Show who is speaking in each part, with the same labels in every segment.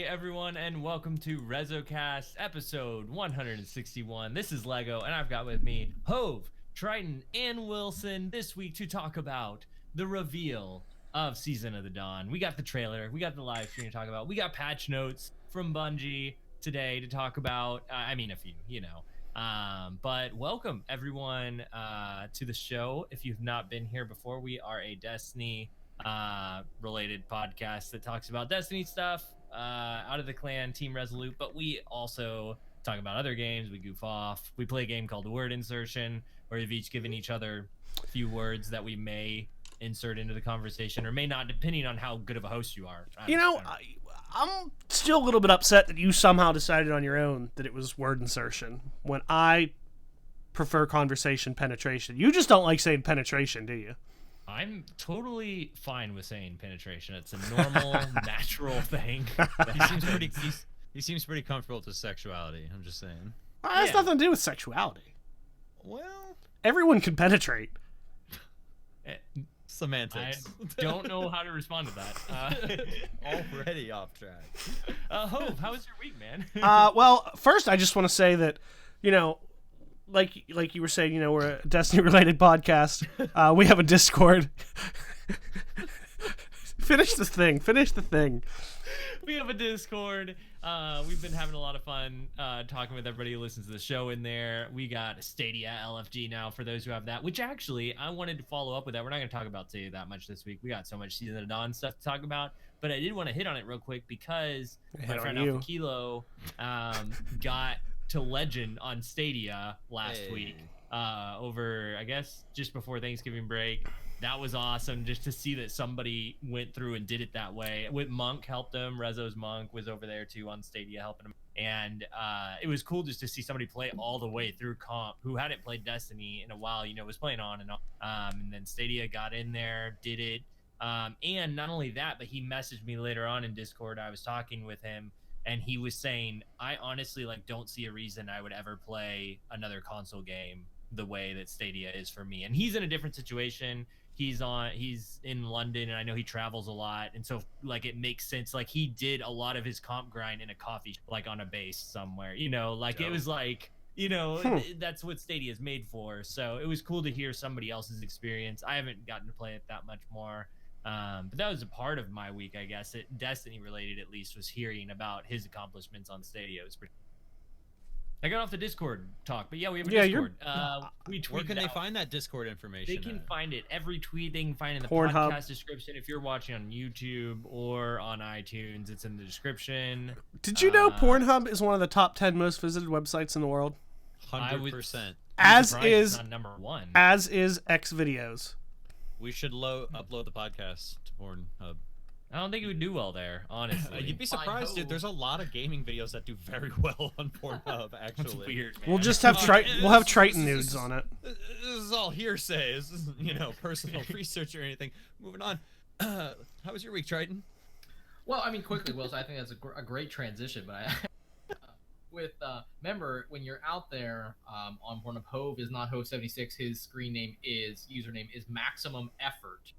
Speaker 1: everyone, and welcome to REZOcast, episode 161. This is Lego, and I've got with me Hove, Triton, and Wilson this week to talk about the reveal of Season of the Dawn. We got the trailer, we got the live stream to talk about, we got patch notes from Bungie today to talk about. A few, but welcome everyone to the show. If you've not been here before, we are a Destiny related podcast that talks about Destiny stuff, out of the clan, Team Resolute, but we also talk about other games. We goof off. We play a game called Word Insertion, where we've each given each other a few words that we may insert into the conversation or may not, depending on how good of a host you are.
Speaker 2: I'm still a little bit upset that you somehow decided on your own that it was word insertion when I prefer conversation penetration. You just don't like saying penetration, do you?
Speaker 1: I'm totally fine with saying penetration. It's a normal, natural thing.
Speaker 3: He seems pretty comfortable with his sexuality. I'm just saying.
Speaker 2: Well, that has nothing to do with sexuality.
Speaker 3: Well,
Speaker 2: everyone can penetrate.
Speaker 3: Semantics.
Speaker 1: I don't know how to respond to that.
Speaker 3: Already off track.
Speaker 1: Hove, how was your week, man?
Speaker 2: Well, first I just want to say that, like you were saying, we're a Destiny-related podcast. We have a Discord. Finish the thing.
Speaker 1: We have a Discord. We've been having a lot of fun talking with everybody who listens to the show in there. We got Stadia LFG now for those who have that, which actually I wanted to follow up with that. We're not going to talk about Stadia that much this week. We got so much Season of Dawn stuff to talk about, but I did want to hit on it real quick because my friend Alpha Kilo got to Legend on Stadia last week over, I guess, just before Thanksgiving break. That was awesome just to see that somebody went through and did it that way. With Monk helped him. Rezo's Monk was over there too on Stadia helping him. And it was cool just to see somebody play all the way through comp who hadn't played Destiny in a while, was playing on and on. And then Stadia got in there, did it. And not only that, but he messaged me later on in Discord. I was talking with him and he was saying, I honestly don't see a reason I would ever play another console game the way that Stadia is for me. And he's in a different situation. He's in London, and I know he travels a lot, and so it makes sense. He did a lot of his comp grind in a coffee shop, on a base somewhere. It was that's what Stadia is made for. So it was cool to hear somebody else's experience. I haven't gotten to play it that much more, but that was a part of my week, I guess. Destiny related, at least, was hearing about his accomplishments on Stadia. It was pretty. I got off the Discord talk, but yeah, we have a Discord. We tweeted.
Speaker 3: Where can they find that Discord information?
Speaker 1: They can find it every tweet. They can find it in the
Speaker 2: Pornhub
Speaker 1: podcast description. If you're watching on YouTube or on iTunes, it's in the description.
Speaker 2: Did you know Pornhub is one of the top 10 most visited websites in the world?
Speaker 3: 100%.
Speaker 2: As is
Speaker 1: not number one.
Speaker 2: As is Xvideos.
Speaker 3: We should upload the podcast to Pornhub.
Speaker 1: I don't think it would do well there, honestly.
Speaker 3: You'd be surprised, dude. There's a lot of gaming videos that do very well on Pornhub, actually.
Speaker 1: That's weird, man.
Speaker 2: We'll just have Triton nudes on it.
Speaker 3: This is all hearsay. This isn't, personal research or anything. Moving on. How was your week, Triton?
Speaker 4: Well, quickly, Wilson, I think that's a great transition, but remember, when you're out there on Pornhub, Hove is not Hove76. His username is Maximum Effort.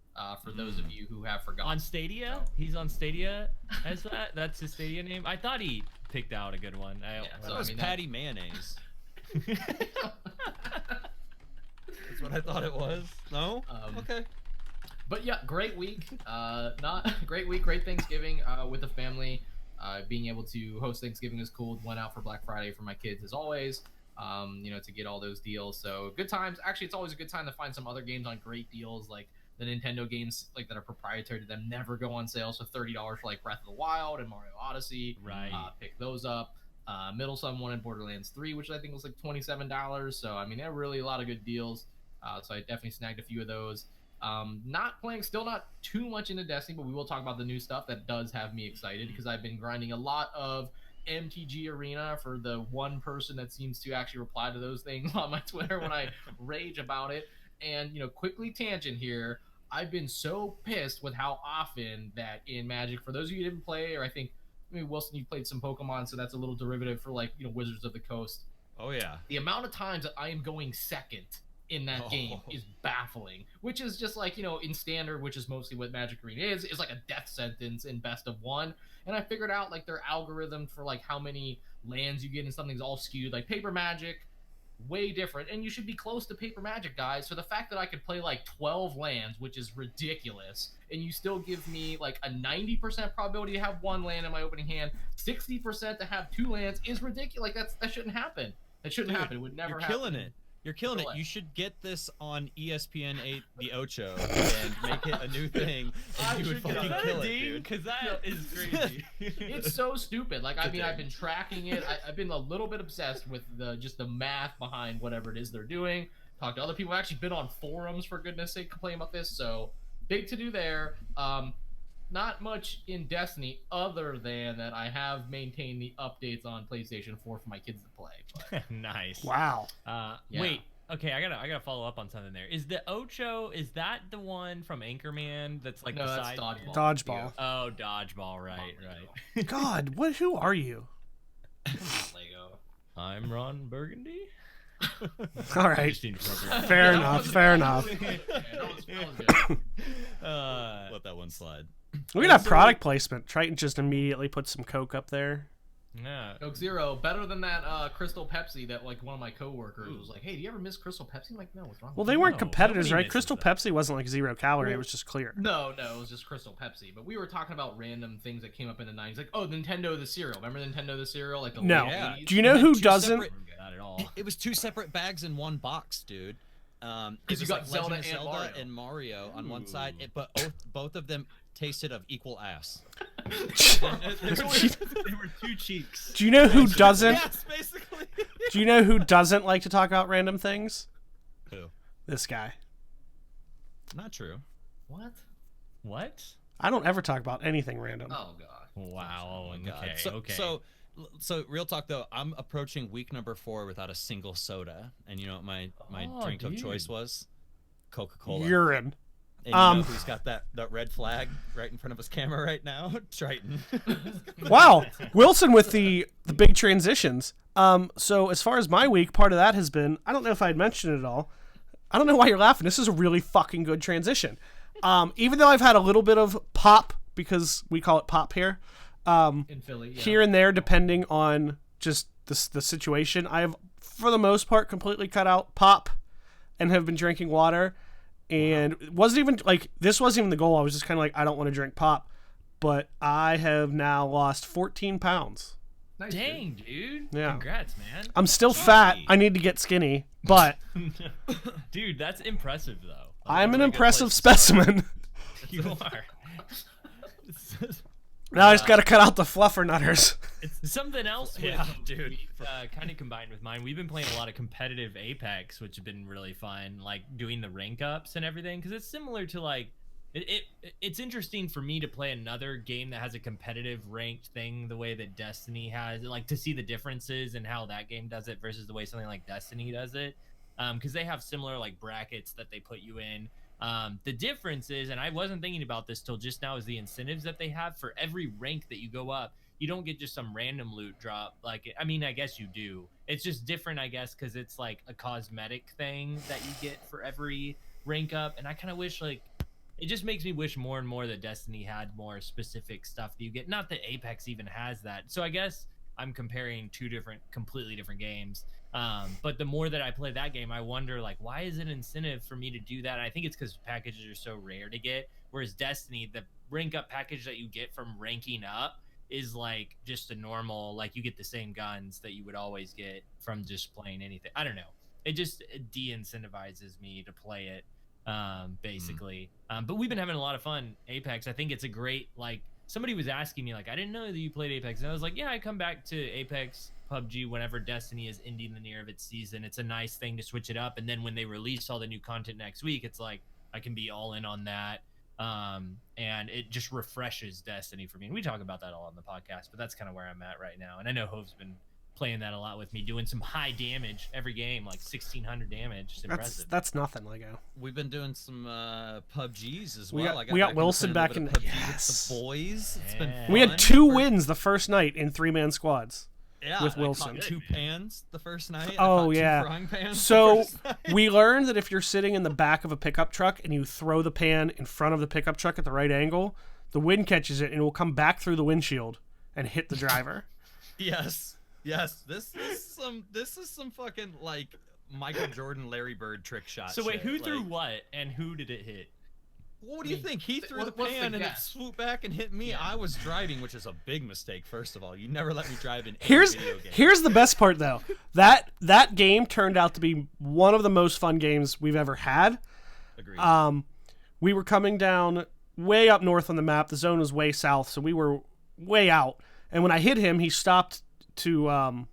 Speaker 4: For those of you who have forgotten.
Speaker 1: On Stadia? He's on Stadia as that? That's his Stadia name? I thought he picked out a good one.
Speaker 3: That was Patty Mayonnaise. That's what I thought it was. No? Okay.
Speaker 4: But yeah, great week. Great Thanksgiving with the family. Being able to host Thanksgiving is cool. Went out for Black Friday for my kids as always. To get all those deals. So good times. Actually, it's always a good time to find some other games on great deals, like the Nintendo games that are proprietary to them never go on sale, so $30 for Breath of the Wild and Mario Odyssey.
Speaker 1: Right.
Speaker 4: Pick those up. Middle Sun wanted Borderlands 3, which I think was $27. So they're really a lot of good deals. So I definitely snagged a few of those. Still not too much into Destiny, but we will talk about the new stuff that does have me excited because I've been grinding a lot of MTG Arena for the one person that seems to actually reply to those things on my Twitter when I rage about it. And quickly tangent here. I've been so pissed with how often that in Magic, for those of you who didn't play, or I think maybe Wilson, you played some Pokemon, so that's a little derivative for Wizards of the Coast.
Speaker 3: Oh yeah.
Speaker 4: The amount of times that I am going second in that game is baffling, which is just like, in standard, which is mostly what Magic Arena is like a death sentence in best of one. And I figured out like their algorithm for like how many lands you get and something's all skewed. Like Paper Magic, way different, and you should be close to Paper Magic, guys. So the fact that I could play like 12 lands, which is ridiculous, and you still give me like a 90% probability to have one land in my opening hand, 60% to have 2 lands is ridiculous. Like that shouldn't happen. That shouldn't happen. It would never happen.
Speaker 3: You're killing it. You're killing it.
Speaker 4: Kill it.
Speaker 3: You should get this on ESPN 8, the Ocho, and make it a new thing. And you would fucking kill it, dude.
Speaker 1: Because that is crazy.
Speaker 4: It's so stupid. Like, I mean, I've been tracking it. I've been a little bit obsessed with just the math behind whatever it is they're doing. Talked to other people. I've actually been on forums, for goodness sake, complaining about this. So, big to do there. Not much in Destiny other than that I have maintained the updates on PlayStation 4 for my kids to play. But
Speaker 1: Nice.
Speaker 2: Wow.
Speaker 4: Yeah.
Speaker 1: Wait. Okay, I gotta follow up on something there. Is the Ocho, is that the one from Anchorman that's like
Speaker 4: no,
Speaker 1: the
Speaker 4: that's
Speaker 1: side?
Speaker 4: Dodgeball.
Speaker 2: Dodgeball.
Speaker 1: Oh, Dodgeball, right.
Speaker 2: God, who are you?
Speaker 4: Lego.
Speaker 1: I'm Ron Burgundy.
Speaker 2: All right.
Speaker 1: Just inappropriate.
Speaker 2: Fair
Speaker 4: Yeah,
Speaker 2: enough.
Speaker 4: that
Speaker 2: Fair
Speaker 4: was-
Speaker 2: enough.
Speaker 4: Yeah, that was good.
Speaker 3: Let that one slide.
Speaker 2: Look at that product placement. Triton just immediately put some Coke up there.
Speaker 1: Yeah.
Speaker 4: Coke Zero, better than that Crystal Pepsi that like one of my coworkers was like, "Hey, do you ever miss Crystal Pepsi?" I'm like, no, what's wrong?
Speaker 2: Well,
Speaker 4: with
Speaker 2: they
Speaker 4: you?
Speaker 2: weren't
Speaker 1: No,
Speaker 2: competitors,
Speaker 1: nobody
Speaker 2: right?
Speaker 1: misses
Speaker 2: Crystal
Speaker 1: that.
Speaker 2: Pepsi wasn't like 0 calorie. It was just clear.
Speaker 4: No, it was just Crystal Pepsi. But we were talking about random things that came up in the 90s, like Nintendo the cereal. Remember Nintendo the cereal? Like the
Speaker 2: No.
Speaker 4: late
Speaker 3: Yeah.
Speaker 4: 80s?
Speaker 2: Do you know who
Speaker 3: Two
Speaker 2: doesn't?
Speaker 3: separate-
Speaker 1: Not at all.
Speaker 3: It was 2 separate bags in one box, dude. It
Speaker 4: 'Cause
Speaker 3: was
Speaker 4: you got
Speaker 3: like
Speaker 4: Zelda
Speaker 3: Legend of
Speaker 4: and Mario.
Speaker 3: and Mario on one side, but both of them tasted of equal ass.
Speaker 1: They were 2 cheeks.
Speaker 2: Do you know who doesn't?
Speaker 3: Yes, basically.
Speaker 2: Do you know who doesn't like to talk about random things?
Speaker 3: Who?
Speaker 2: This guy.
Speaker 3: Not true.
Speaker 4: What?
Speaker 1: What?
Speaker 2: I don't ever talk about anything random.
Speaker 4: Oh god.
Speaker 1: Wow.
Speaker 3: Oh my god.
Speaker 1: Okay.
Speaker 3: So real talk though, I'm approaching week number 4 without a single soda, and you know what my
Speaker 1: Oh,
Speaker 3: drink of
Speaker 1: dude.
Speaker 3: choice was? Coca-Cola.
Speaker 2: Urine.
Speaker 3: And you know who's got that red flag right in front of his camera right now? Triton.
Speaker 2: Wow, Wilson with the big transitions. So as far as my week, part of that has been, I don't know if I'd mentioned it at all. I don't know why you're laughing. This is a really fucking good transition. Even though I've had a little bit of pop, because we call it pop here,
Speaker 4: In Philly, yeah.
Speaker 2: here and there, depending on just the situation, I have, for the most part, completely cut out pop and have been drinking water. And it wasn't even like, this wasn't even the goal. I was just kind of like, I don't want to drink pop. But I have now lost 14 pounds.
Speaker 4: Nice,
Speaker 1: Dang, dude.
Speaker 2: Yeah.
Speaker 1: Congrats, man.
Speaker 2: I'm still fat. I need to get skinny, but
Speaker 1: Dude, that's impressive though.
Speaker 2: I'm an
Speaker 3: a good
Speaker 2: impressive
Speaker 3: place to start.
Speaker 2: specimen.
Speaker 1: You are.
Speaker 2: Now I just got to cut out the fluffer nutters.
Speaker 1: It's something else.
Speaker 3: Yeah, dude.
Speaker 1: Kind of combined with mine. We've been playing a lot of competitive Apex, which have been really fun. Like doing the rank ups and everything, because it's similar to like. It's interesting for me to play another game that has a competitive ranked thing the way that Destiny has, like to see the differences and how that game does it versus the way something like Destiny does it, because they have similar like brackets that they put you in. The difference is, and I wasn't thinking about this till just now, is the incentives that they have for every rank that you go up. You don't get just some random loot drop. Like, I mean, I guess you do. It's just different, I guess, because it's like a cosmetic thing that you get for every rank up. And I kind of wish, like, it just makes me wish more and more that Destiny had more specific stuff that you get. Not that Apex even has that. So I guess I'm comparing 2 completely different games. But the more that I play that game, I wonder, like, why is it an incentive for me to do that? I think it's because packages are so rare to get. Whereas Destiny, the rank up package that you get from ranking up is like just a normal, like you get the same guns that you would always get from just playing anything. I don't know. It just de-incentivizes me to play it. Basically. But we've been having a lot of fun. Apex, I think it's a great, like, somebody was asking me, like, I didn't know that you played Apex. And I was like, yeah, I come back to Apex, PUBG, whenever Destiny is ending the near of its season. It's a nice thing to switch it up. And then when they release all the new content next week, it's like, I can be all in on that. And it just refreshes Destiny for me. And we talk about that all on the podcast, but that's kind of where I'm at right now. And I know Hove's been playing that a lot with me, doing some high damage every game, like 1,600 damage. It's impressive.
Speaker 2: That's nothing, Lego.
Speaker 3: We've been doing some PUBGs as
Speaker 2: We
Speaker 3: well.
Speaker 2: got-
Speaker 3: I
Speaker 2: we got
Speaker 3: back into
Speaker 2: Wilson
Speaker 3: playing a
Speaker 2: back
Speaker 3: little
Speaker 2: in-
Speaker 3: bit of PUBG
Speaker 2: yes.
Speaker 3: with the boys. It's been
Speaker 1: Yeah.
Speaker 3: fun.
Speaker 2: We had 2 wins the first night in 3-man squads.
Speaker 3: Yeah,
Speaker 2: with
Speaker 3: I
Speaker 2: Wilson.
Speaker 3: caught 2 pans the first night. I
Speaker 2: Oh
Speaker 3: caught 2
Speaker 2: yeah.
Speaker 3: frying pans
Speaker 2: So
Speaker 3: the first night.
Speaker 2: we learned that if you're sitting in the back of a pickup truck and you throw the pan in front of the pickup truck at the right angle, the wind catches it and it will come back through the windshield and hit the driver.
Speaker 3: Yes. This is some fucking like Michael Jordan, Larry Bird trick shot.
Speaker 1: So wait,
Speaker 3: shit.
Speaker 1: who threw
Speaker 3: Like,
Speaker 1: what and who did it hit?
Speaker 3: what do you think? He threw the
Speaker 4: what's the
Speaker 3: pan and it
Speaker 4: guess?
Speaker 3: swooped back and hit me.
Speaker 4: Yeah.
Speaker 3: I was driving, which is a big mistake. First of all, you never let me drive in any
Speaker 2: Here's
Speaker 3: video game.
Speaker 2: here's the best part though. That game turned out to be one of the most fun games we've ever had.
Speaker 3: Agreed.
Speaker 2: We were coming down way up north on the map. The zone was way south, so we were way out. And when I hit him, he stopped to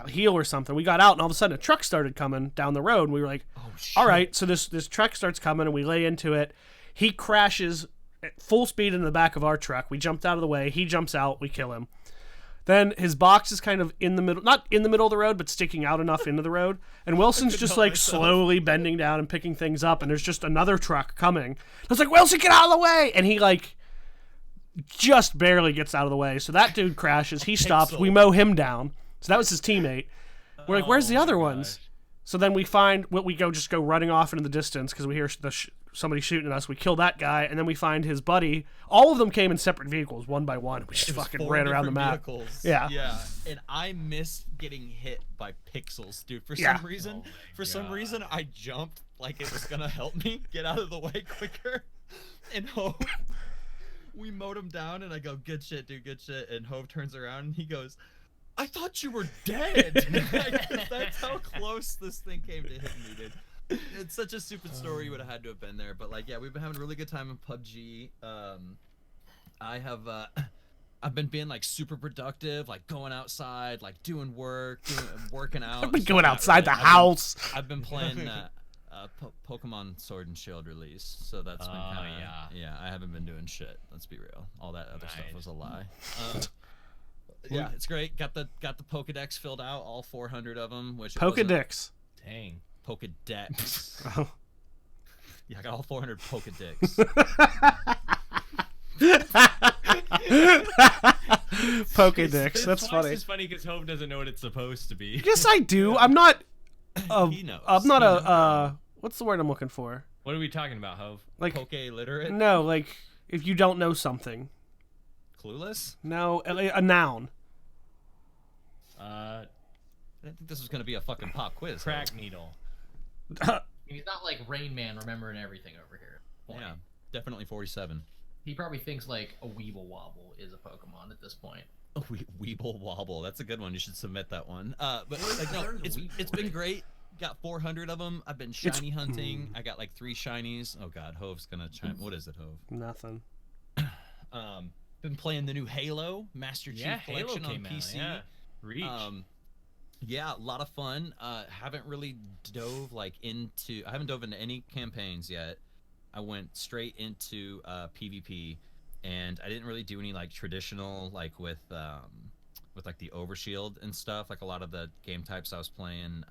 Speaker 2: heal or something. We got out, and all of a sudden, a truck started coming down the road. And we were like,
Speaker 3: oh shit.
Speaker 2: "All right." So this truck starts coming, and we lay into it. He crashes at full speed in the back of our truck. We jumped out of the way. He jumps out. We kill him. Then his box is kind of in the middle, not in the middle of the road, but sticking out enough into the road. And Wilson's just like slowly bending down and picking things up. And there's just another truck coming. I was like, "Wilson, get out of the way!" And he like just barely gets out of the way. So that dude crashes. He stops. We mow him down. So that was his teammate. We're like, "Where's the other ones?" So then we find we go running off into the distance because we hear somebody shooting at us. We kill that guy, and then we find his buddy. All of them came in separate vehicles, one by one. We just
Speaker 3: It was
Speaker 2: fucking
Speaker 3: 4
Speaker 2: ran around the
Speaker 3: different
Speaker 2: map.
Speaker 3: vehicles.
Speaker 2: Yeah.
Speaker 3: Yeah. And I missed getting hit by pixels, dude. For
Speaker 2: Yeah.
Speaker 3: some reason,
Speaker 1: Oh my
Speaker 3: I jumped like it was gonna help me get out of the way quicker. And Hove, we mowed him down, and I go, "Good shit, dude, good shit." And Hove turns around and he goes, "I thought you were dead." Like, that's how close this thing came to hitting me, dude. It's such a stupid story. You would have had to have been there, but like, yeah, we've been having a really good time in PUBG. I have I've been being like super productive, like going outside, like doing work, working out.
Speaker 2: I've been
Speaker 3: So
Speaker 2: going
Speaker 3: not
Speaker 2: outside the
Speaker 3: really-
Speaker 2: house.
Speaker 3: I've been playing Pokemon Sword and Shield release, so that's been
Speaker 1: Oh,
Speaker 3: kind of yeah. I haven't been doing shit. Let's be real. All that other stuff
Speaker 1: Nice.
Speaker 3: was a lie. Yeah, it's great. Got the Pokedex filled out, all 400 of them. Which it wasn't-
Speaker 2: Pokedix.
Speaker 1: Dang.
Speaker 3: Pokedex.
Speaker 2: Oh.
Speaker 3: Yeah, I got all 400 Pokedex.
Speaker 2: Pokedix. That's funny.
Speaker 1: It's funny because Hope doesn't know what it's supposed to be.
Speaker 2: Yes, I do. I'm not.
Speaker 3: He knows.
Speaker 2: I'm not
Speaker 3: He
Speaker 2: a.
Speaker 3: knows.
Speaker 2: What's the word I'm looking for?
Speaker 1: What are we talking about, Hove?
Speaker 2: Like
Speaker 3: Poke literate.
Speaker 2: no, like if you don't know something.
Speaker 3: Clueless.
Speaker 2: No, a noun.
Speaker 3: I didn't think this was gonna be a fucking pop quiz.
Speaker 1: Crack needle.
Speaker 4: He's not like Rain Man remembering everything over here. Point.
Speaker 3: Yeah, definitely 47.
Speaker 4: He probably thinks like a Weeble Wobble is a Pokemon at this point.
Speaker 3: Oh, Weeble Wobble. That's a good one. You should submit that one. But like, no,
Speaker 4: Learn the Weeble.
Speaker 3: it's been great. Got 400 of them. I've been shiny hunting. I got like 3 shinies. Oh God, Hove's gonna chime. What is it, Hove?
Speaker 2: Nothing.
Speaker 3: Been playing the new Halo Master Chief
Speaker 1: Yeah, Halo
Speaker 3: Collection on
Speaker 1: came out.
Speaker 3: PC.
Speaker 1: Yeah. Reach.
Speaker 3: Yeah, a lot of fun. Haven't really dove like into. I haven't dove into any campaigns yet. I went straight into PvP, and I didn't really do any like traditional like with like the overshield and stuff. Like a lot of the game types I was playing,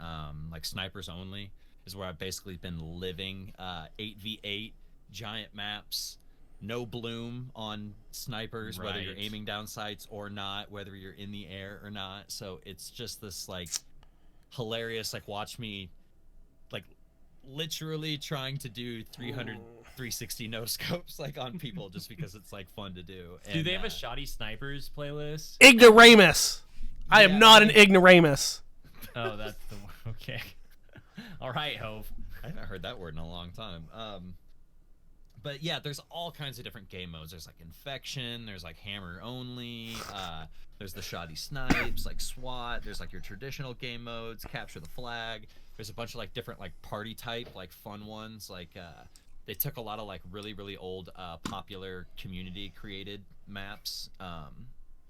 Speaker 3: like snipers only, is where I've basically been living 8v8 giant maps. No bloom on snipers, whether you're
Speaker 1: Right.
Speaker 3: aiming down sights or not, whether you're in the air or not. So it's just this like hilarious, like watch me like literally trying to do 360 no scopes like on people just because it's like fun to do.
Speaker 1: Do
Speaker 3: And,
Speaker 1: they have a shoddy snipers playlist?
Speaker 2: Ignoramus. I am
Speaker 3: Yeah,
Speaker 2: not an ignoramus.
Speaker 1: Oh, that's the one. Okay. All right, Hove.
Speaker 3: I haven't heard that word in a long time. But yeah, there's all kinds of different game modes. There's like infection, there's like hammer only, there's the shoddy snipes, like SWAT, there's like your traditional game modes, capture the flag. There's a bunch of like different like party type, like fun ones. Like they took a lot of like really old popular community created maps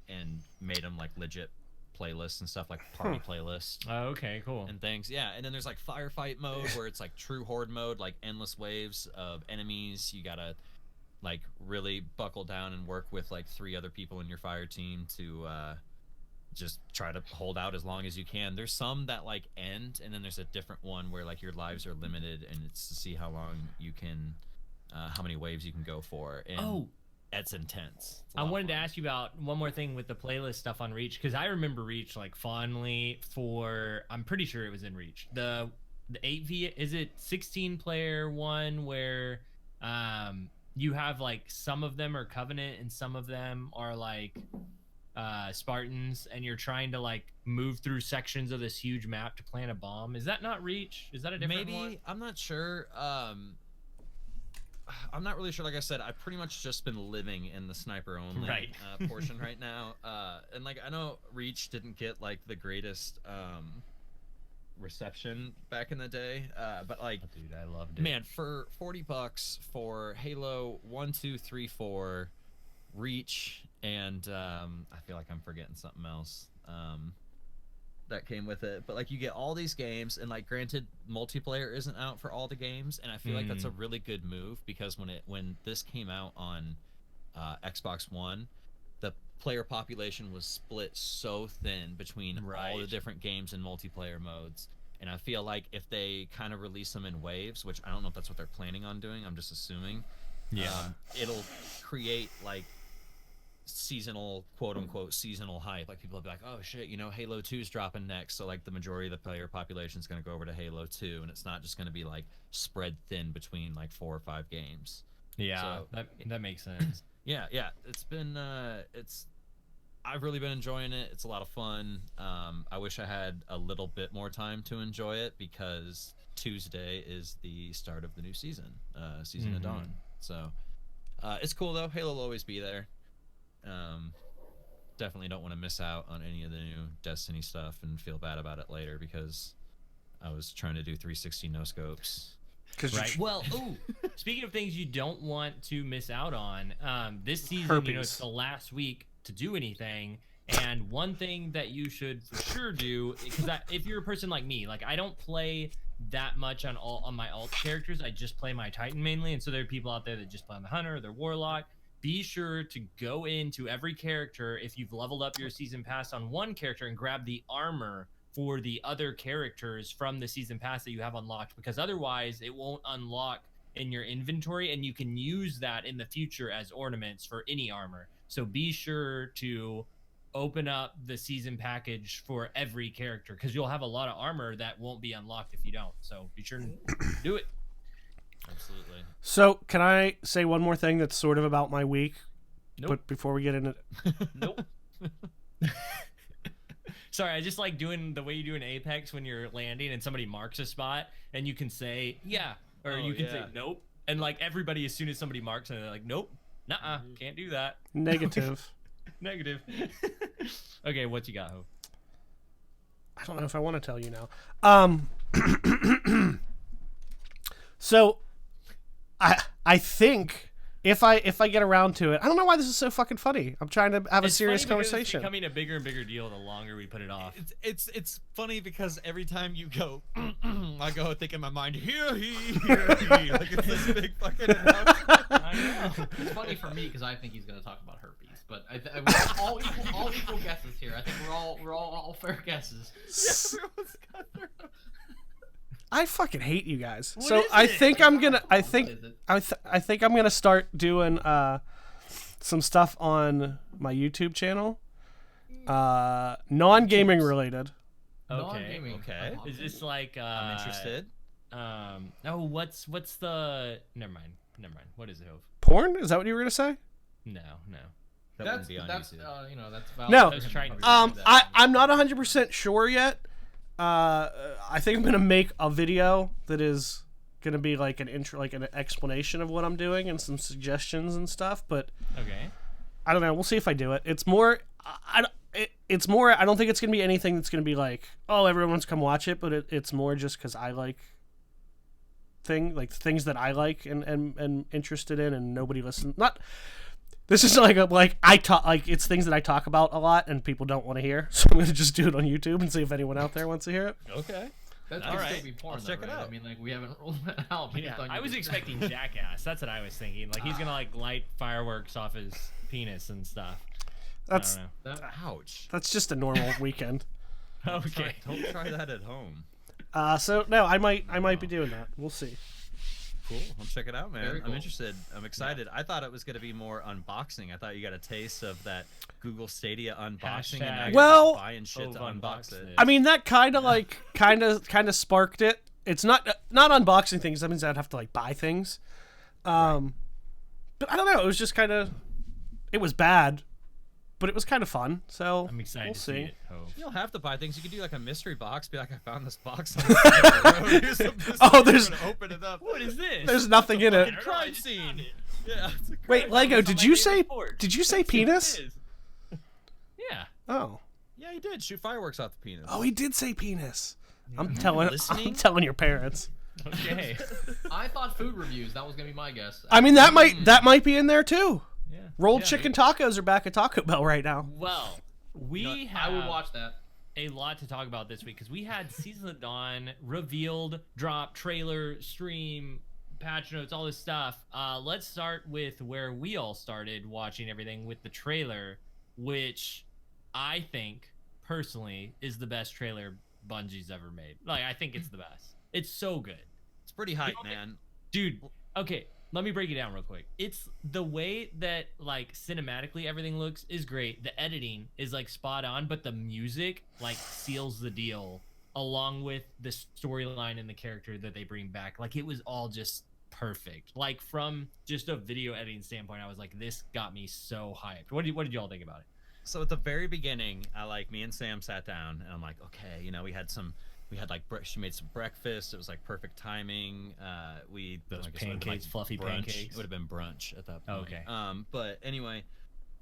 Speaker 3: and made them like legit playlists and stuff, like party playlists
Speaker 1: Oh, okay, cool.
Speaker 3: and things. Yeah, and then there's like firefight mode where it's like true horde mode, like endless waves of enemies. You gotta like really buckle down and work with like 3 other people in your fire team to just try to hold out as long as you can. There's some that like end, and then there's a different one where like your lives are limited, and it's to see how long you can how many waves you can go for. And
Speaker 1: Oh,
Speaker 3: it's intense. It's a
Speaker 1: I
Speaker 3: lot of
Speaker 1: wanted to
Speaker 3: fun.
Speaker 1: ask you about one more thing with the playlist stuff on Reach, because I remember Reach like fondly for, I'm pretty sure it was in Reach. The 8v, is it 16 player one where you have like some of them are Covenant and some of them are like Spartans, and you're trying to like move through sections of this huge map to plant a bomb. Is that not Reach? Is that a different one?
Speaker 3: Maybe, I'm not sure. I'm not really sure. Like I said, I've pretty much just been living in the sniper only
Speaker 1: Right.
Speaker 3: portion right now. And like I know Reach didn't get like the greatest reception back in the day, but like,
Speaker 1: Dude, I loved it.
Speaker 3: man, for $40 for Halo 1, 2, 3, 4, Reach, and I feel like I'm forgetting something else that came with it. But like you get all these games, and like granted, multiplayer isn't out for all the games, and I feel like that's a really good move, because when this came out on Xbox One, the player population was split so thin between all the
Speaker 1: Right.
Speaker 3: different games and multiplayer modes. And I feel like if they kind of release them in waves, which I don't know if that's what they're planning on doing, I'm just assuming, it'll create like seasonal, quote unquote seasonal hype. Like people will be like, oh shit, you know, Halo 2 is dropping next, so like the majority of the player population is going to go over to Halo 2, and it's not just going to be like spread thin between like 4 or 5 games.
Speaker 1: Yeah,
Speaker 3: So-
Speaker 1: that makes sense.
Speaker 3: Yeah, it's been I've really been enjoying it. It's a lot of fun. I wish I had a little bit more time to enjoy it, because Tuesday is the start of the new season, Season of Dawn. So it's cool though. Halo will always be there. Definitely don't want to miss out on any of the new Destiny stuff and feel bad about it later, because I was trying to do 360 no scopes.
Speaker 1: Right. Well, speaking of things you don't want to miss out on, this season, you know, it's the last week to do anything. And one thing that you should for sure do, because if you're a person like me, like I don't play that much on my alt characters. I just play my Titan mainly, and so there are people out there that just play on the Hunter or their Warlock. Be sure to go into every character if you've leveled up your season pass on one character and grab the armor for the other characters from the season pass that you have unlocked, because otherwise it won't unlock in your inventory, and you can use that in the future as ornaments for any armor. So be sure to open up the season package for every character, because you'll have a lot of armor that won't be unlocked if you don't. So be sure to do it.
Speaker 3: Absolutely.
Speaker 2: So, can I say one more thing that's sort of about my week?
Speaker 1: Nope.
Speaker 2: But before we get into
Speaker 1: Nope. Sorry, I just like doing the way you do in Apex when you're landing and somebody marks a spot and you can say, yeah, or you can say, nope. And like everybody, as soon as somebody marks and they're like, nope, nuh-uh, can't do that.
Speaker 2: negative.
Speaker 1: Negative. Okay, what you got, Ho?
Speaker 2: I don't know if I want to tell you now. So, I think if I get around to it, I don't know why this is so fucking funny. I'm trying to have a serious
Speaker 1: funny because It's
Speaker 2: conversation.
Speaker 1: becoming a bigger and bigger deal the longer we put it off.
Speaker 3: It's funny because every time you go, I go think in my mind, hear he, like it's this big fucking announcement.
Speaker 1: I know.
Speaker 4: It's funny for me because I think he's going to talk about herpes, but we're all equal guesses here. I think we're all fair guesses.
Speaker 3: Everyone's got their own.
Speaker 2: I fucking hate you guys.
Speaker 1: What
Speaker 2: So
Speaker 1: is
Speaker 2: I
Speaker 1: it?
Speaker 2: think I'm gonna. I
Speaker 4: What
Speaker 2: think
Speaker 4: is it?
Speaker 2: I think I'm gonna start doing some stuff on my YouTube channel, non-gaming related.
Speaker 1: Okay.
Speaker 4: Non-gaming.
Speaker 3: Okay.
Speaker 1: Is this like
Speaker 3: I'm interested.
Speaker 1: Oh, what's the? Never mind. What is it, Hove?
Speaker 2: Porn? Is that what you were gonna say?
Speaker 1: No.
Speaker 3: That
Speaker 4: That's
Speaker 3: wouldn't be on
Speaker 4: that's
Speaker 3: YouTube.
Speaker 4: that's valid.
Speaker 2: No.
Speaker 1: I was trying to.
Speaker 2: I'm not 100% sure yet. I think I'm gonna make a video that is gonna be like an intro, like an explanation of what I'm doing and some suggestions and stuff. But
Speaker 1: Okay.
Speaker 2: I don't know. We'll see if I do it. It's more. It's more. I don't think it's gonna be anything that's gonna be like, oh, everyone's come watch it. But it's more just because I like things that I like and interested in, and nobody listens. Not. This is like I talk, like it's things that I talk about a lot and people don't want to hear. So I'm gonna just do it on YouTube and see if anyone out there wants to hear it.
Speaker 3: Okay.
Speaker 4: That's
Speaker 3: All
Speaker 4: gonna
Speaker 3: right.
Speaker 4: still be porn,
Speaker 3: I'll check it
Speaker 4: right?
Speaker 3: out.
Speaker 4: I mean, like we haven't ruled that out. based
Speaker 1: Yeah,
Speaker 4: on
Speaker 1: I
Speaker 4: your
Speaker 1: was
Speaker 4: description.
Speaker 1: expecting Jackass. That's what I was thinking. Like he's gonna like light fireworks off his penis and stuff.
Speaker 2: That's
Speaker 1: I don't
Speaker 3: Ouch.
Speaker 2: that's just a normal weekend.
Speaker 1: know. Okay.
Speaker 3: Don't try that at home.
Speaker 2: So no, I might be doing that. We'll see.
Speaker 3: Cool. I'll check it out, man.
Speaker 4: Very
Speaker 3: I'm
Speaker 4: cool.
Speaker 3: interested. I'm excited. I thought it was going to be more unboxing. I thought you got a taste of that Google Stadia unboxing. And now
Speaker 1: Hashtag
Speaker 3: you're
Speaker 2: Well-
Speaker 3: just buying shit to unbox it.
Speaker 2: I mean, that kind of sparked it. It's not unboxing things. That means I'd have to like buy things. But I don't know. It was just kind of. It was bad, but it was kind of fun. So
Speaker 1: I'm excited
Speaker 2: we'll
Speaker 1: to
Speaker 2: see.
Speaker 1: see it. Hove.
Speaker 3: You don't have to buy things. You could do like a mystery box. Be like, I found this box. On the side of the road. Here's some mystery.
Speaker 2: Oh, there's-
Speaker 3: We're gonna open it up.
Speaker 1: What is this?
Speaker 2: There's nothing in it.
Speaker 1: I don't know, I
Speaker 3: Crime
Speaker 1: just
Speaker 3: scene.
Speaker 1: found it.
Speaker 3: Yeah. It's a
Speaker 2: Wait,
Speaker 3: crime
Speaker 2: Lego,
Speaker 1: It's on
Speaker 2: did
Speaker 1: my
Speaker 2: you
Speaker 1: neighbor's
Speaker 2: say
Speaker 1: porch.
Speaker 2: did you say
Speaker 1: That's what it
Speaker 2: penis?
Speaker 1: is. Yeah.
Speaker 2: Oh.
Speaker 3: Yeah, he did shoot fireworks off the penis.
Speaker 2: Oh, he did say penis. I'm
Speaker 3: listening?
Speaker 2: telling your parents.
Speaker 1: Okay.
Speaker 4: I thought food reviews. That was gonna be my guess.
Speaker 2: I mean, that might be in there too.
Speaker 1: Yeah.
Speaker 2: Rolled
Speaker 1: Yeah,
Speaker 2: chicken tacos are back at Taco Bell right now.
Speaker 1: Well, we have
Speaker 4: I would watch that.
Speaker 1: a lot to talk about this week because we had Season of Dawn revealed, drop, trailer, stream, patch notes, all this stuff. Let's start with where we all started watching everything with the trailer, which I think personally is the best trailer Bungie's ever made. Like, I think it's the best. It's so good.
Speaker 3: It's pretty hype,
Speaker 1: You know,
Speaker 3: man.
Speaker 1: Dude, okay, let me break it down real quick. It's the way that like cinematically everything looks is great. The editing is like spot on, but the music like seals the deal along with the storyline and the character that they bring back. Like, it was all just perfect. Like, from just a video editing standpoint, I was like, this got me so hyped. What did you all think about it?
Speaker 3: So at the very beginning, me and Sam sat down, and I'm like, okay, she made some breakfast. It was like perfect timing.
Speaker 1: Those
Speaker 3: I guess it would've been,
Speaker 1: pancakes, fluffy
Speaker 3: brunch.
Speaker 1: pancakes.
Speaker 3: It would have been brunch at that point.
Speaker 1: Okay.
Speaker 3: But anyway,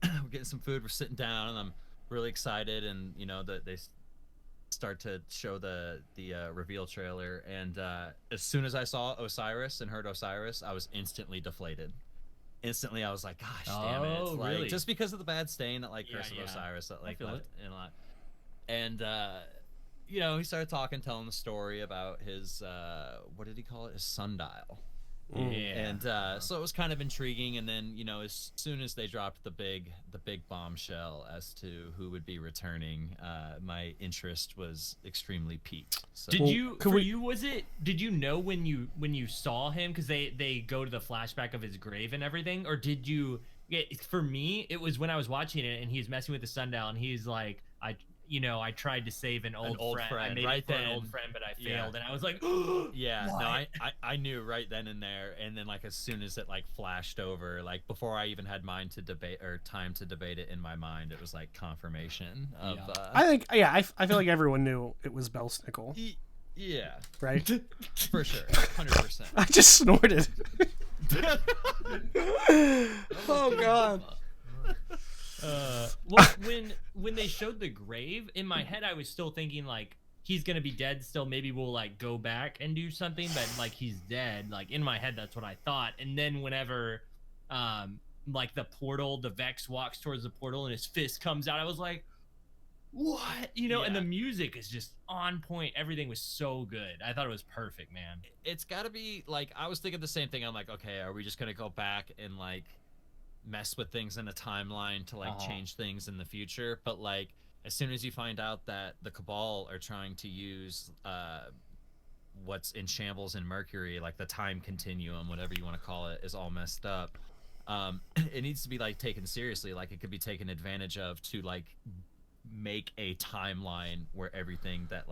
Speaker 3: we're getting some food. We're sitting down, and I'm really excited. And that they start to show the reveal trailer. And as soon as I saw Osiris and heard Osiris, I was instantly deflated. Instantly, I was like, "Gosh, damn it!" It's like,
Speaker 1: really?
Speaker 3: just because of the bad stain that Curse
Speaker 1: Yeah.
Speaker 3: of Osiris that
Speaker 1: feel
Speaker 3: left in a lot. And he started telling the story about his what did he call it? His sundial.
Speaker 1: Yeah.
Speaker 3: And so it was kind of intriguing. And then as soon as they dropped the big bombshell as to who would be returning, my interest was extremely piqued. So,
Speaker 1: Did
Speaker 2: Well,
Speaker 1: you
Speaker 2: could
Speaker 1: for
Speaker 2: we-
Speaker 1: you was it did you know when you saw him, because they go to the flashback of his grave and everything, or did you for me it was when I was watching it and he's messing with the sundial and he's like, I tried to save an old friend. I made
Speaker 3: right
Speaker 1: it for an
Speaker 3: then.
Speaker 1: old friend, but I
Speaker 3: Yeah.
Speaker 1: failed. And I was like,
Speaker 3: yeah,
Speaker 1: what?
Speaker 3: no, I knew right then and there. And then as soon as it flashed over, before I even had time to debate it in my mind, it was like confirmation of
Speaker 1: Yeah.
Speaker 2: I feel like everyone knew it was Belsnickel,
Speaker 3: yeah,
Speaker 2: right?
Speaker 3: for sure, 100%.
Speaker 2: I just snorted. Oh God.
Speaker 1: Well, when they showed the grave, in my head I was still thinking like he's gonna be dead still. Maybe we'll go back and do something, but he's dead. In my head that's what I thought. And then whenever the Vex walks towards the portal and his fist comes out, I was like, what? And the music is just on point. Everything was so good. I thought it was perfect, man.
Speaker 3: It's got to be I was thinking the same thing. I'm like, okay, are we just gonna go back and mess with things in a timeline to change things in the future? But as soon as you find out that the Cabal are trying to use what's in shambles in Mercury, the time continuum, whatever you want to call it, is all messed up. It needs to be taken seriously. It could be taken advantage of to make a timeline where everything that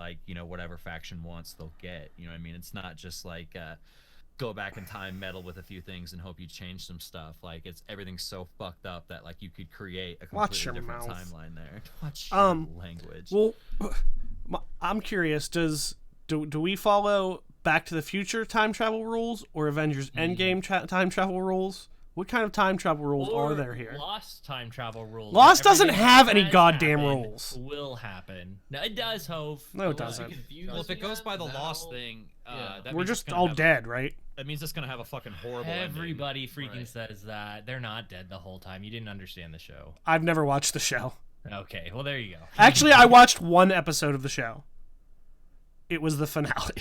Speaker 3: whatever faction wants they'll get. You know what I mean? It's not just go back in time, meddle with a few things, and hope you change some stuff. Everything's so fucked up that you could create a
Speaker 2: Watch
Speaker 3: completely
Speaker 2: your
Speaker 3: different
Speaker 2: mouth.
Speaker 3: timeline there. Watch your language.
Speaker 2: Well, I'm curious. Do we follow Back to the Future time travel rules or Avengers Endgame time travel rules? What kind of time travel rules are there here?
Speaker 1: Lost time travel rules.
Speaker 2: Lost doesn't
Speaker 1: Everything
Speaker 2: have
Speaker 1: that
Speaker 2: any
Speaker 1: has
Speaker 2: goddamn
Speaker 1: happened
Speaker 2: rules.
Speaker 1: Will happen. No, it does, Hove.
Speaker 2: No, it
Speaker 4: Well,
Speaker 2: doesn't.
Speaker 3: Well, if it goes by the lost
Speaker 4: now-
Speaker 3: thing,
Speaker 4: Yeah.
Speaker 3: that
Speaker 2: We're
Speaker 3: means
Speaker 2: just
Speaker 3: it's
Speaker 2: all
Speaker 3: gonna have-
Speaker 2: dead, right?
Speaker 3: That means it's gonna have a fucking horrible ending.
Speaker 1: Everybody freaking
Speaker 4: Right.
Speaker 1: says that. They're not dead the whole time. You didn't understand the show.
Speaker 2: I've never watched the show.
Speaker 1: Okay, well there you go.
Speaker 2: Actually, I watched one episode of the show. It was the finale.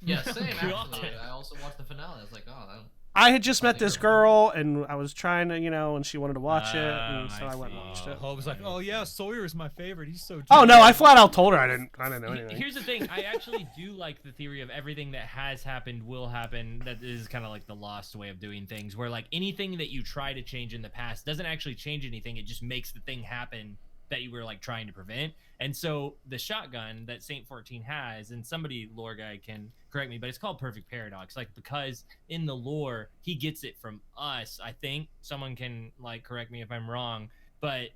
Speaker 4: Yeah, same
Speaker 1: God.
Speaker 4: actually. I also watched the finale. I was like, oh,
Speaker 2: I had just met this girl, and I was trying to, and she wanted to watch it, and so I went and watched it.
Speaker 3: Hope was like, oh yeah, Sawyer is my favorite. He's so.
Speaker 2: Oh no, I flat out told her I didn't know anything.
Speaker 1: Here's the thing. I actually do like the theory of everything that has happened will happen. That is kind of like the Lost way of doing things, where like anything that you try to change in the past doesn't actually change anything. It just makes the thing happen that you were like trying to prevent. And so the shotgun that Saint 14 has, and somebody lore guy can correct me, but it's called Perfect Paradox, like because in the lore he gets it from us. I think someone can like correct me if I'm wrong, but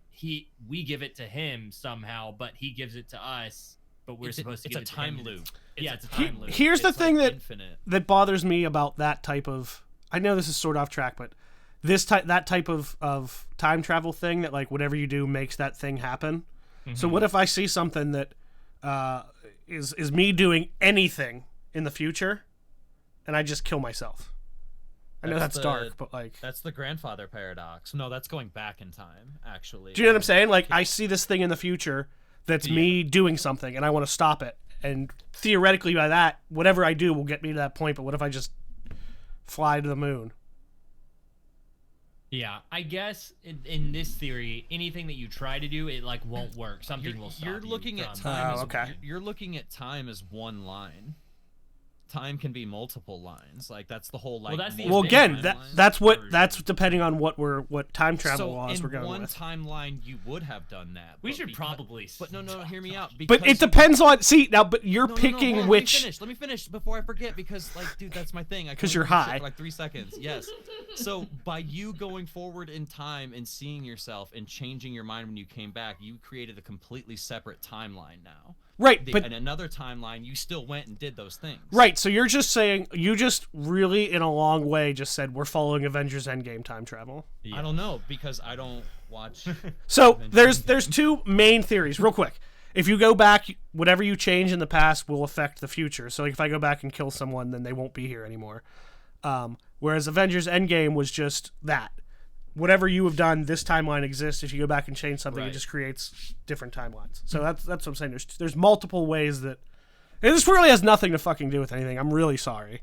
Speaker 1: we give it to him somehow, but he gives it to us, but we're supposed to give it to him.
Speaker 3: It's a time loop.
Speaker 1: It's a time loop.
Speaker 2: Here's the thing
Speaker 3: like
Speaker 2: that bothers me about that type of, I know this is sort of off track, but that type of time travel thing that like whatever you do makes that thing happen. Mm-hmm. So what if I see something that is me doing anything in the future and I just kill myself? I know that's dark, but like
Speaker 3: that's the grandfather paradox. No, that's going back in time, actually.
Speaker 2: Do you know what I'm saying? Like I see this thing in the future that's me doing something and I want to stop it. And theoretically by that, whatever I do will get me to that point, but what if I just fly to the moon?
Speaker 1: Yeah, I guess in this theory, anything that you try to do, it like won't work. Something will stop.
Speaker 3: You're looking at time. You're looking at time as one line. Time can be multiple lines. Like that's the whole like.
Speaker 2: Well, again, that's depending on what time travel laws we're going with.
Speaker 3: So in one timeline, you would have done that.
Speaker 1: We should probably.
Speaker 3: But no, hear me out.
Speaker 2: But it depends on. See now, but you're picking which.
Speaker 3: Let me finish before I forget because like, dude, that's my thing.
Speaker 2: Because you're high.
Speaker 3: For like 3 seconds. Yes. So by you going forward in time and seeing yourself and changing your mind when you came back, you created a completely separate timeline now.
Speaker 2: Right, but
Speaker 3: in another timeline, you still went and did those things.
Speaker 2: Right, so you're just saying you just really in a long way just said we're following Avengers Endgame time travel.
Speaker 3: Yeah. I don't know because I don't watch.
Speaker 2: So there's two main theories, real quick. If you go back, whatever you change in the past will affect the future. So like if I go back and kill someone, then they won't be here anymore. Whereas Avengers Endgame was just that. Whatever you have done, this timeline exists. If you go back and change something, it just creates different timelines. So that's what I'm saying. There's multiple ways that... And this really has nothing to fucking do with anything. I'm really sorry.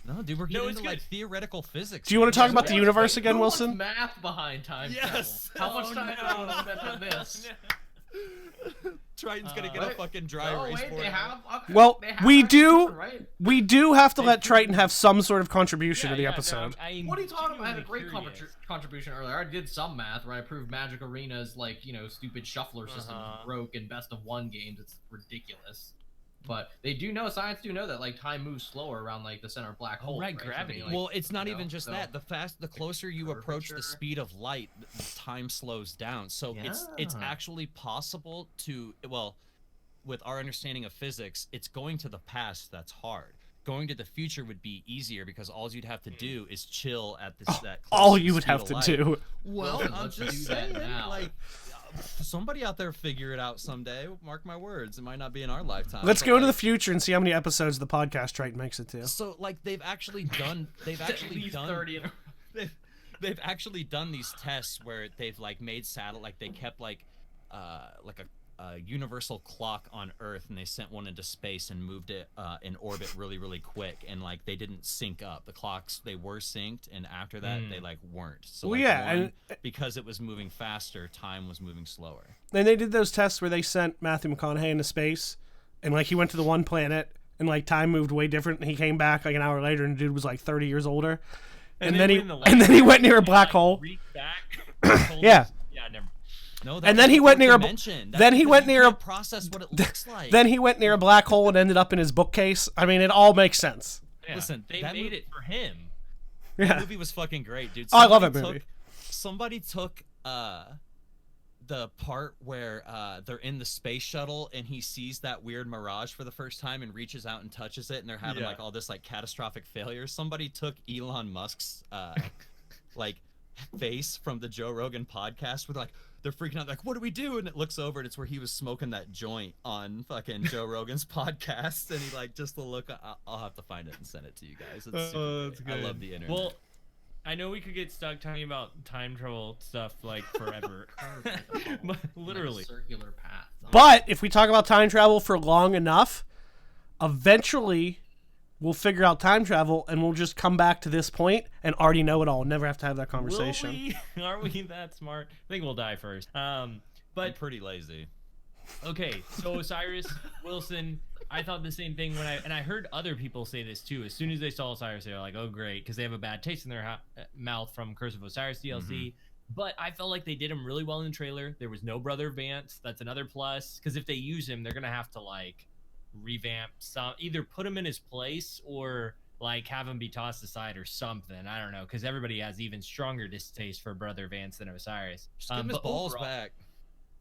Speaker 3: No, dude, we're getting into like theoretical physics.
Speaker 2: Do you want to talk about the universe again, Wilson?
Speaker 4: Math behind time travel. How much time do you want to spend on this?
Speaker 3: Triton's gonna get a fucking dry erase board.
Speaker 2: Well, we do have to let Triton have some sort of contribution to the episode.
Speaker 4: What are you talking about? I had a great contribution earlier. I did some math where I proved Magic Arena's like stupid shuffler system broke in best of 1 games. It's ridiculous. But they do know, science do know that like time moves slower around like the center black hole.
Speaker 1: Right, gravity.
Speaker 4: Like,
Speaker 3: well, it's not even just that. The closer you approach the speed of light, time slows down. So it's actually possible to, well, with our understanding of physics, it's going to the past that's hard. Going to the future would be easier because all you'd have to do is chill at this.
Speaker 2: All you would have to do.
Speaker 3: Well, I'm just saying, like. Somebody out there figure it out someday. Mark my words. It might not be in our lifetime.
Speaker 2: Let's go to the future and see how many episodes of the podcast Triton makes it to.
Speaker 3: So, like, they've actually done 30. They've actually done these tests where they've like made like they kept like a universal clock on Earth, and they sent one into space and moved it in orbit really quick, and like they didn't sync up. The clocks, they were synced, and after that they like weren't. So and because it was moving faster, time was moving slower.
Speaker 2: And they did those tests where they sent Matthew McConaughey into space, and like he went to the one planet, and like time moved way different, and he came back like an hour later, and the dude was like 30 years older. And then he went near a black hole. Yeah.
Speaker 1: Never.
Speaker 3: No,
Speaker 2: and then he went near
Speaker 3: process what it looks like.
Speaker 2: Then he went near a black hole and ended up in his bookcase. I mean, it all makes sense.
Speaker 1: Yeah. Listen, they made it for him.
Speaker 2: Yeah.
Speaker 3: That movie was fucking great, dude.
Speaker 2: I love that movie.
Speaker 3: Somebody took the part where they're in the space shuttle and he sees that weird mirage for the first time and reaches out and touches it, and they're having like all this like catastrophic failure. Somebody took Elon Musk's like face from the Joe Rogan podcast where they're freaking out like, what do we do? And it looks over and it's where he was smoking that joint on fucking Joe Rogan's podcast, and he like just the look. I'll have to find it and send it to you guys. It's super great. I love the internet.
Speaker 1: Well, I know we could get stuck talking about time travel stuff like forever. Literally.
Speaker 4: Circular path.
Speaker 2: But if we talk about time travel for long enough, eventually we'll figure out time travel and we'll just come back to this point and already know it all. Never have to have that conversation.
Speaker 1: Will we? Are we that smart? I think we'll die first.
Speaker 3: I'm
Speaker 1: But
Speaker 3: pretty lazy.
Speaker 1: okay, so Osiris Wilson, I thought the same thing when I heard other people say this too. As soon as they saw Osiris, they were like, "Oh, great," because they have a bad taste in their mouth from Curse of Osiris DLC. But I felt like they did him really well in the trailer. There was no Brother Vance. That's another plus, because if they use him, they're gonna have to like revamp some, either put him in his place or like have him be tossed aside or something. I don't know, because everybody has even stronger distaste for Brother Vance than Osiris.
Speaker 3: Just give him his
Speaker 1: but
Speaker 3: balls
Speaker 1: overall-
Speaker 3: back.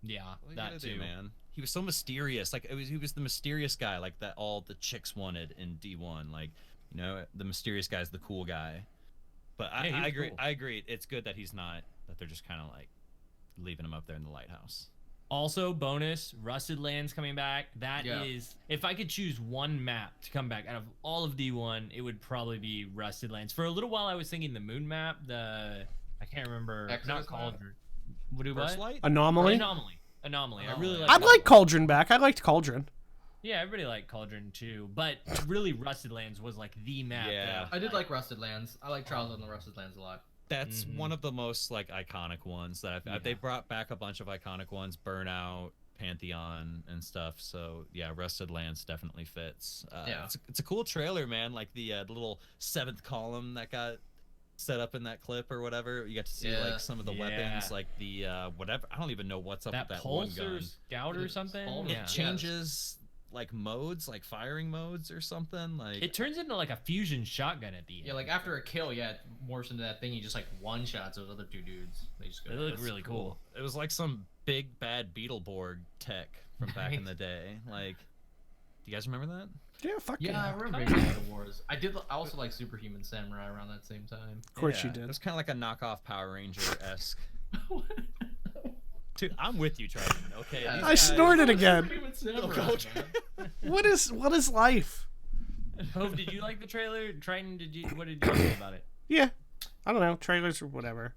Speaker 1: Yeah,
Speaker 3: What you
Speaker 1: that
Speaker 3: gotta
Speaker 1: too.
Speaker 3: do, man. He was so mysterious. Like he was the mysterious guy, like that all the chicks wanted in D1. Like, you know, the mysterious guy's the cool guy. But
Speaker 1: Yeah, he
Speaker 3: I
Speaker 1: was
Speaker 3: agree.
Speaker 1: cool.
Speaker 3: I agree. It's good that he's not. That they're just kind of like leaving him up there in the lighthouse.
Speaker 1: Also, bonus, Rusted Lands coming back. That is, if I could choose one map to come back out of all of D1, it would probably be Rusted Lands. For a little while, I was thinking the Moon map. I can't remember.
Speaker 4: Exodus
Speaker 1: Not
Speaker 4: map?
Speaker 1: Cauldron. What?
Speaker 3: First light.
Speaker 2: Anomaly.
Speaker 1: Anomaly. I really like.
Speaker 2: I'd like Cauldron back. I liked Cauldron.
Speaker 1: Yeah, everybody liked Cauldron too, but really, Rusted Lands was like the map.
Speaker 3: Yeah.
Speaker 1: that
Speaker 4: I did like Rusted Lands. I like Trials on the Rusted Lands a lot.
Speaker 3: That's one of the most like iconic ones that they brought back a bunch of iconic ones, Burnout, Pantheon, and stuff. So yeah, Rusted Lands definitely fits.
Speaker 4: Yeah.
Speaker 3: It's a cool trailer, man. Like the little 7th column that got set up in that clip or whatever. You got to see like some of the weapons, like the whatever. I don't even know what's up with that one
Speaker 1: Pulse
Speaker 3: gun.
Speaker 1: or Scout or something.
Speaker 4: Pulse?
Speaker 1: Yeah.
Speaker 3: It changes like modes, like firing modes or something. Like
Speaker 1: It turns into like a fusion shotgun at the end.
Speaker 4: Yeah, like after a kill, it morphs into that thing. You just like one shots those other two dudes. They just go.
Speaker 1: They look
Speaker 3: That's
Speaker 1: really cool.
Speaker 3: It was like some big bad Beetleborg tech from back in the day. Like, do you guys remember that?
Speaker 2: Yeah, fuck
Speaker 4: Yeah, I remember Battle Wars. I also like Superhuman Samurai around that same time.
Speaker 2: Of course you
Speaker 3: It
Speaker 2: did.
Speaker 3: was kind of like a knockoff Power Ranger esque. Dude, I'm with you, Triton. Okay.
Speaker 4: Yeah.
Speaker 3: these
Speaker 2: I
Speaker 3: guys-
Speaker 2: snorted again.
Speaker 4: Superhuman Samurai,
Speaker 3: Coach.
Speaker 4: man.
Speaker 2: What is life?
Speaker 1: Hove, did you like the trailer? Triton, what did you think about it?
Speaker 2: Yeah, I don't know, trailers or whatever.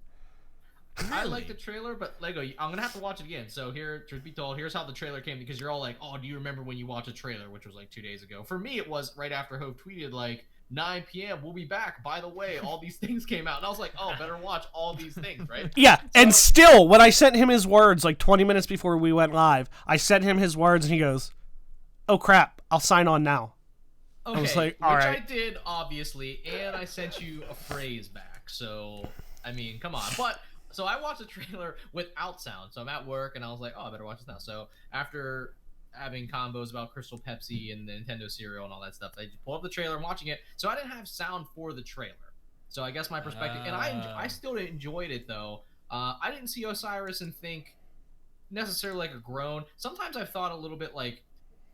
Speaker 4: I like the trailer, but Lego, I'm gonna have to watch it again. So here, truth be told, here's how the trailer came, because you're all like, "Oh, do you remember when you watched a trailer?" Which was like 2 days ago. For me, it was right after Hove tweeted like 9 p.m. We'll be back. By the way, all these things came out, and I was like, "Oh, better watch all these things, right?"
Speaker 2: Yeah, and still, when I sent him his words like 20 minutes before we went live, I sent him his words, and he goes, "Oh crap, I'll sign on now."
Speaker 4: Okay,
Speaker 2: was like,
Speaker 4: which
Speaker 2: all
Speaker 4: I
Speaker 2: right.
Speaker 4: did obviously, and I sent you a phrase back. So I mean, come on. But so I watched the trailer without sound. So I'm at work, and I was like, "Oh, I better watch this now." So after having combos about Crystal Pepsi and the Nintendo cereal and all that stuff, I pulled up the trailer and watching it. So I didn't have sound for the trailer. So I guess my perspective, and I still enjoyed it though. I didn't see Osiris and think necessarily like a groan. Sometimes I've thought a little bit like,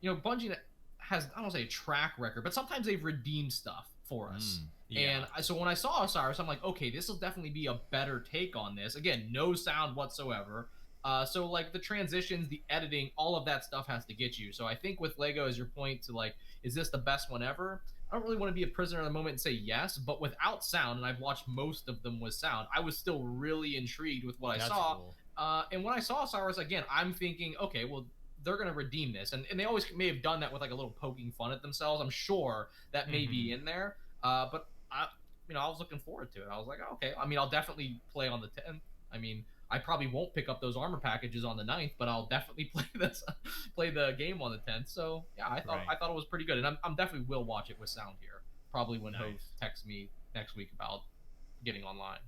Speaker 4: you know, Bungie has, I don't want to say a track record, but sometimes they've redeemed stuff for us.
Speaker 1: Yeah.
Speaker 4: And so when I saw Osiris, I'm like, okay, this will definitely be a better take on this. Again, no sound whatsoever. So like the transitions, the editing, all of that stuff has to get you. So I think with Lego, as your point to like, is this the best one ever? I don't really want to be a prisoner of the moment and say yes, but without sound, and I've watched most of them with sound, I was still really intrigued with what I saw.
Speaker 1: Cool.
Speaker 4: And when I saw Osiris again, I'm thinking, okay, well, they're gonna redeem this, and they always may have done that with like a little poking fun at themselves. I'm sure that may be in there, but I was looking forward to it. I was like, okay, I mean, I'll definitely play on the 10th. I mean, I probably won't pick up those armor packages on the 9th, but I'll definitely play the game on the 10th. So yeah, I thought it was pretty good, and I'm definitely will watch it with sound here. Probably when Hove texts me next week about getting online.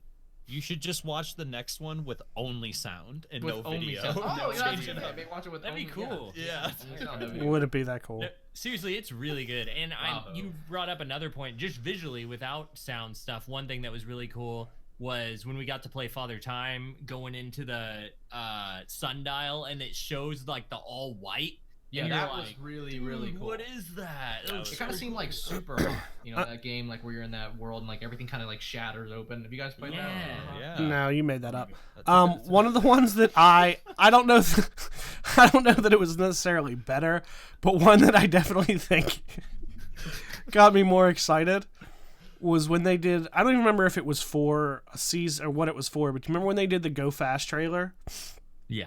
Speaker 3: You should just watch the next one with only sound and
Speaker 4: With
Speaker 3: no
Speaker 4: only
Speaker 3: video.
Speaker 4: sound. Oh,
Speaker 3: No
Speaker 4: yeah, that's
Speaker 3: changing
Speaker 4: good.
Speaker 3: up.
Speaker 4: Maybe watch it with
Speaker 1: That'd be
Speaker 4: only,
Speaker 1: cool.
Speaker 3: Yeah.
Speaker 4: only sound, no video.
Speaker 2: Would it be that cool?
Speaker 1: No, seriously, it's really good. And
Speaker 4: Wow.
Speaker 1: you brought up another point, just visually without sound stuff. One thing that was really cool was when we got to play Father Time going into the sundial, and it shows like the all white.
Speaker 4: Yeah,
Speaker 1: and you're
Speaker 4: that was
Speaker 1: like,
Speaker 4: really, really cool.
Speaker 1: What is that?
Speaker 3: That was
Speaker 4: It kind of seemed like Super, that game like where you're in that world and like everything kind of like shatters open. Have you guys played that?
Speaker 3: Yeah.
Speaker 2: No, you made that up.
Speaker 3: That's-
Speaker 2: One of the ones that I don't know I don't know that it was necessarily better, but one that I definitely think got me more excited was when they did, I don't even remember if it was for a season or what it was for, but you remember when they did the Go Fast trailer?
Speaker 1: Yeah.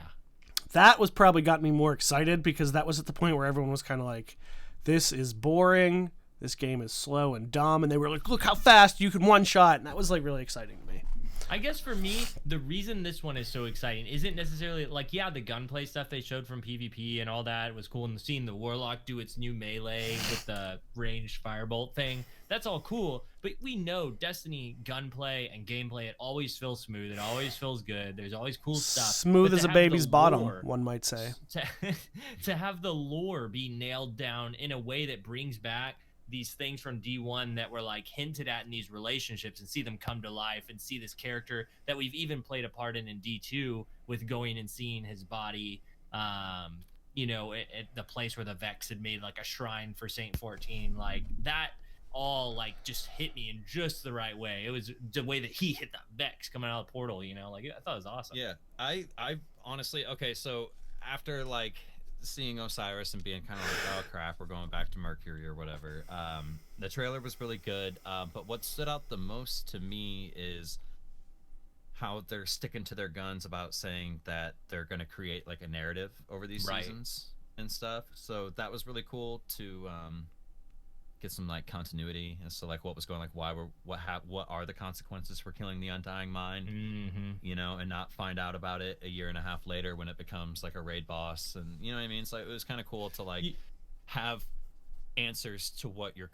Speaker 2: That was probably got me more excited because that was at the point where everyone was kind of like, this is boring. this game is slow and dumb, and they were like, look how fast you can one shot, and that was like really exciting to me.
Speaker 1: I guess for me, the reason this one is so exciting isn't necessarily like, yeah, the gunplay stuff they showed from PvP and all that was cool, and seeing the Warlock do its new melee with the ranged firebolt thing. That's all cool, but we know Destiny gunplay and gameplay, it always feels smooth. It always feels good. There's always cool stuff.
Speaker 2: Smooth
Speaker 1: But
Speaker 2: as
Speaker 1: to
Speaker 2: a
Speaker 1: have
Speaker 2: baby's
Speaker 1: the
Speaker 2: bottom,
Speaker 1: lore-
Speaker 2: one might say.
Speaker 1: to have the lore be nailed down in a way that brings back these things from D1 that were like hinted at in these relationships, and see them come to life, and see this character that we've even played a part in D2 with going and seeing his body, you know, at the place where the Vex had made like a shrine for Saint 14, like that all like just hit me in just the right way. It was the way that he hit that Vex coming out of the portal, you know, like I thought it was awesome.
Speaker 3: Yeah, I honestly, okay, so after like seeing Osiris and being kind of like, oh crap, we're going back to Mercury or whatever, the trailer was really good, but what stood out the most to me is how they're sticking to their guns about saying that they're going to create like a narrative over these seasons and stuff. So that was really cool to get some like continuity as to like what was going, like why we're what are the consequences for killing the Undying Mind, you know, and not find out about it a year and a half later when it becomes like a raid boss, and you know what I mean. So it was kind of cool to like have answers to what you were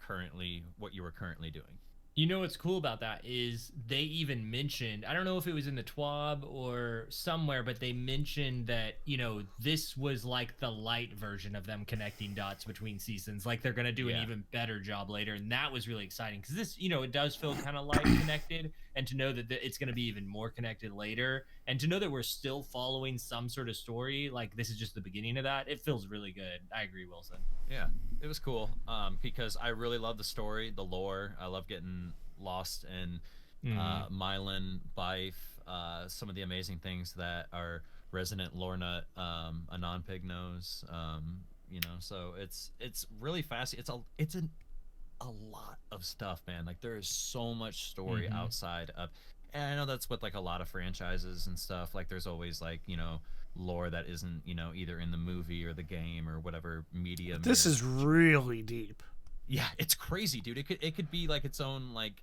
Speaker 3: currently doing.
Speaker 1: You know what's cool about that is they even mentioned, I don't know if it was in the TWAB or somewhere, but they mentioned that, you know, this was like the light version of them connecting dots between seasons. Like they're going to do an even better job later. And that was really exciting because this, you know, it does feel kind of light connected, and to know that it's going to be even more connected later, and to know that we're still following some sort of story, like this is just the beginning of that. It feels really good. I agree, Wilson.
Speaker 3: Yeah, it was cool because I really love the story, the lore. I love getting lost in Mylan, Bife, some of the amazing things that our resident lore nut, a non-pig knows. You know, so it's really fast. It's a lot of stuff, man. Like there is so much story outside of, and I know that's with like a lot of franchises and stuff. Like there's always like, you know, lore that isn't, you know, either in the movie or the game or whatever medium.
Speaker 2: This is really deep.
Speaker 3: Yeah, it's crazy, dude. It could be like its own like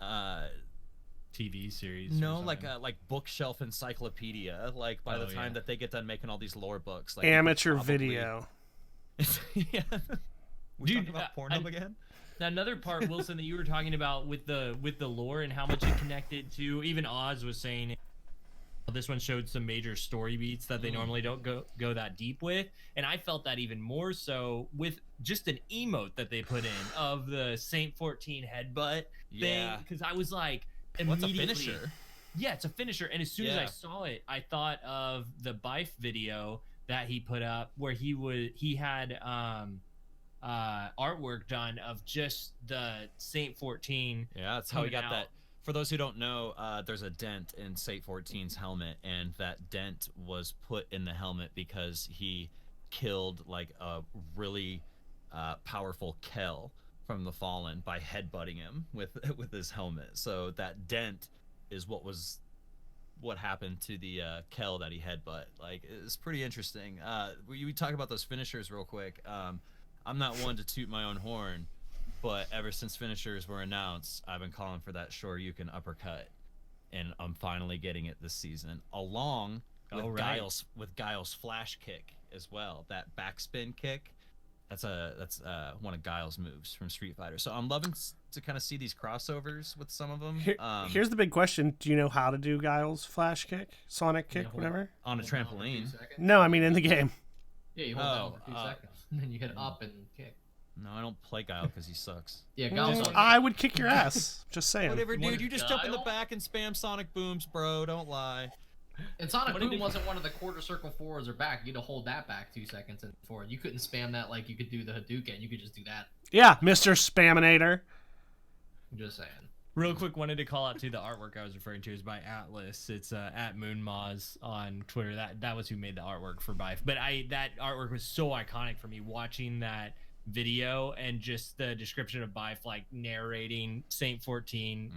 Speaker 1: TV series.
Speaker 3: No, like bookshelf encyclopedia. Like by the time that they get done making all these lore books, like
Speaker 2: amateur video.
Speaker 3: Yeah. We talking about Pornhub again?
Speaker 1: Another part, Wilson, that you were talking about with the lore and how much it connected to, even Oz was saying this one showed some major story beats that they normally don't go that deep with, and I felt that even more so with just an emote that they put in of the Saint 14 headbutt thing, because I was like,
Speaker 3: what's a finisher?
Speaker 1: Yeah, it's a finisher, and as soon as I saw it, I thought of the Bife video that he put up where he had artwork done of just the Saint 14.
Speaker 3: Yeah, that's how he got that. For those who don't know, there's a dent in Saint 14's helmet, and that dent was put in the helmet because he killed like a really powerful Kel from the Fallen by headbutting him with his helmet. So that dent is what happened to the Kel that he headbutt. Like, it's pretty interesting. We talk about those finishers real quick. I'm not one to toot my own horn, but ever since finishers were announced, I've been calling for that Shoryuken uppercut, and I'm finally getting it this season, along with Guile's flash kick as well. That backspin kick, that's one of Guile's moves from Street Fighter. So I'm loving to kind of see these crossovers with some of them.
Speaker 2: Here's the big question: do you know how to do Guile's flash kick, Sonic kick, whatever?
Speaker 3: On a trampoline?
Speaker 2: No, I mean in the game.
Speaker 4: Yeah, you hold down for 2 seconds, and then you hit up and kick.
Speaker 3: No, I don't play Guile because he sucks.
Speaker 4: Yeah, Guile's
Speaker 2: I would kick your ass. Just saying.
Speaker 3: Whatever, dude. You just jump in the back and spam Sonic Booms, bro. Don't lie.
Speaker 4: And Sonic Boom wasn't one of the quarter circle forwards or back. You had to hold that back 2 seconds and forward. You couldn't spam that like you could do the Hadouken. You could just do that.
Speaker 2: Yeah, Mr. Spaminator.
Speaker 4: I'm just saying.
Speaker 1: Real quick, wanted to call out to the artwork I was referring to is by Atlas. It's at Moonmaz on Twitter. That was who made the artwork for Bife. But that artwork was so iconic for me, watching that video and just the description of Bife like narrating Saint 14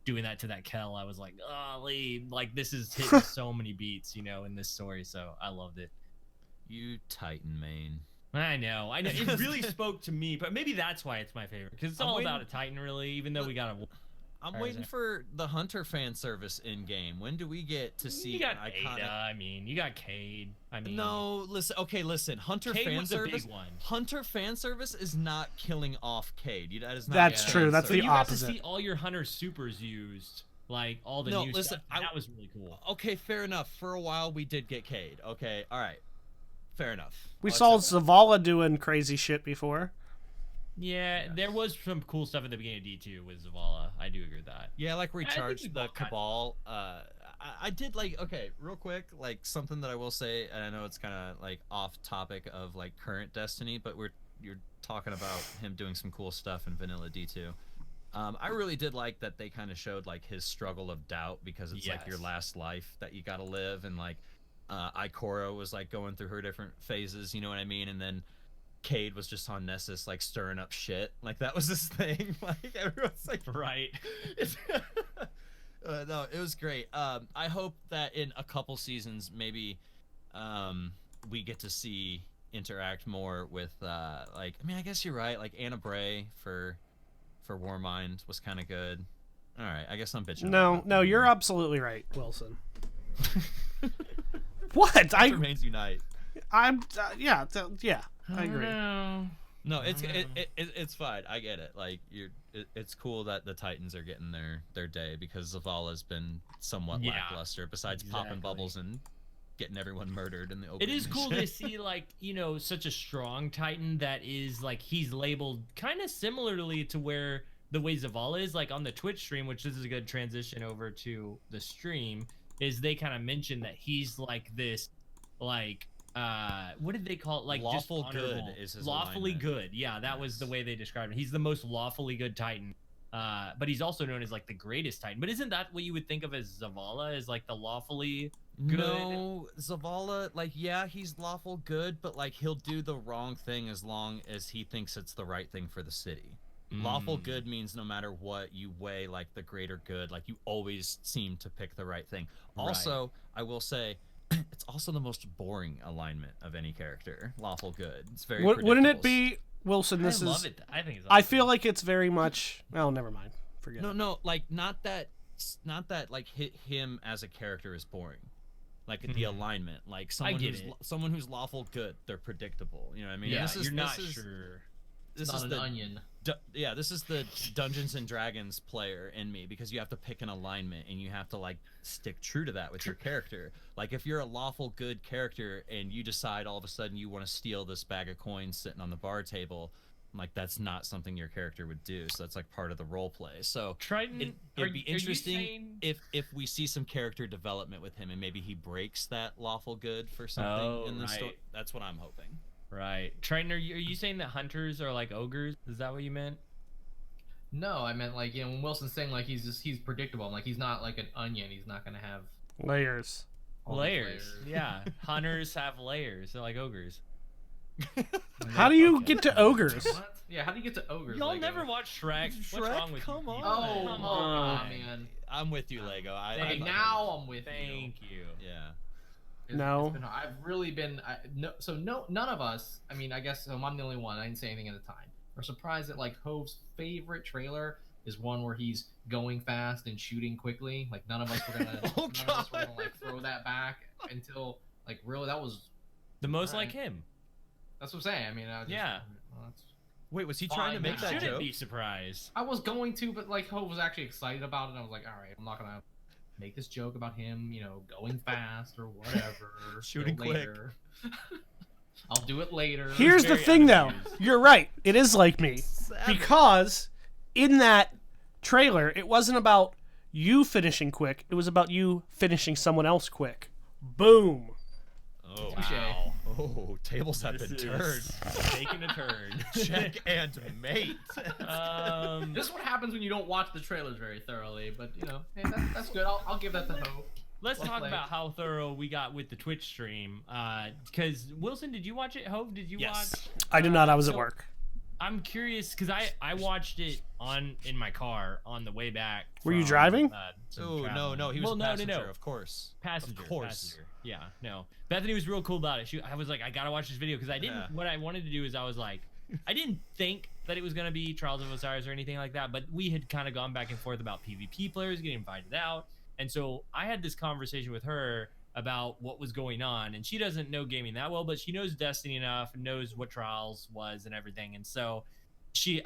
Speaker 1: doing that to that Kel. I was like, golly, like this is hitting so many beats, you know, in this story. So I loved it.
Speaker 3: You Titan main.
Speaker 1: I know. It really spoke to me, but maybe that's why it's my favorite, because it's all about a Titan, really. Even though we got a.
Speaker 3: I'm waiting for the Hunter fan service in game. When do we get to see?
Speaker 1: You got
Speaker 3: iconic...
Speaker 1: Ada. I mean, you got Cade. I mean,
Speaker 3: no. Listen. Okay. Listen. Hunter
Speaker 1: Cade
Speaker 3: fan
Speaker 1: was the
Speaker 3: service.
Speaker 1: big one.
Speaker 3: Hunter fan service is not killing off Cade. That is not.
Speaker 2: That's true. That's the
Speaker 1: you
Speaker 2: opposite.
Speaker 1: got to see all your Hunter supers used, like all the new stuff. That was really cool.
Speaker 3: Okay, fair enough. For a while, we did get Cade. Okay, all right, fair enough.
Speaker 2: We saw Zavala doing crazy shit before.
Speaker 1: Yeah, there was some cool stuff at the beginning of D2 with Zavala. I do agree with that.
Speaker 3: Yeah, like recharge the Cabal. I did like, okay, real quick, like something that I will say, and I know it's kind of like off topic of like current Destiny, but you're talking about him doing some cool stuff in vanilla D2. I really did like that they kind of showed like his struggle of doubt, because it's like your last life that you got to live, and like Ikora was like going through her different phases, you know what I mean? And then Cade was just on Nessus like stirring up shit, like that was his thing. Like everyone's like,
Speaker 1: right.
Speaker 3: No, it was great. I hope that in a couple seasons maybe we get to see interact more with like, I mean, I guess you're right, like Anna Bray for Warmind was kind of good. All right, I guess I'm bitching.
Speaker 2: No, you're absolutely right, Wilson. What?
Speaker 3: Remains unite.
Speaker 2: I'm yeah. I agree.
Speaker 3: No, it's fine. I get it. Like it's cool that the Titans are getting their day, because Zavala's been somewhat lackluster besides popping bubbles and getting everyone murdered in the open.
Speaker 1: It is cool to see, like, you know, such a strong Titan that is like, he's labeled kind of similarly to where the way Zavala is, like on the Twitch stream, which this is a good transition over to the stream, is they kind of mention that he's like this, like, what did they call it? Like,
Speaker 3: lawful
Speaker 1: just
Speaker 3: good is his
Speaker 1: lawfully
Speaker 3: alignment.
Speaker 1: good. Yeah, that was the way they described him. He's the most lawfully good Titan. But he's also known as like the greatest Titan. But isn't that what you would think of as Zavala, as like the lawfully good?
Speaker 3: No, Zavala, like, yeah, he's lawful good, but like he'll do the wrong thing as long as he thinks it's the right thing for the city. Lawful good means no matter what, you weigh like the greater good, like you always seem to pick the right thing. Also, I will say, it's also the most boring alignment of any character. Lawful good. It's very.
Speaker 2: Wouldn't it be, Wilson? This
Speaker 1: I
Speaker 2: is.
Speaker 1: love it. I think it's awesome.
Speaker 2: I feel like it's very much. Oh, never mind. Forget it.
Speaker 3: No, like not that like him as a character is boring. Like the alignment, like someone who's lawful good, they're predictable. You know what I mean?
Speaker 1: Yeah,
Speaker 3: this is,
Speaker 1: you're not
Speaker 3: this is,
Speaker 1: sure.
Speaker 3: This
Speaker 4: Not
Speaker 3: is
Speaker 4: an
Speaker 3: the
Speaker 4: onion.
Speaker 3: this is the Dungeons and Dragons player in me, because you have to pick an alignment and you have to like stick true to that with your character. Like if you're a lawful good character and you decide all of a sudden you want to steal this bag of coins sitting on the bar table, like that's not something your character would do. So that's like part of the role play. So
Speaker 1: Triton,
Speaker 3: it'd be interesting if we see some character development with him, and maybe he breaks that lawful good for something in the story. That's what I'm hoping.
Speaker 1: Right. Triton, are you saying that hunters are like ogres? Is that what you meant?
Speaker 4: No, I meant like, you know, when Wilson's saying like he's predictable, I'm like, he's not like an onion. He's not gonna have
Speaker 2: Layers.
Speaker 1: Layers. Yeah. Hunters have layers. They're like ogres.
Speaker 2: How do you get to ogres?
Speaker 4: What? Yeah, how do you get to ogres?
Speaker 1: Y'all
Speaker 4: Lego?
Speaker 1: never watched Shrek? What's wrong with
Speaker 3: Come
Speaker 1: you?
Speaker 3: on.
Speaker 1: people?
Speaker 4: Oh,
Speaker 1: Come
Speaker 4: on, man.
Speaker 3: I'm with you, Lego.
Speaker 4: Hey, now I'm with
Speaker 1: Thank you.
Speaker 3: Yeah.
Speaker 2: No.
Speaker 4: I've really been. None of us. I mean, I guess so. I'm the only one. I didn't say anything at the time. We're surprised that like Hove's favorite trailer is one where he's going fast and shooting quickly. Like none of us were gonna. None of us were gonna like throw that back until like really that was
Speaker 1: The most
Speaker 4: Right.
Speaker 1: like him.
Speaker 4: That's what I'm saying. I mean, I was just,
Speaker 1: Yeah.
Speaker 4: well, that's-
Speaker 3: Wait, was he trying to
Speaker 4: Fine,
Speaker 3: make
Speaker 4: now.
Speaker 3: that
Speaker 1: Shouldn't
Speaker 3: joke?
Speaker 1: be surprised.
Speaker 4: I was going to, but like Hove was actually excited about it. And I was like, all right, I'm not gonna make this joke about him, you know, going fast or whatever.
Speaker 3: Shooting
Speaker 4: Till later. I'll do it later.
Speaker 2: Here's the
Speaker 1: very
Speaker 2: thing, though.
Speaker 1: unconfused.
Speaker 2: You're right. It is like me. Because in that trailer, it wasn't about you finishing quick. It was about you finishing someone else quick. Boom.
Speaker 3: Oh,
Speaker 4: Touche.
Speaker 3: wow. Oh, tables have
Speaker 1: This
Speaker 3: been
Speaker 1: is
Speaker 3: turned.
Speaker 1: Taking a turn.
Speaker 3: Check and mate.
Speaker 4: This is what happens when you don't watch the trailers very thoroughly, but you know, hey, that's good. I'll give that to Hope.
Speaker 1: Let's
Speaker 4: Well
Speaker 1: talk
Speaker 4: played.
Speaker 1: about how thorough we got with the Twitch stream. Because Wilson, did you watch it? Hove, did you
Speaker 3: Yes.
Speaker 1: watch?
Speaker 2: I did not. I was at
Speaker 1: so-
Speaker 2: work.
Speaker 1: I'm curious because I watched it in my car on the way back.
Speaker 2: Were you
Speaker 1: from,
Speaker 2: driving?
Speaker 1: some
Speaker 3: Oh
Speaker 1: traveling.
Speaker 3: no, he was
Speaker 1: well,
Speaker 3: a
Speaker 1: no,
Speaker 3: passenger, of course.
Speaker 1: Passenger.
Speaker 3: Of course.
Speaker 1: Passenger. Yeah, no. Bethany was real cool about it. I was like, I gotta watch this video because I didn't.
Speaker 3: Yeah.
Speaker 1: What I wanted to do is I was like, I didn't think that it was gonna be Trials of Osiris or anything like that, but we had kind of gone back and forth about PvP players getting invited out, and so I had this conversation with her about what was going on, and she doesn't know gaming that well, but she knows Destiny enough and knows what Trials was and everything, and so.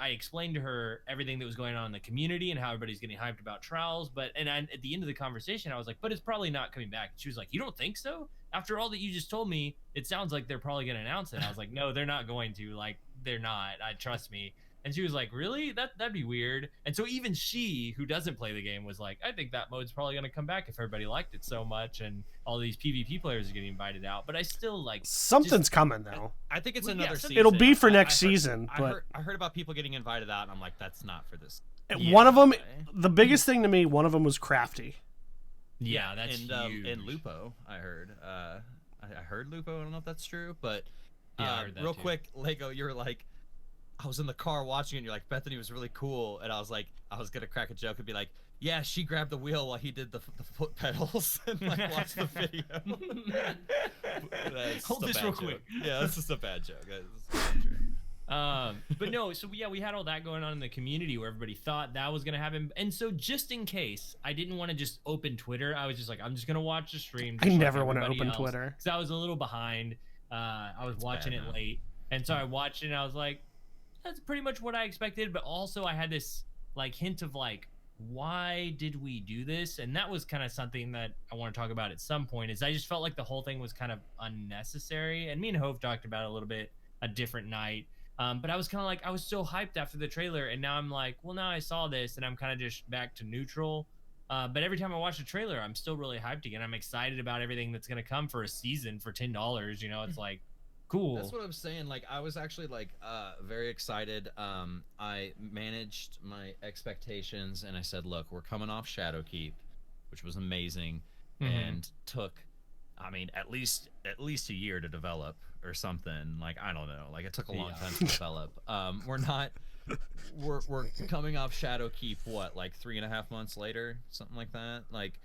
Speaker 1: I explained to her everything that was going on in the community and how everybody's getting hyped about Trials. At the end of the conversation, I was like, but it's probably not coming back. She was like, you don't think so? After all that you just told me, it sounds like they're probably going to announce it. I was like, no, they're not going to. Like, they're not. Trust me. And she was like, really? That'd be weird. And so even she, who doesn't play the game, was like, I think that mode's probably going to come back if everybody liked it so much and all these PvP players are getting invited out. But I still like
Speaker 2: Something's coming though.
Speaker 3: I think it's
Speaker 1: Well, yeah,
Speaker 3: another
Speaker 1: some-
Speaker 3: season.
Speaker 2: It'll be for
Speaker 3: I
Speaker 2: next
Speaker 3: heard-
Speaker 2: season,
Speaker 3: I
Speaker 2: but
Speaker 3: heard, I heard about people getting invited out, and I'm like, that's not for this.
Speaker 2: one of them,
Speaker 3: Okay.
Speaker 2: the biggest thing to me, one of them was Crafty.
Speaker 1: Yeah, that's
Speaker 3: and
Speaker 1: huge.
Speaker 3: and Lupo, I heard. I heard Lupo. I don't know if that's true, but
Speaker 1: Yeah, I heard that
Speaker 3: real
Speaker 1: too.
Speaker 3: quick, Lego, you were like, I was in the car watching it, and you're like, Bethany was really cool, and I was like, I was gonna crack a joke and be like, yeah, she grabbed the wheel while he did the foot pedals and like watched the video. That's
Speaker 1: Hold
Speaker 3: just a
Speaker 1: this
Speaker 3: bad
Speaker 1: real
Speaker 3: joke.
Speaker 1: quick.
Speaker 3: Yeah, that's just a bad joke. That's not true.
Speaker 1: But no, so yeah, we had all that going on in the community where everybody thought that was gonna happen, and so just in case, I didn't want to just open Twitter. I was just like, I'm just gonna watch the stream.
Speaker 2: I never want to open Twitter.
Speaker 1: because I was a little behind. I was watching
Speaker 3: bad,
Speaker 1: it
Speaker 3: huh?
Speaker 1: late, and so I watched it, and I was like, that's pretty much what I expected. But also, I had this like hint of like, why did we do this? And that was kind of something that I want to talk about at some point. Is I just felt like the whole thing was kind of unnecessary, and me and Hove talked about it a little bit a different night. But I was kind of like, I was so hyped after the trailer, and now I'm like, well, now I saw this, and I'm kind of just back to neutral. But every time I watch the trailer, I'm still really hyped again. I'm excited about everything that's gonna come for a season for $10. You know, it's like, cool.
Speaker 3: That's what I'm saying. Like, I was actually like very excited. I managed my expectations, and I said, look, we're coming off Shadowkeep, which was amazing, and took, I mean, at least a year to develop or something. Like, I don't know. Like, it took a long time to develop. We're coming off Shadowkeep, what, like 3.5 months later, something like that. Like,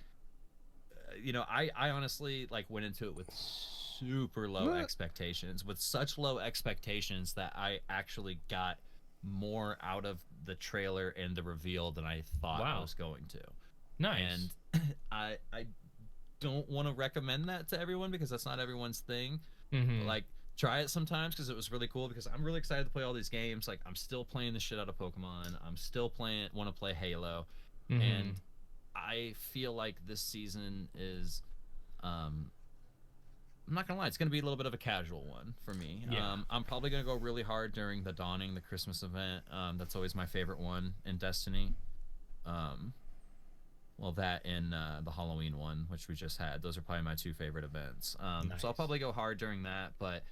Speaker 3: you know, I honestly like went into it with super low expectations, with such low expectations that I actually got more out of the trailer and the reveal than I thought I
Speaker 1: Wow.
Speaker 3: was going to.
Speaker 1: Nice.
Speaker 3: And I don't want to recommend that to everyone because that's not everyone's thing. But, like, try it sometimes because it was really cool, because I'm really excited to play all these games. Like, I'm still playing the shit out of Pokemon. I'm still want to play Halo. And I feel like this season is I'm not gonna lie, it's gonna be a little bit of a casual one for me.
Speaker 1: Yeah.
Speaker 3: I'm probably gonna go really hard during the Dawning, the Christmas event. That's always my favorite one in Destiny. Well, that and the Halloween one, which we just had. Those are probably my two favorite events. So I'll
Speaker 1: Nice.
Speaker 3: probably go hard during that, but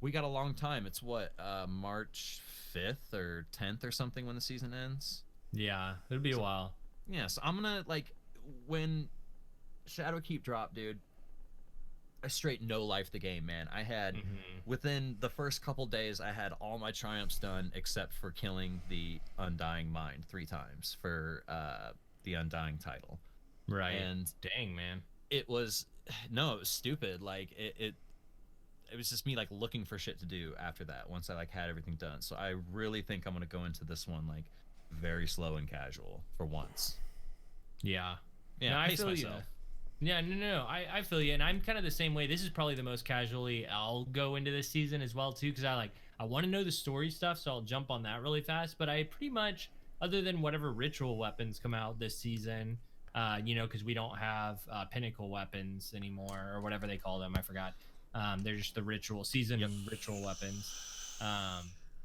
Speaker 3: we got a long time. It's what, March 5th or 10th or something when the season ends?
Speaker 1: Yeah, it'll be a while.
Speaker 3: Yeah, so I'm gonna, like, when Shadowkeep dropped, dude, I straight no-life the game, man. I had, within the first couple days, I had all my triumphs done except for killing the Undying Mind 3 times for the Undying title.
Speaker 1: Right.
Speaker 3: And
Speaker 1: dang, man.
Speaker 3: it was stupid. Like, it was just me, like, looking for shit to do after that once I, like, had everything done. So I really think I'm gonna go into this one, like, very slow and casual for once.
Speaker 1: Yeah.
Speaker 3: Yeah,
Speaker 1: No, I
Speaker 3: pace
Speaker 1: feel you.
Speaker 3: myself.
Speaker 1: Yeah, no. I feel you, and I'm kind of the same way. This is probably the most casually I'll go into this season as well too, because I want to know the story stuff, so I'll jump on that really fast. But I pretty much, other than whatever ritual weapons come out this season, you know, because we don't have pinnacle weapons anymore, or whatever they call them. I forgot. They're just the ritual season ritual weapons.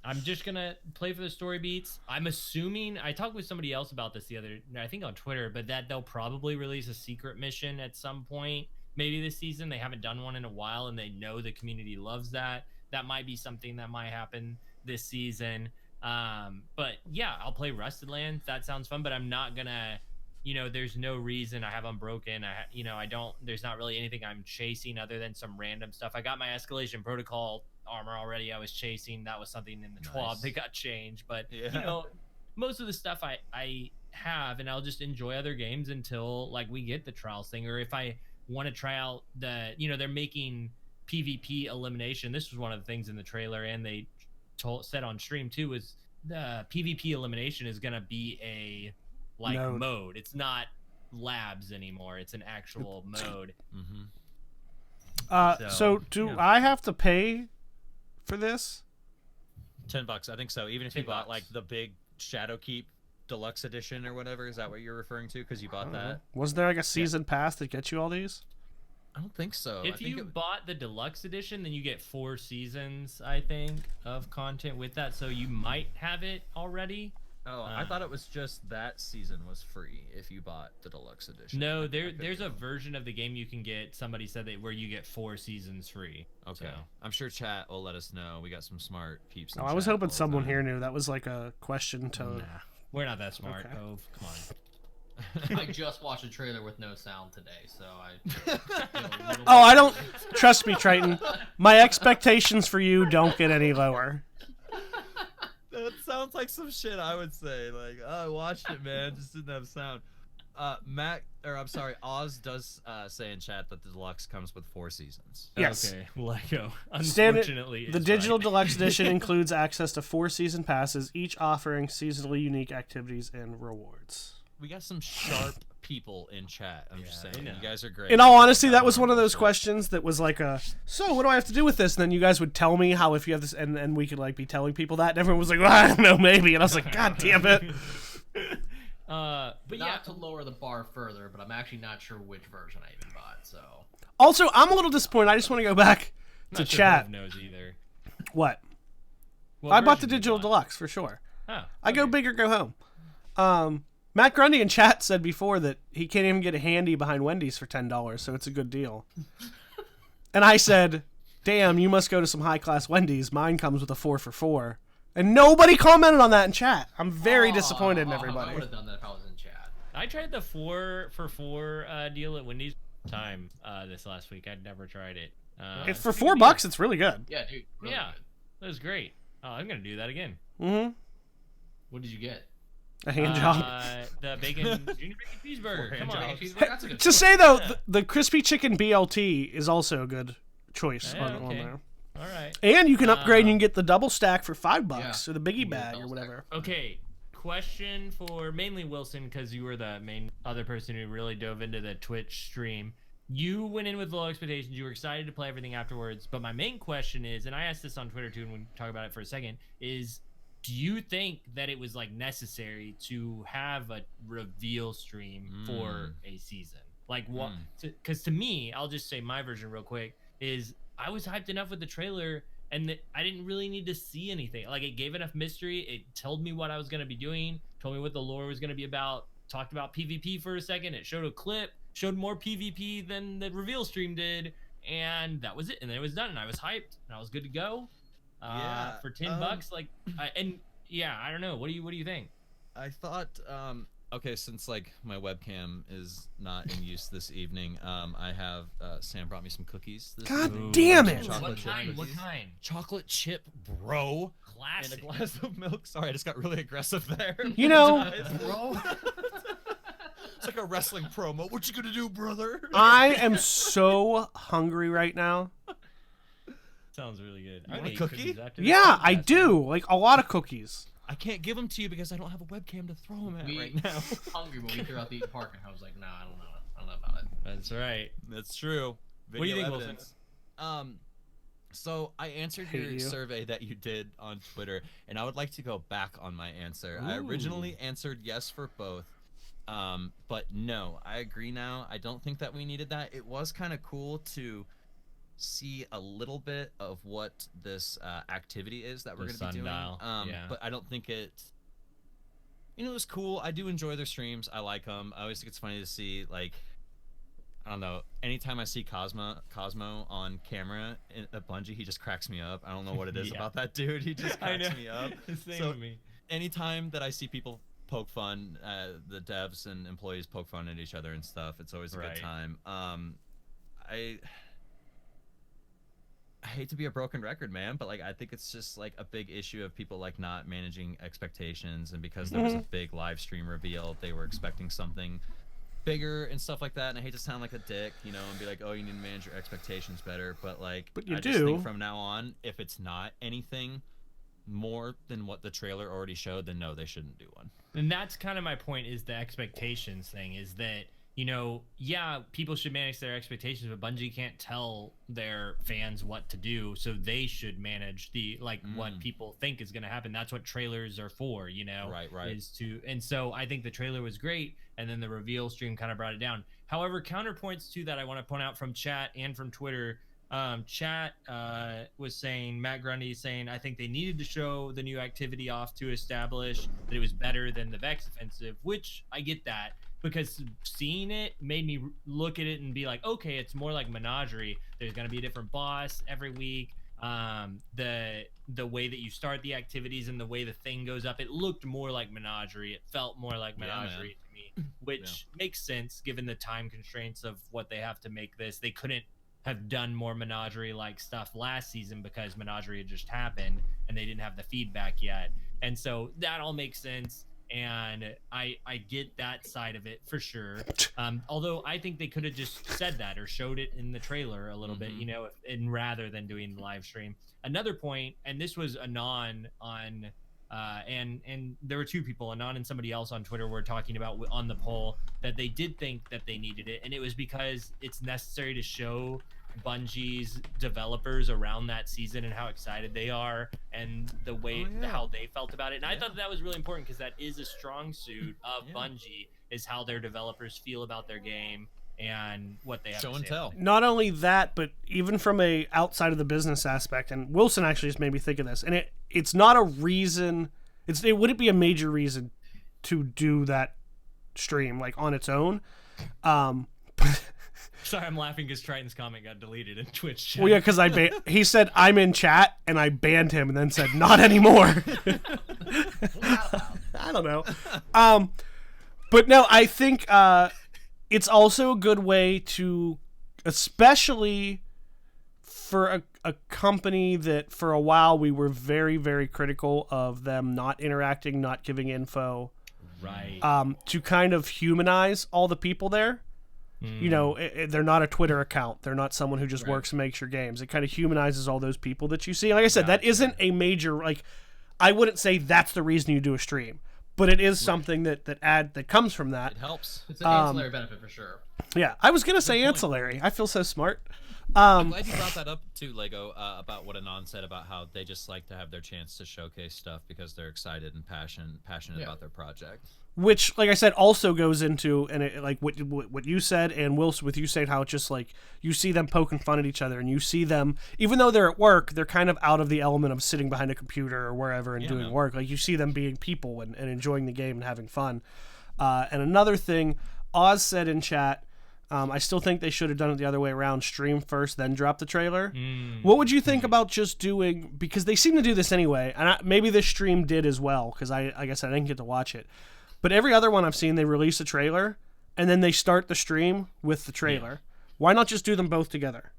Speaker 1: I'm just gonna play for the story beats. I'm assuming, I talked with somebody else about this I think on Twitter, but that they'll probably release a secret mission at some point, maybe this season. They haven't done one in a while, and they know the community loves that. That might be something that might happen this season. But yeah, I'll play Rusted Lands. That sounds fun, but I'm not gonna you know, there's no reason. I have Unbroken. I don't. There's not really anything I'm chasing other than some random stuff. I got my Escalation Protocol armor already. I was chasing. That was something in the TWAB that got changed. But you know, most of the stuff I have, and I'll just enjoy other games until like we get the trials thing, or if I want to try out the, you know, they're making PvP elimination. This was one of the things in the trailer, and they said on stream too, was the PvP elimination is gonna be a like mode. It's not labs anymore. It's an actual mode.
Speaker 2: So do I have to pay for this?
Speaker 3: $10, I think so. Even if you bought like the big Shadowkeep Deluxe Edition or whatever, is that what you're referring to? Because you bought that.
Speaker 2: Was there like a season pass that gets you all these?
Speaker 3: I don't think so.
Speaker 1: If you bought the Deluxe Edition, then you get 4 seasons, I think, of content with that. So you might have it already.
Speaker 3: Oh, I thought it was just that season was free if you bought the Deluxe Edition.
Speaker 1: No, there's a version of the game you can get. Somebody said that where you get 4 seasons free.
Speaker 3: Okay,
Speaker 1: so.
Speaker 3: I'm sure chat will let us know. We got some smart peeps.
Speaker 2: I was hoping someone here knew. That was like a question to.
Speaker 1: Nah, we're not that smart.
Speaker 2: Okay.
Speaker 1: Oh, come on.
Speaker 4: I just watched a trailer with no sound today, so I.
Speaker 2: Oh, I don't trust me, Triton. My expectations for you don't get any lower.
Speaker 3: That sounds like some shit I would say. Like, oh, I watched it, man. Just didn't have sound. Oz does say in chat that the Deluxe comes with 4 seasons.
Speaker 2: Yes.
Speaker 1: Okay, Lego.
Speaker 2: Standard,
Speaker 1: Unfortunately,
Speaker 2: the digital Deluxe Edition includes access to 4 season passes, each offering seasonally unique activities and rewards.
Speaker 3: We got some sharp people in chat. I'm just saying, you guys are great.
Speaker 2: In all honesty, that was one of those questions that was like so what do I have to do with this? And then you guys would tell me how if you have this, and we could like be telling people that, and everyone was like, well, I don't know, maybe. And I was like, God damn it.
Speaker 1: But
Speaker 4: not to lower the bar further, but I'm actually not sure which version I even bought. So
Speaker 2: also, I'm a little disappointed. I just want to go back to chat.
Speaker 1: Sure knows either.
Speaker 2: What?
Speaker 1: What
Speaker 2: I bought the
Speaker 1: version you
Speaker 2: digital
Speaker 1: bought?
Speaker 2: Deluxe for sure.
Speaker 1: Oh,
Speaker 2: I go big or go home. Matt Grundy in chat said before that he can't even get a handy behind Wendy's for $10, so it's a good deal. And I said, damn, you must go to some high-class Wendy's. Mine comes with a 4 for $4. And nobody commented on that in chat. I'm very disappointed in everybody.
Speaker 4: I would have done that if I was in chat.
Speaker 1: I tried the 4 for 4 deal at Wendy's time this last week. I'd never tried it.
Speaker 2: If for $4, it's really good.
Speaker 4: Yeah, dude. Really
Speaker 1: Yeah,
Speaker 4: good.
Speaker 1: that was great. Oh, I'm gonna do that again.
Speaker 2: Mm-hmm.
Speaker 4: What did you get?
Speaker 2: A hand job.
Speaker 1: The bacon junior bacon cheeseburger. Come on.
Speaker 4: That's a good
Speaker 2: To say though, the crispy chicken BLT is also a good choice
Speaker 1: Yeah,
Speaker 2: on there.
Speaker 1: All right.
Speaker 2: And you can upgrade and you can get the double stack for $5
Speaker 4: Yeah.
Speaker 2: or the biggie
Speaker 4: You get
Speaker 2: bag
Speaker 4: double
Speaker 2: or whatever.
Speaker 1: Okay. Question for mainly Wilson, because you were the main other person who really dove into the Twitch stream. You went in with low expectations. You were excited to play everything afterwards. But my main question is, and I asked this on Twitter too, and we can talk about it for a second, is do you think that it was like necessary to have a reveal stream for a season? Like what? Because to me, I'll just say my version real quick is I was hyped enough with the trailer, and I didn't really need to see anything. Like it gave enough mystery. It told me what I was going to be doing, told me what the lore was going to be about, talked about PvP for a second. It showed a clip, showed more PvP than the reveal stream did, and that was it. And then it was done, and I was hyped, and I was good to go. For $10, like, I don't know. What do you think?
Speaker 3: I thought, okay, since like my webcam is not in use this evening, I have Sam brought me some cookies.
Speaker 2: God damn it!
Speaker 1: What kind? What kind?
Speaker 3: Chocolate chip, bro.
Speaker 1: Classic.
Speaker 3: And a glass of milk. Sorry, I just got really aggressive there.
Speaker 2: You know,
Speaker 3: bro. It's like a wrestling promo. What you gonna do, brother?
Speaker 2: I am so hungry right now.
Speaker 1: Sounds really good.
Speaker 3: You want a cookie?
Speaker 2: Yeah, I do. Like a lot of cookies.
Speaker 3: I can't give them to you because I don't have a webcam to throw them at right now.
Speaker 4: Hungry when we threw out the Eaton Park, and I was like, nah, I don't know. I don't know about it.
Speaker 1: That's right.
Speaker 3: That's true.
Speaker 1: What do you think,
Speaker 3: evidence. So I answered your survey that you did on Twitter, and I would like to go back on my answer. I originally answered yes for both, but no, I agree now. I don't think that we needed that. It was kind of cool to see a little bit of what this activity is that we're going to be doing.
Speaker 1: Yeah.
Speaker 3: But I don't think it. You know, it was cool. I do enjoy their streams. I like them. I always think it's funny to see, like, I don't know. Anytime I see Cosmo on camera at Bungie, he just cracks me up. I don't know what it is about that dude. He just cracks me up.
Speaker 1: Same
Speaker 3: So
Speaker 1: with me.
Speaker 3: anytime that I see people poke fun. The devs and employees poke fun at each other and stuff. It's always a good time. I hate to be a broken record, man, but like I think it's just like a big issue of people like not managing expectations, and because there was a big live stream reveal, they were expecting something bigger and stuff like that. And I hate to sound like a dick, you know, and be like, oh, you need to manage your expectations better, but like,
Speaker 2: but you
Speaker 3: I just think from now on, if it's not anything more than what the trailer already showed, then no, they shouldn't do one.
Speaker 1: And that's kind of my point, is the expectations thing, is that, you know, yeah, people should manage their expectations, but Bungie can't tell their fans what to do, so they should manage the what people think is going to happen. That's what trailers are for, you know.
Speaker 3: Right.
Speaker 1: And so I think the trailer was great, and then the reveal stream kind of brought it down. However, counterpoints to that I want to point out from chat and from Twitter. Chat was saying, Matt Grundy saying, I think they needed to show the new activity off to establish that it was better than the Vex offensive, which I get that, because seeing it made me look at it and be like, okay, it's more like Menagerie. There's going to be a different boss every week. The way that you start the activities and the way the thing goes up, it looked more like Menagerie. It felt more like Menagerie to me, which makes sense given the time constraints of what they have to make this. They couldn't have done more Menagerie-like stuff last season because Menagerie had just happened and they didn't have the feedback yet. And so that all makes sense. And I get that side of it for sure. Although I think they could have just said that or showed it in the trailer a little bit, you know, and rather than doing the live stream. Another point, and this was Anon on, and there were two people, Anon and somebody else on Twitter, were talking about on the poll that they did think that they needed it, and it was because it's necessary to show Bungie's developers around that season and how excited they are and the way how they felt about it. And I thought that was really important, because that is a strong suit of Bungie, is how their developers feel about their game and what they have
Speaker 3: show
Speaker 1: to
Speaker 3: and
Speaker 1: say.
Speaker 3: tell.
Speaker 2: Not only that, but even from a outside of the business aspect, and Wilson actually just made me think of this, and it's not a reason, it wouldn't be a major reason to do that stream like on its own.
Speaker 1: Sorry, I'm laughing because Triton's comment got deleted in Twitch chat.
Speaker 2: Well, yeah, because he said I'm in chat, and I banned him, and then said not anymore. I don't know. But no, I think it's also a good way to, especially for a company that for a while we were very, very critical of them not interacting, not giving info.
Speaker 1: Right.
Speaker 2: To kind of humanize all the people there. You know, they're not a Twitter account. They're not someone who just works and makes your games. It kind of humanizes all those people that you see. Like I said, that isn't a major, like, I wouldn't say that's the reason you do a stream, but it is something that comes from that.
Speaker 3: It helps.
Speaker 4: It's an ancillary benefit for sure.
Speaker 2: Yeah, I was gonna say ancillary. I feel so smart.
Speaker 3: I'm glad you brought that up too, Lego, about what Anon said about how they just like to have their chance to showcase stuff because they're excited and passionate about their project.
Speaker 2: Which, like I said, also goes into, and it, like what you said, and Wilson, with you saying how it's just like you see them poking fun at each other, and you see them, even though they're at work, they're kind of out of the element of sitting behind a computer or wherever and doing work. Like you see them being people and enjoying the game and having fun. And another thing, Oz said in chat, I still think they should have done it the other way around, stream first, then drop the trailer. What would you think about just doing, because they seem to do this anyway, and maybe this stream did as well, because I guess I didn't get to watch it. But every other one I've seen, they release a trailer, and then they start the stream with the trailer. Yeah. Why not just do them both together?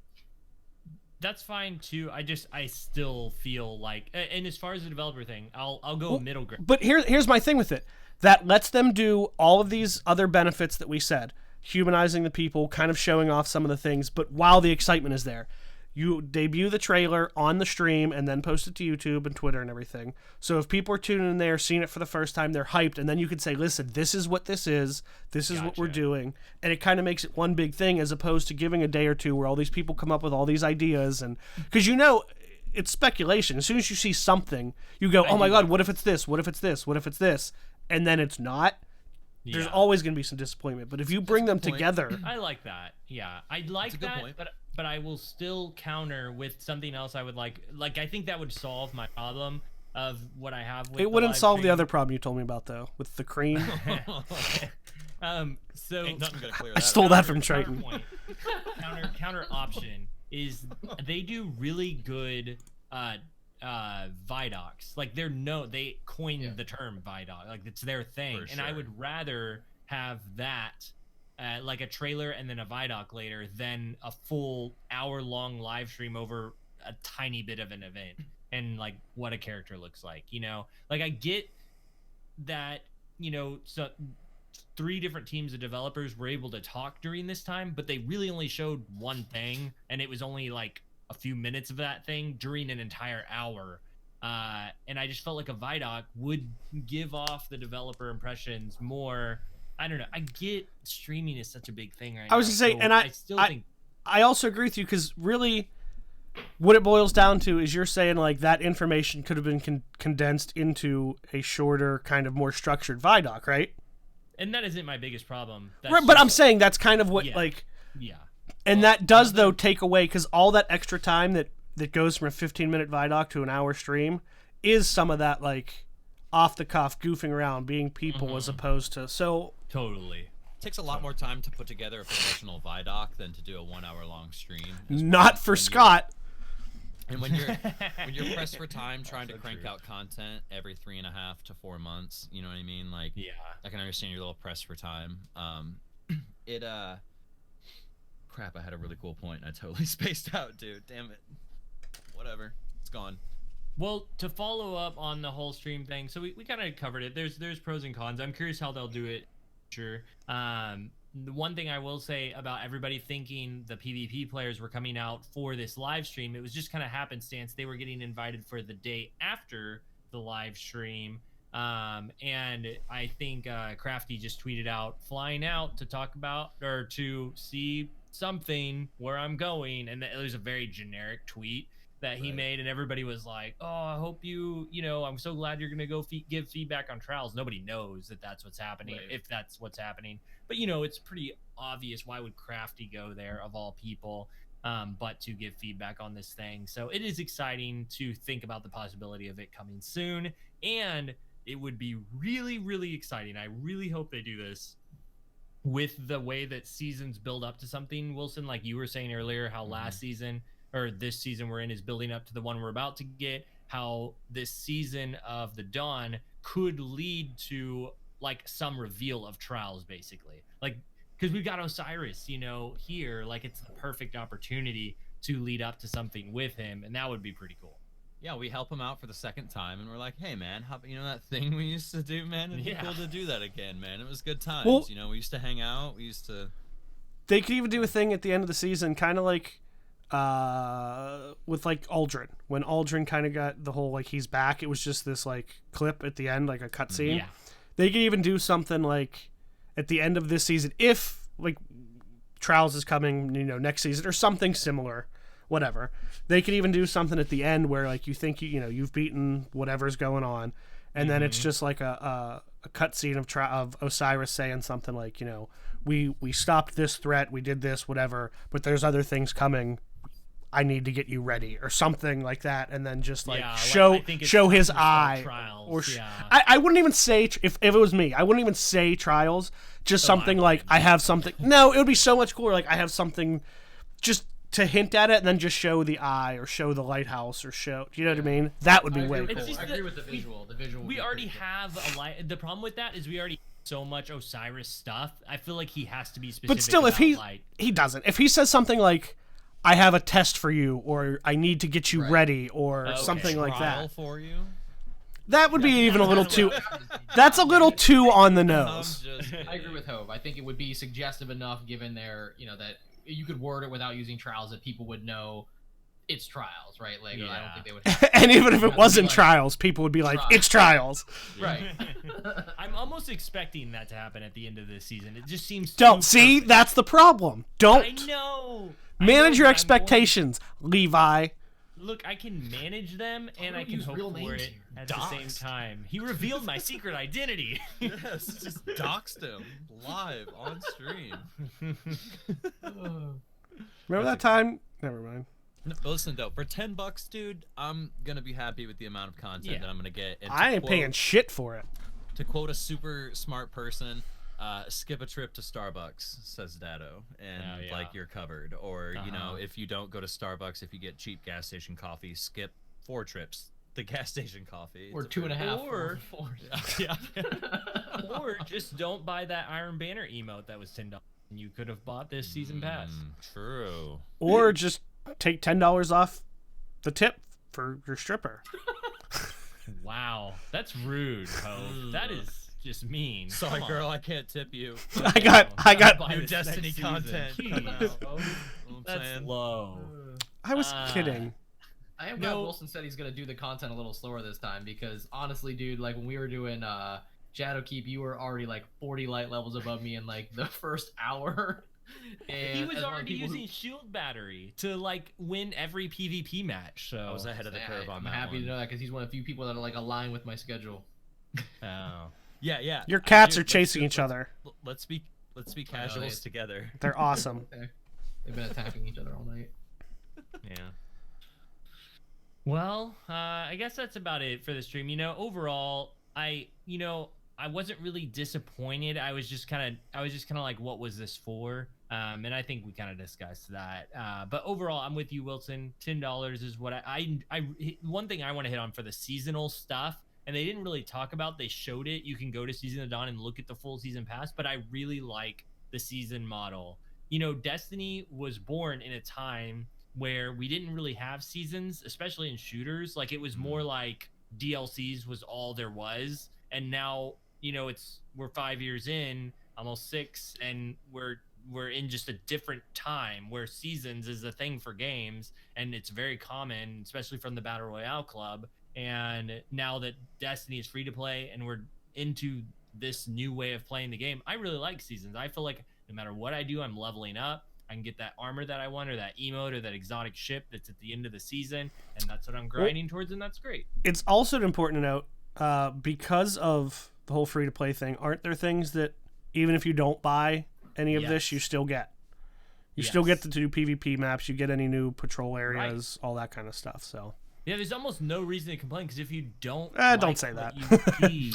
Speaker 1: That's fine too. I still feel like, and as far as the developer thing, I'll go middle ground.
Speaker 2: But here's my thing with it. That lets them do all of these other benefits that we said, humanizing the people, kind of showing off some of the things, but while the excitement is there. You debut the trailer on the stream and then post it to YouTube and Twitter and everything. So if people are tuning in there, seeing it for the first time, they're hyped, and then you can say, listen, this is what this is. This is what we're doing. And it kind of makes it one big thing, as opposed to giving a day or two where all these people come up with all these ideas. And because it's speculation. As soon as you see something, you go, oh my God, what if it's this? What if it's this? What if it's this? And then it's not. Yeah. There's always going to be some disappointment. But if you bring them together.
Speaker 1: I like that. Yeah. I like that. But I will still counter with something else I would like. Like, I think that would solve my problem of what I have with
Speaker 2: it wouldn't solve the other problem you told me about, though, with the cream.
Speaker 1: So
Speaker 3: ain't nothing gonna clear
Speaker 2: I stole that from Triton.
Speaker 1: Counter option is they do really good Vidocs. Like they coined
Speaker 4: Yeah.
Speaker 1: the term Vidoc. Like it's their thing.
Speaker 3: For
Speaker 1: And I
Speaker 3: sure.
Speaker 1: would rather have that like a trailer and then a Vidoc later than a full hour-long live stream over a tiny bit of an event and like what a character looks like, you know? Like I get that, you know, so 3 different teams of developers were able to talk during this time, but they really only showed one thing, and it was only like a few minutes of that thing during an entire hour. And I just felt like a Vidoc would give off the developer impressions more. I don't know. I get streaming is such a big thing right now.
Speaker 2: I was gonna say,
Speaker 1: so
Speaker 2: and
Speaker 1: I still think
Speaker 2: I also agree with you, because really what it boils down to is you're saying like that information could have been condensed into a shorter, kind of more structured Vidoc, right?
Speaker 1: and that isn't my biggest problem. That's
Speaker 2: Right, but I'm
Speaker 1: just-
Speaker 2: saying that's kind of what
Speaker 1: Yeah.
Speaker 2: like,
Speaker 1: yeah.
Speaker 2: and that does though take away, because all that extra time that goes from a 15-minute Vidoc to an hour stream is some of that like off the cuff goofing around, being people, as opposed to
Speaker 1: Totally.
Speaker 3: Takes a lot more time to put together a professional Vidoc than to do a 1 hour long stream.
Speaker 2: not for Scott.
Speaker 3: And when you're pressed for time trying to crank out content every 3.5 to 4 months, you know what I mean? Like,
Speaker 1: Yeah.
Speaker 3: I can understand you're a little pressed for time. Crap, I had a really cool point and I totally spaced out, dude. Damn it. Whatever. It's gone.
Speaker 1: Well, to follow up on the whole stream thing, so we kind of covered it. There's pros and cons. I'm curious how they'll do it. Sure. The one thing I will say about everybody thinking the PvP players were coming out for this live stream, it was just kind of happenstance. They were getting invited for the day after the live stream. And I think Crafty just tweeted out, flying out to talk about or to see something where I'm going. And it was a very generic tweet that he made, and everybody was like, oh, I hope you know, I'm so glad you're gonna go give feedback on trials. Nobody knows that that's what's happening, if that's what's happening, but you know, it's pretty obvious. Why would Crafty go there of all people, but to give feedback on this thing? So it is exciting to think about the possibility of it coming soon, and it would be really, really exciting. I really hope they do this with the way that seasons build up to something, Wilson, like you were saying earlier, how last season or this season we're in is building up to the one we're about to get, how this season of the Dawn could lead to like some reveal of trials, basically, like because we've got Osiris, you know, here, like it's the perfect opportunity to lead up to something with him, and that would be pretty cool.
Speaker 3: Yeah, we help him out for the second time, and we're like, hey, man, how, you know that thing we used to do, man? It'd be cool to do that again, man. It was good times.
Speaker 2: Well,
Speaker 3: you know, we used to hang out. We used to...
Speaker 2: They could even do a thing at the end of the season, kind of like with like Aldrin. When Aldrin kind of got the whole like he's back, it was just this like clip at the end, like a cutscene.
Speaker 1: Yeah.
Speaker 2: They could even do something like at the end of this season, if like Trials is coming, you know, next season or something similar, whatever. They could even do something at the end where like you think you know you've beaten whatever's going on, and then it's just like a cutscene of Osiris saying something like, you know, we stopped this threat, we did this, whatever, but there's other things coming. I need to get you ready, or something like that, and then just like
Speaker 1: Yeah,
Speaker 2: show
Speaker 1: I think it's
Speaker 2: show his
Speaker 1: something called
Speaker 2: eye.
Speaker 1: Trials,
Speaker 2: Or
Speaker 1: yeah.
Speaker 2: I wouldn't even say if it was me, I wouldn't even say Trials. Just something like I have something. No, it would be so much cooler. Like I have something, just to hint at it, and then just show the eye or show the lighthouse or show. Do you know what I mean? That would be way
Speaker 1: It's
Speaker 2: cool.
Speaker 1: just
Speaker 4: I agree with the visual. The visual. would
Speaker 1: We
Speaker 4: be
Speaker 1: already
Speaker 4: pretty
Speaker 1: have a light. The problem with that is we already have so much Osiris stuff. I feel like he has to be specific.
Speaker 2: But still, if
Speaker 1: about,
Speaker 2: he doesn't. If he says something like, "I have a test for you," or "I need to get you
Speaker 4: Right.
Speaker 2: ready," or
Speaker 1: Okay.
Speaker 2: something like
Speaker 3: Trial
Speaker 2: that,
Speaker 3: for you?
Speaker 2: that would be even a little too. That's a little too on the
Speaker 3: I'm
Speaker 2: nose.
Speaker 3: just
Speaker 4: I agree with Hove. I think it would be suggestive enough, given their, you know, that you could word it without using trials, that people would know it's trials, right? Like, I don't
Speaker 1: Yeah.
Speaker 4: think they would. Have,
Speaker 2: And even if it
Speaker 4: Like,
Speaker 2: wasn't Trials, people would be like,
Speaker 4: Trials.
Speaker 2: "It's Trials."
Speaker 4: right.
Speaker 1: I'm almost expecting that to happen at the end of this season. It just seems
Speaker 2: Don't
Speaker 1: too
Speaker 2: see.
Speaker 1: perfect.
Speaker 2: That's the problem.
Speaker 1: I
Speaker 2: Don't
Speaker 1: know.
Speaker 2: manage your
Speaker 1: but I'm
Speaker 2: expectations, Levi.
Speaker 1: Look, I can manage them, and I
Speaker 4: don't
Speaker 1: can
Speaker 4: use
Speaker 1: hope
Speaker 4: real
Speaker 1: for
Speaker 4: names
Speaker 1: it
Speaker 4: here.
Speaker 1: at the same
Speaker 3: Doxed.
Speaker 1: time. He revealed my secret identity.
Speaker 3: yes, just doxed him live on stream.
Speaker 2: Remember that time? Never mind.
Speaker 3: No, listen though, for $10, dude, I'm gonna be happy with the amount of content
Speaker 1: Yeah.
Speaker 3: that I'm gonna get. And to
Speaker 2: I ain't
Speaker 3: quote-
Speaker 2: paying shit for it.
Speaker 3: To quote a super smart person, skip a trip to Starbucks, says Dado, and
Speaker 1: Oh, yeah.
Speaker 3: like you're covered. Or you know,
Speaker 1: Uh-huh.
Speaker 3: if you don't go to Starbucks, if you get cheap gas station coffee, skip 4 trips the gas station coffee.
Speaker 4: Or
Speaker 3: It's
Speaker 4: 2.5
Speaker 1: Or-
Speaker 4: for
Speaker 3: yeah.
Speaker 1: Or just don't buy that Iron Banner emote that was $10. And you could have bought this season pass.
Speaker 3: True.
Speaker 2: Or just take $10 off the tip for your stripper.
Speaker 1: Wow, that's rude, Hove. That is just mean.
Speaker 3: Sorry,
Speaker 1: Come
Speaker 3: girl,
Speaker 1: on.
Speaker 3: I can't tip you.
Speaker 2: I got
Speaker 1: Buy
Speaker 3: New
Speaker 1: this
Speaker 3: Destiny
Speaker 1: next
Speaker 3: content
Speaker 1: season.
Speaker 3: coming
Speaker 1: Jeez,
Speaker 3: out.
Speaker 1: Hove.
Speaker 3: You know what I'm
Speaker 1: That's
Speaker 3: saying?
Speaker 1: low.
Speaker 2: I was kidding.
Speaker 4: I am glad
Speaker 1: No.
Speaker 4: Wilson said he's gonna do the content a little slower this time because honestly, dude, like when we were doing Shadowkeep, you were already like 40 light levels above me in like the first hour. And
Speaker 1: He was
Speaker 4: as one of the
Speaker 1: already
Speaker 4: people
Speaker 1: using shield battery to like win every PvP match. So
Speaker 3: I was ahead of the curve on
Speaker 4: I'm
Speaker 3: that
Speaker 4: happy
Speaker 3: one.
Speaker 4: to know that because he's one of the few people that are like aligned with my schedule.
Speaker 1: Oh.
Speaker 3: Yeah.
Speaker 2: Your cats
Speaker 3: Dude,
Speaker 2: are chasing
Speaker 3: let's-
Speaker 2: each other.
Speaker 3: Let's be casuals
Speaker 4: they-
Speaker 3: together.
Speaker 2: They're awesome.
Speaker 4: They've been attacking each other all night.
Speaker 1: Yeah. Well, I guess that's about it for the stream. You know, overall, I wasn't really disappointed. I was just kind of like, what was this for? And I think we kind of discussed that. But overall, I'm with you, Wilson. $10 is what I one thing I want to hit on for the seasonal stuff, and they didn't really talk about. They showed it. You can go to Season of Dawn and look at the full season pass. But I really like the season model. You know, Destiny was born in a time where we didn't really have seasons, especially in shooters. Like it was more like DLCs was all there was, and now you know we're 5 years in, almost 6, and we're in just a different time where seasons is a thing for games, and it's very common, especially from the Battle Royale Club. And now that Destiny is free to play and we're into this new way of playing the game, I really like seasons. I feel like no matter what I do, I'm leveling up. I can get that armor that I want, or that emote, or that exotic ship that's at the end of the season, and that's what I'm grinding towards, and that's great.
Speaker 2: It's also important to note, because of the whole free-to-play thing, aren't there things that even if you don't buy any of this, you still get? You still get to do PvP maps, you get any new patrol areas, all that kind of stuff. So
Speaker 1: Yeah, there's almost no reason to complain, because if you don't
Speaker 2: don't say
Speaker 1: what
Speaker 2: that.
Speaker 1: you see,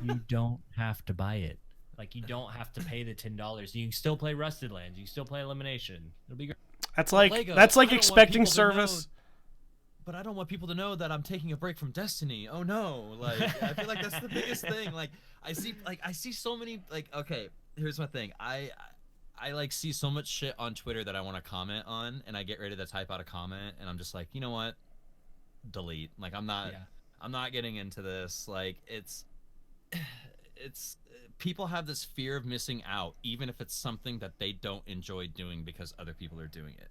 Speaker 1: you don't have to buy it. Like, you don't have to pay the $10. You can still play Rusted Lands. You can still play Elimination. It'll be great.
Speaker 2: That's like
Speaker 3: Lego, I
Speaker 2: that's like
Speaker 3: don't want
Speaker 2: expecting
Speaker 3: people to know-
Speaker 2: service.
Speaker 3: But I don't want people to know that I'm taking a break from Destiny. Oh no! Like I feel like that's the biggest thing. Like I see so many. Like okay, here's my thing. I like see so much shit on Twitter that I want to comment on, and I get ready to type out a comment, and I'm just like, you know what? Delete. Like I'm not getting into this. Like it's people have this fear of missing out, even if it's something that they don't enjoy doing because other people are doing it.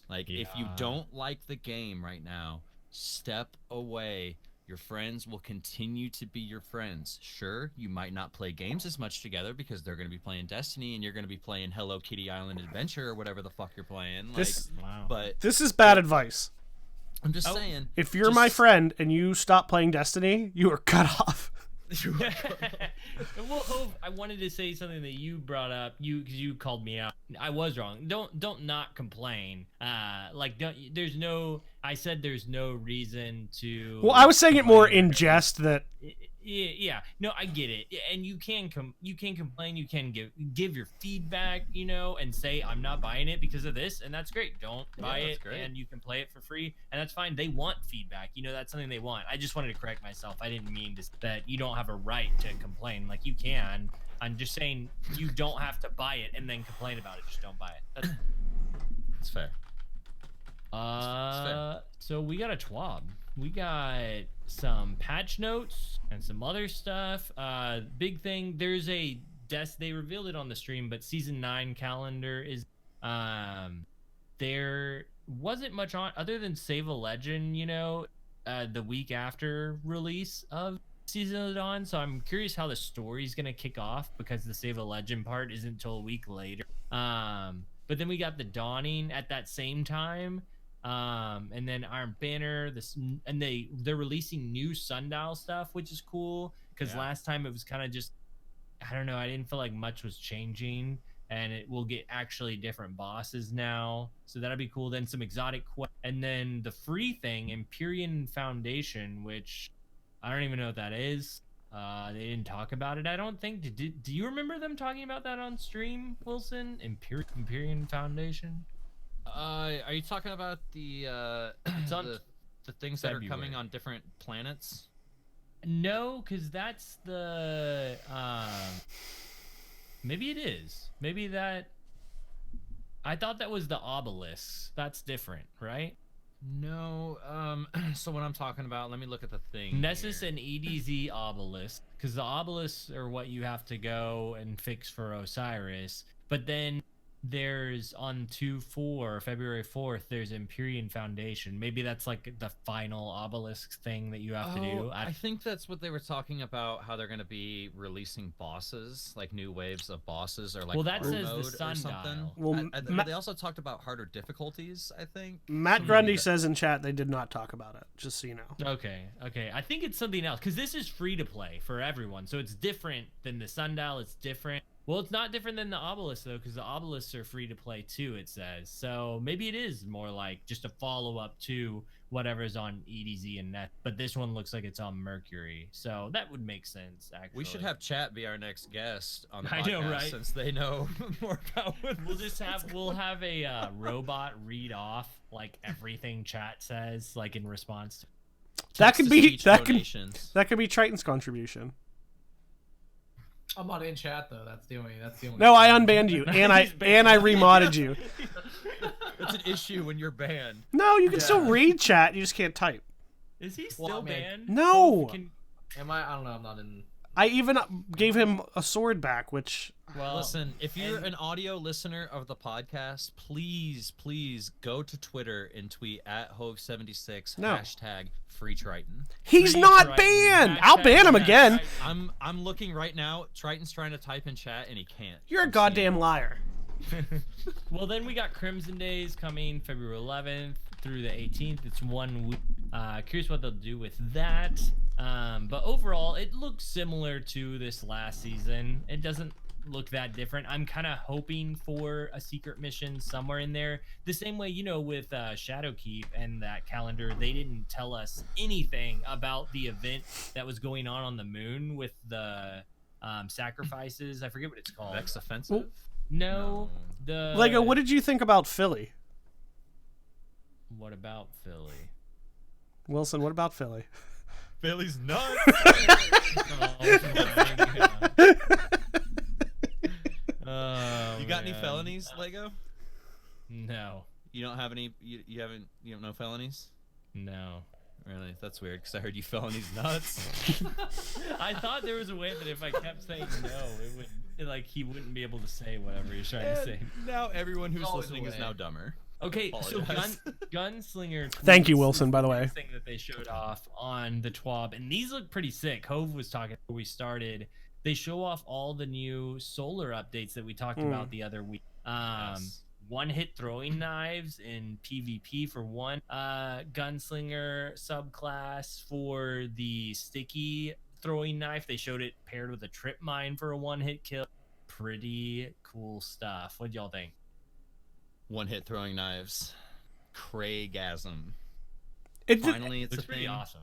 Speaker 3: Like if you don't like the game right now, step away. Your friends will continue to be your friends. Sure, you might not play games as much together because they're going to be playing Destiny and you're going to be playing Hello Kitty Island Adventure or whatever the fuck you're playing. Like, but
Speaker 2: This is bad advice.
Speaker 3: I'm just saying,
Speaker 2: If you're my friend and you stop playing Destiny, you are cut off.
Speaker 1: Well, Hove, I wanted to say something that you brought up. Because you called me out. I was wrong. Don't not complain. I said there's no reason to.
Speaker 2: Well, I was saying it more in jest that
Speaker 1: Yeah. No, I get it. And you can complain. You can give your feedback, and say I'm not buying it because of this, and that's great. Don't buy it, and you can play it for free, and that's fine. They want feedback. That's something they want. I just wanted to correct myself. I didn't mean that you don't have a right to complain. Like you can. I'm just saying you don't have to buy it and then complain about it. Just don't buy it.
Speaker 3: it's fair.
Speaker 1: So we got a TWAB. We got some patch notes and some other stuff. Big thing. There's a they revealed it on the stream, but season 9 calendar is there wasn't much on other than Save a Legend, the week after release of Season of Dawn. So I'm curious how the story's gonna kick off because the Save a Legend part isn't until a week later. But then we got the Dawning at that same time. And then Iron Banner, and they're releasing new Sundial stuff, which is cool because last time it was kind of just, I don't know, I didn't feel like much was changing, and it will get actually different bosses now, so that'll be cool. Then some exotic and then the free thing, Empyrean Foundation, which I don't even know what that is. They didn't talk about it, I don't think. Do you remember them talking about that on stream, Wilson? Empyrean Foundation?
Speaker 3: Are you talking about the
Speaker 1: It's on
Speaker 3: the The things that are
Speaker 1: February.
Speaker 3: coming on different planets?
Speaker 1: No, because that's the maybe it is. Maybe that. I thought that was the obelisk. That's different, right?
Speaker 3: No. So what I'm talking about, let me look at the thing.
Speaker 1: Nessus
Speaker 3: here.
Speaker 1: and EDZ obelisk, because the obelisks are what you have to go and fix for Osiris. But then there's on February 4th, there's Empyrean Foundation. Maybe that's like the final obelisk thing that you have to do.
Speaker 3: I think that's what they were talking about, how they're going to be releasing bosses, like new waves of bosses, or like
Speaker 1: Well, that
Speaker 3: hard
Speaker 1: says the
Speaker 3: mode or something.
Speaker 1: sundial.
Speaker 2: Well,
Speaker 3: They also talked about harder difficulties, I think.
Speaker 2: Matt
Speaker 3: So
Speaker 2: Grundy
Speaker 3: maybe
Speaker 2: says in chat they did not talk about it, just so you know.
Speaker 1: Okay. I think it's something else, because this is free to play for everyone. So it's different than the sundial. It's different. Well, it's not different than the obelisk, though, because the obelisks are free to play, too, it says. So maybe it is more like just a follow-up to whatever's on EDZ and Net. But this one looks like it's on Mercury. So that would make sense, actually.
Speaker 3: We should have chat be our next guest on the
Speaker 1: I
Speaker 3: podcast,
Speaker 1: know, right?
Speaker 3: since they know more about what
Speaker 1: We'll have a robot read off, like, everything chat says, like, in response to...
Speaker 2: That could be
Speaker 3: donations.
Speaker 2: that could be Triton's contribution.
Speaker 4: I'm not in chat though. That's the only.
Speaker 2: No, I unbanned you, and I remodded you.
Speaker 3: It's an issue when you're banned.
Speaker 2: No, you can still read chat. You just can't type.
Speaker 1: Is he still
Speaker 4: Well, man.
Speaker 1: banned?
Speaker 2: No.
Speaker 4: Am I? I don't know. I'm not in.
Speaker 2: I even gave him a sword back, which
Speaker 1: Well,
Speaker 3: Listen, if you're an audio listener of the podcast, please go to Twitter and tweet at Hove76
Speaker 2: No.
Speaker 3: #Free Triton.
Speaker 2: he's
Speaker 1: Free
Speaker 2: not
Speaker 1: Triton.
Speaker 2: banned.
Speaker 1: Hashtag
Speaker 2: I'll ban him
Speaker 1: free
Speaker 2: again.
Speaker 1: Triton.
Speaker 3: I'm looking right now. Triton's trying to type in chat and he can't.
Speaker 2: You're a
Speaker 3: I'm
Speaker 2: goddamn liar.
Speaker 1: Well, then we got Crimson Days coming February 11th through the 18th. It's 1 week. Curious what they'll do with that. But overall, it looks similar to this last season. It doesn't look that different. I'm kind of hoping for a secret mission somewhere in there. The same way, with Shadowkeep and that calendar, they didn't tell us anything about the event that was going on the moon with the sacrifices. I forget what it's called.
Speaker 3: Vex Offensive?
Speaker 1: No, the
Speaker 2: Lego, what did you think about Philly?
Speaker 1: What about Philly?
Speaker 2: Wilson, what about Philly?
Speaker 3: Philly's nuts.
Speaker 1: Oh,
Speaker 3: You got any
Speaker 1: man.
Speaker 3: felonies, Lego?
Speaker 1: No,
Speaker 3: You don't have any. You don't know felonies?
Speaker 1: no.
Speaker 3: Really? That's weird because I heard you felonies nuts.
Speaker 1: I thought there was a way that if I kept saying no, it would he wouldn't be able to say whatever he's trying to say.
Speaker 3: Now everyone who's
Speaker 4: always
Speaker 3: listening
Speaker 4: a
Speaker 3: is
Speaker 4: way.
Speaker 3: now dumber.
Speaker 1: Okay, so
Speaker 3: Apologize.
Speaker 1: Gunslinger.
Speaker 2: Thank you,
Speaker 1: tweets
Speaker 2: Wilson, by the
Speaker 1: the
Speaker 2: way.
Speaker 1: next thing that they showed off on the TWAB, and these look pretty sick. Hove was talking before we started. They show off all the new solar updates that we talked about the other week.
Speaker 3: Yes.
Speaker 1: One-hit throwing knives in PvP for one gunslinger subclass. For the sticky throwing knife, they showed it paired with a trip mine for a one-hit kill. Pretty cool stuff. What y'all think?
Speaker 3: One-hit throwing knives. Craigasm.
Speaker 2: It
Speaker 3: Finally, it's
Speaker 1: Looks
Speaker 3: a
Speaker 1: pretty
Speaker 3: thing.
Speaker 1: awesome.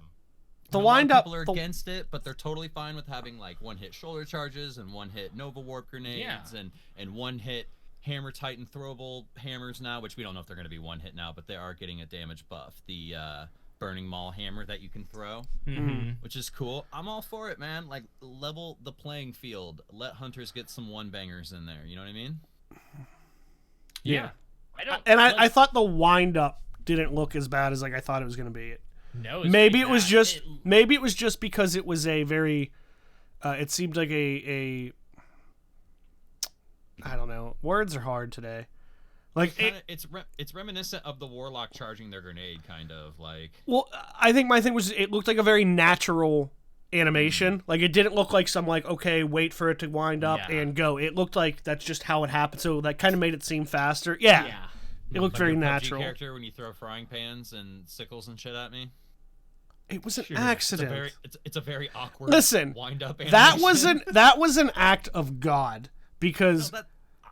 Speaker 2: the
Speaker 3: A lot of
Speaker 2: wind up.
Speaker 3: people are
Speaker 2: The,
Speaker 3: against it, but they're totally fine with having like one-hit shoulder charges and one-hit Nova Warp grenades and one-hit Hammer Titan throwable hammers now, which we don't know if they're going to be one-hit now, but they are getting a damage buff. The Burning Maul hammer that you can throw, which is cool. I'm all for it, man. Like, level the playing field. Let hunters get some one-bangers in there. You know what I mean?
Speaker 1: Yeah.
Speaker 2: I thought the wind up didn't look as bad as I thought it was going to be.
Speaker 1: No, it's
Speaker 2: Maybe
Speaker 1: pretty
Speaker 2: it was
Speaker 1: bad.
Speaker 2: just maybe it was just because it was a very it seemed like a I don't know. Words are hard today. Like
Speaker 3: It's reminiscent of the Warlock charging their grenade, kind of like.
Speaker 2: well, I think my thing was it looked like a very natural animation. Like it didn't look like some like okay, wait for it to wind up
Speaker 1: Yeah.
Speaker 2: and go. It looked like that's just how it happened. So that kind of made it seem faster. Yeah. It looked
Speaker 3: Like
Speaker 2: very
Speaker 3: your PUBG
Speaker 2: natural.
Speaker 3: character when you throw frying pans and sickles and shit at me.
Speaker 2: It was an
Speaker 1: Sure.
Speaker 2: accident.
Speaker 3: It's a very awkward.
Speaker 2: Listen,
Speaker 3: wind up.
Speaker 2: that was an act of God because
Speaker 3: No, that-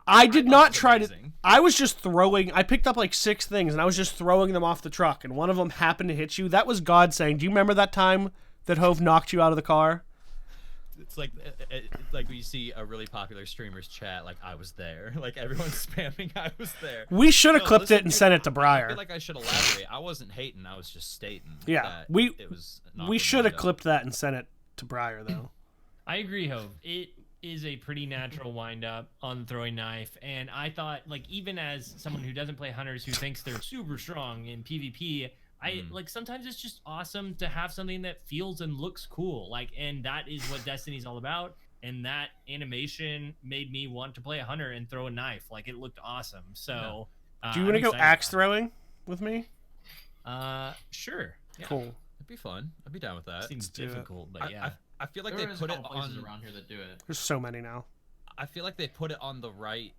Speaker 2: I did
Speaker 3: thought
Speaker 2: not
Speaker 3: it was
Speaker 2: try to.
Speaker 3: amazing.
Speaker 2: I was just throwing. I picked up like 6 things and I was just throwing them off the truck, and one of them happened to hit you. That was God saying, "Do you remember that time that Hove knocked you out of the car?"
Speaker 3: It's like it's like when you see a really popular streamer's chat, like I was there, like everyone's spamming I was there.
Speaker 2: We should have
Speaker 3: No,
Speaker 2: clipped
Speaker 3: listen,
Speaker 2: it and
Speaker 3: dude,
Speaker 2: sent it to
Speaker 3: I
Speaker 2: Briar.
Speaker 3: feel like I should elaborate. I wasn't hating. I was just stating.
Speaker 2: Yeah,
Speaker 3: that
Speaker 2: we
Speaker 3: it was
Speaker 2: we should have clipped that and sent it to Briar though.
Speaker 1: I agree, Hove. It is a pretty natural wind up on the throwing knife, and I thought, like, even as someone who doesn't play hunters who thinks they're super strong in PvP, I like sometimes it's just awesome to have something that feels and looks cool, like, and that is what Destiny's all about. And that animation made me want to play a hunter and throw a knife. Like, it looked awesome. So,
Speaker 2: Do you want to go axe throwing with me?
Speaker 1: Sure. Yeah.
Speaker 2: Cool.
Speaker 3: It'd be fun. I'd be down with that.
Speaker 1: Seems
Speaker 2: do it.
Speaker 1: difficult, but yeah.
Speaker 3: I feel like
Speaker 4: There
Speaker 3: they
Speaker 4: is
Speaker 3: put
Speaker 4: a
Speaker 3: it
Speaker 4: couple places
Speaker 3: on.
Speaker 4: around here that do it.
Speaker 2: There's so many now.
Speaker 3: I feel like they put it on the right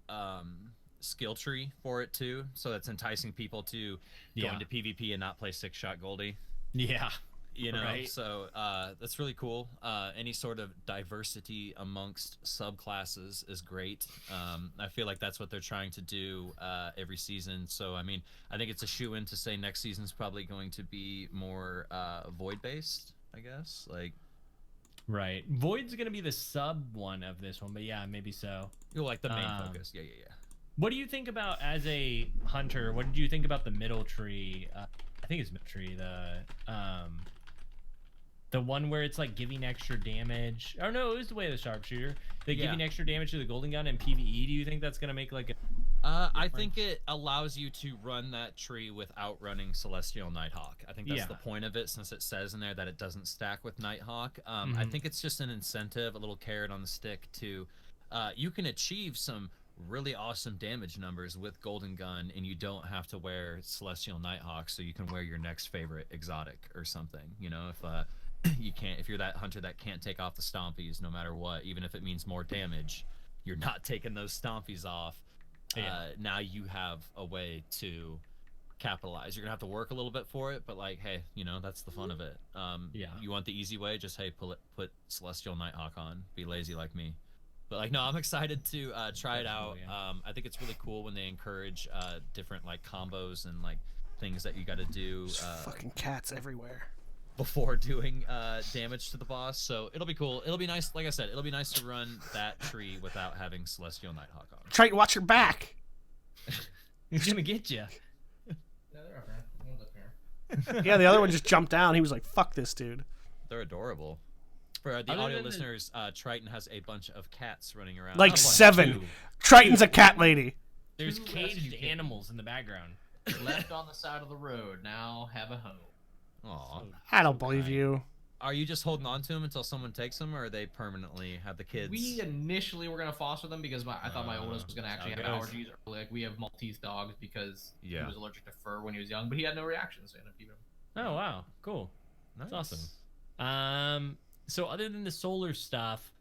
Speaker 3: skill tree for it too, so that's enticing people to go into PvP and not play 6-shot Goldie.
Speaker 1: Yeah.
Speaker 3: You know,
Speaker 1: Right.
Speaker 3: so that's really cool. Any sort of diversity amongst subclasses is great. I feel like that's what they're trying to do every season. So, I mean, I think it's a shoe-in to say next season's probably going to be more void-based, I guess. Like,
Speaker 1: Right. Void's going to be the sub one of this one, but yeah, maybe so.
Speaker 3: you're like the main focus. Yeah.
Speaker 1: What do you think about, as a hunter, what did you think about the middle tree? I think it's middle tree, the one where it's like giving extra damage. Oh no, it was the way of the sharpshooter. They giving extra damage to the golden gun and PvE. Do you think that's gonna make like a
Speaker 3: I think it allows you to run that tree without running Celestial Nighthawk. I think that's the point of it, since it says in there that it doesn't stack with Nighthawk. I think it's just an incentive, a little carrot on the stick to, you can achieve some really awesome damage numbers with Golden Gun, and you don't have to wear Celestial Nighthawk, so you can wear your next favorite exotic or something. You know, if you're that hunter that can't take off the stompies no matter what, even if it means more damage, you're not taking those stompies off. Now you have a way to capitalize. You're gonna have to work a little bit for it, but like, hey, you know, that's the fun of it. You want the easy way, just put Celestial Nighthawk on, be lazy like me. But like, no, I'm excited to try it out. I think it's really cool when they encourage different like combos and like things that you got to do
Speaker 2: Fucking cats everywhere.
Speaker 3: before doing damage to the boss. So it'll be cool. It'll be nice. Like I said, it'll be nice to run that tree without having Celestial Nighthawk on.
Speaker 2: Try to watch your back.
Speaker 1: He's gonna get you.
Speaker 4: Yeah, they're up there. One's up here.
Speaker 2: Yeah, the other one just jumped down. He was like, "Fuck this, dude."
Speaker 3: They're adorable. For the
Speaker 1: Other
Speaker 3: audio
Speaker 1: than the-
Speaker 3: listeners, Triton has a bunch of cats running around.
Speaker 2: Like
Speaker 3: Not a bunch,
Speaker 2: 7.
Speaker 3: two.
Speaker 2: Triton's a cat lady.
Speaker 1: There's
Speaker 4: Two
Speaker 1: caged
Speaker 4: rescue kittens.
Speaker 1: animals in the background.
Speaker 4: Left on the side of the road. Now have a home.
Speaker 3: Aw.
Speaker 2: I don't believe you.
Speaker 3: Are you just holding on to them until someone takes them, or are they permanently have the kids?
Speaker 4: We initially were gonna foster them because I thought my oldest was gonna actually have
Speaker 3: how it goes.
Speaker 4: allergies. Like, we have Maltese dogs because he
Speaker 3: Yeah.
Speaker 4: was allergic to fur when he was young, but he had no reactions, so I ended up keeping him.
Speaker 1: Oh wow, cool.
Speaker 3: Nice.
Speaker 1: That's awesome. So other than the solar stuff,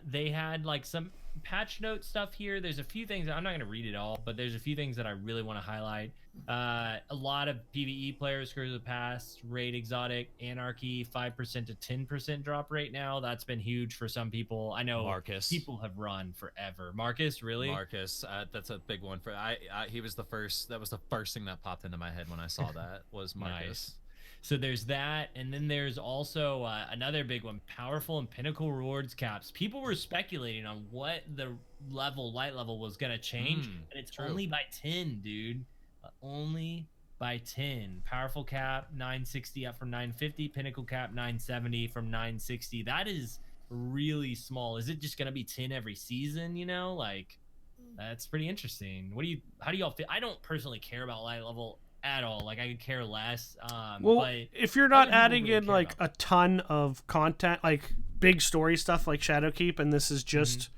Speaker 1: they had like some patch note stuff here. There's a few things, I'm not going to read it all, but there's a few things that I really want to highlight. A lot of PvE players, Curse of the Past, Raid Exotic, Anarchy, 5% to 10% drop rate now. That's been huge for some people. I know
Speaker 3: Marcus.
Speaker 1: people have run forever. Marcus, really?
Speaker 3: Marcus, that's a big one for. He was the first. That was the first thing that popped into my head when I saw that was Marcus.
Speaker 1: Nice. So there's that, and then there's also another big one, powerful and pinnacle rewards caps. People were speculating on what the light level was going to change, and it's
Speaker 3: true.
Speaker 1: only by 10, dude. Only by 10. Powerful cap, 960 up from 950. Pinnacle cap, 970 from 960. That is really small. Is it just going to be 10 every season, you know? Like, that's pretty interesting. How do y'all feel? I don't personally care about light level at all. Like, I could care less.
Speaker 2: Well,
Speaker 1: but
Speaker 2: if you're not
Speaker 1: other people
Speaker 2: adding
Speaker 1: really
Speaker 2: in
Speaker 1: care
Speaker 2: like
Speaker 1: about
Speaker 2: a ton of content, like big story stuff like Shadowkeep, and this is just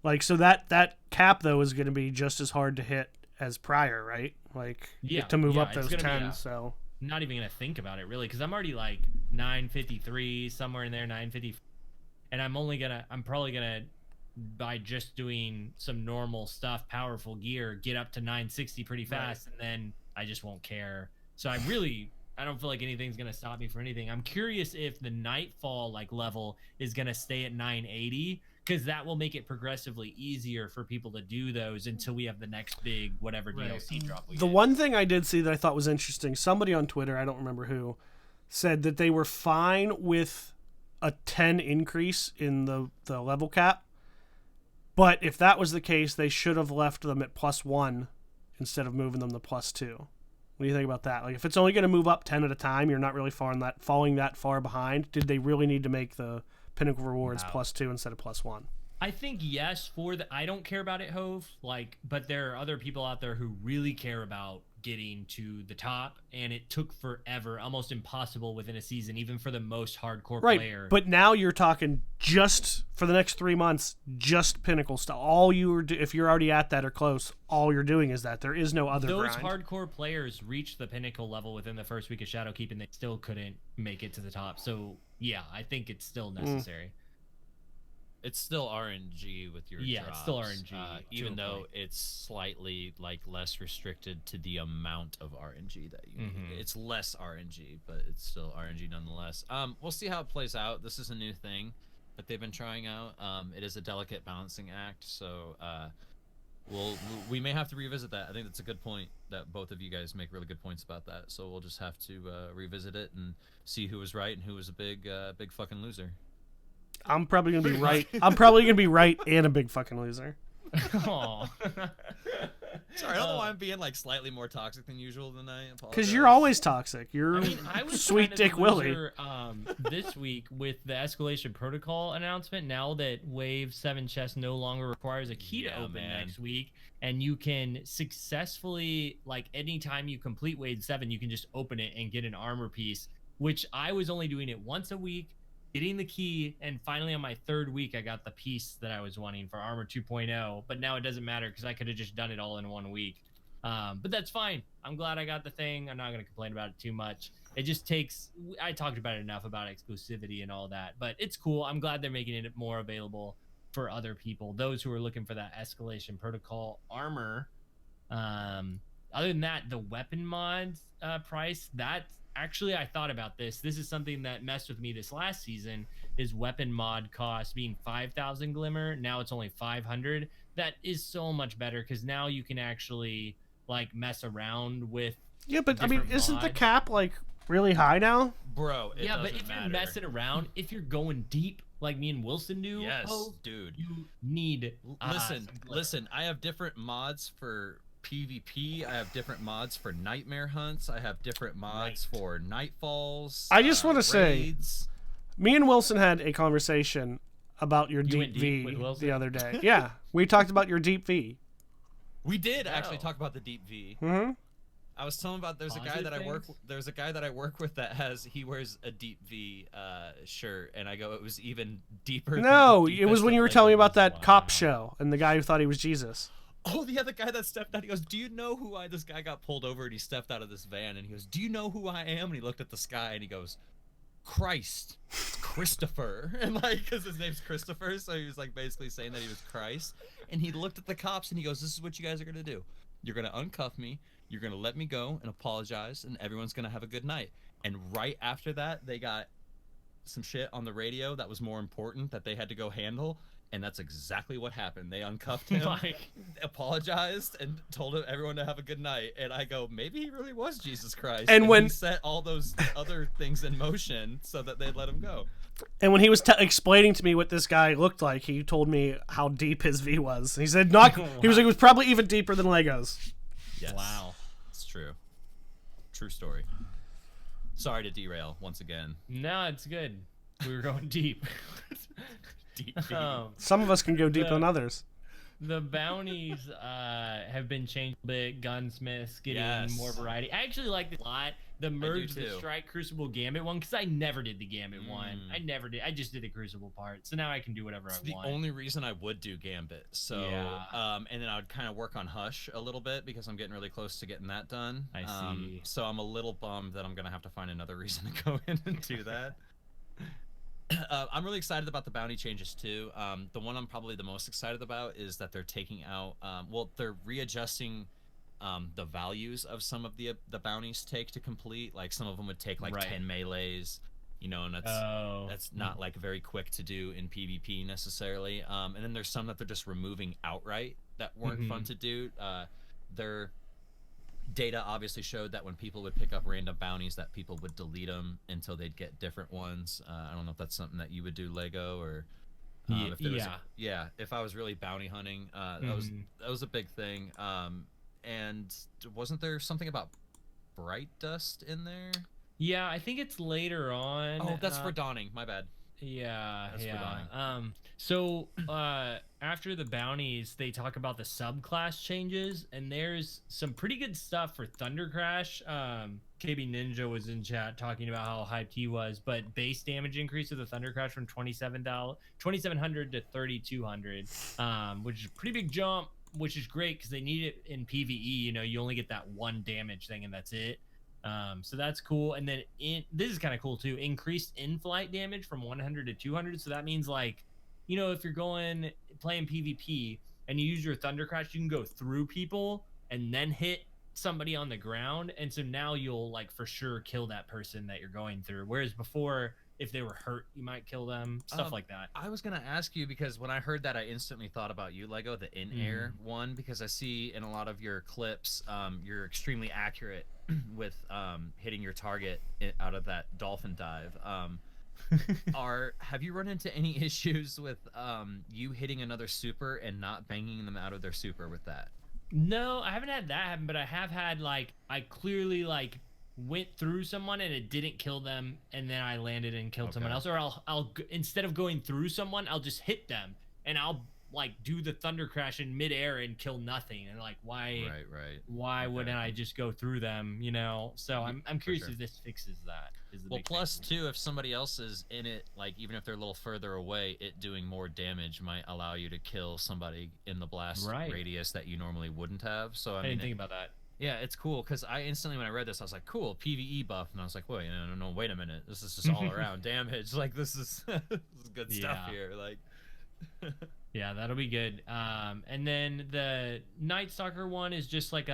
Speaker 2: like, so that cap though is going to be just as hard to hit as prior, right? Like,
Speaker 1: Yeah,
Speaker 2: to move
Speaker 1: yeah,
Speaker 2: up
Speaker 1: it's
Speaker 2: those
Speaker 1: gonna be,
Speaker 2: 10s. So
Speaker 1: not even gonna think about it really, because I'm already like 953 somewhere in there, 950, and I'm probably gonna, by just doing some normal stuff, powerful gear, get up to 960 pretty fast, and then I just won't care. So I don't feel like anything's gonna stop me from anything. I'm curious if the Nightfall like level is gonna stay at 980, because that will make it progressively easier for people to do those until we have the next big whatever DLC drop.
Speaker 2: the one thing I did see that I thought was interesting, somebody on Twitter, I don't remember who, said that they were fine with a 10 increase in the level cap. But if that was the case, they should have left them at +1 instead of moving them to +2. What do you think about that? Like, if it's only going to move up 10 at a time, you're not really falling that far behind. Did they really need to make the pinnacle rewards +2 instead of +1?
Speaker 1: I think yes. I don't care about it, Hove. But there are other people out there who really care about getting to the top, and it took forever, almost impossible within a season, even for the most hardcore player.
Speaker 2: But now you're talking just for the next 3 months, just pinnacle stuff. If you're already at that or close, all you're doing is that. There is no other
Speaker 1: Those
Speaker 2: grind.
Speaker 1: hardcore players reached the pinnacle level within the first week of Shadowkeep, and they still couldn't make it to the top. So yeah, I think it's still necessary.
Speaker 3: It's still RNG with your drops.
Speaker 1: It's still RNG,
Speaker 3: even though it's slightly less restricted to the amount of RNG that you need. It's less RNG, but it's still RNG nonetheless. We'll see how it plays out. This is a new thing that they've been trying out. It is a delicate balancing act, so we may have to revisit that. I think that's a good point that both of you guys make really good points about that. So we'll just have to revisit it and see who was right and who was a big fucking loser.
Speaker 2: I'm probably gonna be right. I'm probably gonna be right and a big fucking loser.
Speaker 1: Aw.
Speaker 3: Sorry, I don't know why I'm being slightly more toxic than usual tonight.
Speaker 2: Because you're always toxic. You're
Speaker 1: I was
Speaker 2: sweet
Speaker 1: kind of
Speaker 2: Dick
Speaker 1: the
Speaker 2: Willie.
Speaker 1: loser, this week with the escalation protocol announcement. Now that Wave 7 chest no longer requires a key to open next week, and you can successfully, anytime you complete Wave 7, you can just open it and get an armor piece. Which I was only doing it once a week, getting the key, and finally on my third week I got the piece that I was wanting for armor 2.0. But now it doesn't matter because I could have just done it all in 1 week. But that's fine. I'm glad I got the thing. I'm not going to complain about it too much. It just takes, I talked about it enough about exclusivity and all that, but it's cool. I'm glad they're making it more available for other people, those who are looking for that escalation protocol armor. Other than that, the weapon mods price, that's actually, I thought about this. This is something that messed with me this last season, is weapon mod cost being 5,000 glimmer. Now it's only 500. That is so much better because now you can actually mess around with.
Speaker 2: Yeah, but I mean, isn't the cap really high now?
Speaker 3: Bro,
Speaker 1: but if you're messing around, if you're going deep like me and Wilson do,
Speaker 3: dude,
Speaker 1: you need.
Speaker 3: Listen. I have different mods for PvP. I have different mods for nightmare hunts. I have different mods for nightfalls.
Speaker 2: I just want to say, me and Wilson had a conversation about your deep V the other day. Yeah, we talked about your deep V.
Speaker 3: We did actually talk about the deep V.
Speaker 2: Mm-hmm.
Speaker 3: I was telling about there's a guy that I work with that he wears a deep V shirt, and I go, it was even deeper.
Speaker 2: No, it was when you were telling me about that cop show and the guy who thought he was Jesus.
Speaker 3: Oh, the other guy that stepped out, he goes, do you know who this guy got pulled over and he stepped out of this van and he goes, do you know who I am? And he looked at the sky and he goes, Christ, it's Christopher. And because his name's Christopher, so he was basically saying that he was Christ. And he looked at the cops and he goes, this is what you guys are going to do. You're going to uncuff me. You're going to let me go and apologize, and everyone's going to have a good night. And right after that, they got some shit on the radio that was more important that they had to go handle. And that's exactly what happened. They uncuffed him, apologized, and told everyone to have a good night. And I go, maybe he really was Jesus Christ. And when he set all those other things in motion so that they'd let him go.
Speaker 2: And when he was explaining to me what this guy looked like, he told me how deep his V was. He said, he was like, it was probably even deeper than Legos.
Speaker 3: Yes. Wow. It's true. True story. Sorry to derail once again.
Speaker 1: No, it's good. We were going deep.
Speaker 2: Some of us can go deeper than others.
Speaker 1: The bounties have been changed a bit. Gunsmiths getting more variety. I actually like this a lot. The merge the Strike Crucible Gambit one, because I never did the Gambit one. I never did. I just did the Crucible part. So now I can do whatever I want.
Speaker 3: The only reason I would do Gambit. So and then I would kind of work on Hush a little bit because I'm getting really close to getting that done.
Speaker 1: I see.
Speaker 3: So I'm a little bummed that I'm gonna have to find another reason to go in and do that. I'm really excited about the bounty changes too. The one I'm probably the most excited about is that they're taking out, they're readjusting the values of some of the bounties take to complete. Like some of them would take 10 melees, and that's not very quick to do in PvP necessarily. And then there's some that they're just removing outright that weren't fun to do.
Speaker 5: data obviously showed that when people would pick up random bounties, that people would delete them until they'd get different ones. I don't know if that's something that you would do, Lego, or if there was if I was really bounty hunting, that was a big thing. And wasn't there something about bright dust in there?
Speaker 1: Yeah, I think it's later on.
Speaker 5: Oh, that's for dawning. My bad.
Speaker 1: Yeah,
Speaker 5: That's for
Speaker 1: yeah. So after the bounties, they talk about the subclass changes, and there's some pretty good stuff for Thunder Crash. KB Ninja was in chat talking about how hyped he was, but base damage increase of the Thunder Crash from 2,700 to 3,200, which is a pretty big jump, which is great because they need it in PvE. You know, you only get that one damage thing, and that's it. So that's cool. And then this is kind of cool too, increased in-flight damage from 100 to 200. So that means, like, you know, if you're playing PvP and you use your Thunder Crash, you can go through people and then hit somebody on the ground, and so now you'll, like, for sure kill that person that you're going through, whereas before, if they were hurt, you might kill them, stuff like that.
Speaker 5: I was gonna ask you, because when I heard that, I instantly thought about you, Lego, the in-air one, because I see in a lot of your clips, you're extremely accurate with hitting your target out of that dolphin dive. Have you run into any issues with you hitting another super and not banging them out of their super with that?
Speaker 1: No, I haven't had that happen, but I have had, like, I clearly, like, went through someone and it didn't kill them, and then I landed and killed someone else. Or I'll instead of going through someone, I'll just hit them, and I'll, like, do the Thunder Crash in midair and kill nothing. And, like, why wouldn't I just go through them, you know? So I'm curious if this fixes that.
Speaker 5: Well, plus too, if somebody else is in it, like, even if they're a little further away, it doing more damage might allow you to kill somebody in the blast radius that you normally wouldn't have. So I
Speaker 1: didn't think about that.
Speaker 5: Yeah, it's cool, because I instantly, when I read this, I was like, cool, PvE buff, and I was like, wait, no, wait a minute, this is just all around damage. Like, this is good stuff here. Like,
Speaker 1: yeah, that'll be good. And then the Night Stalker one is just like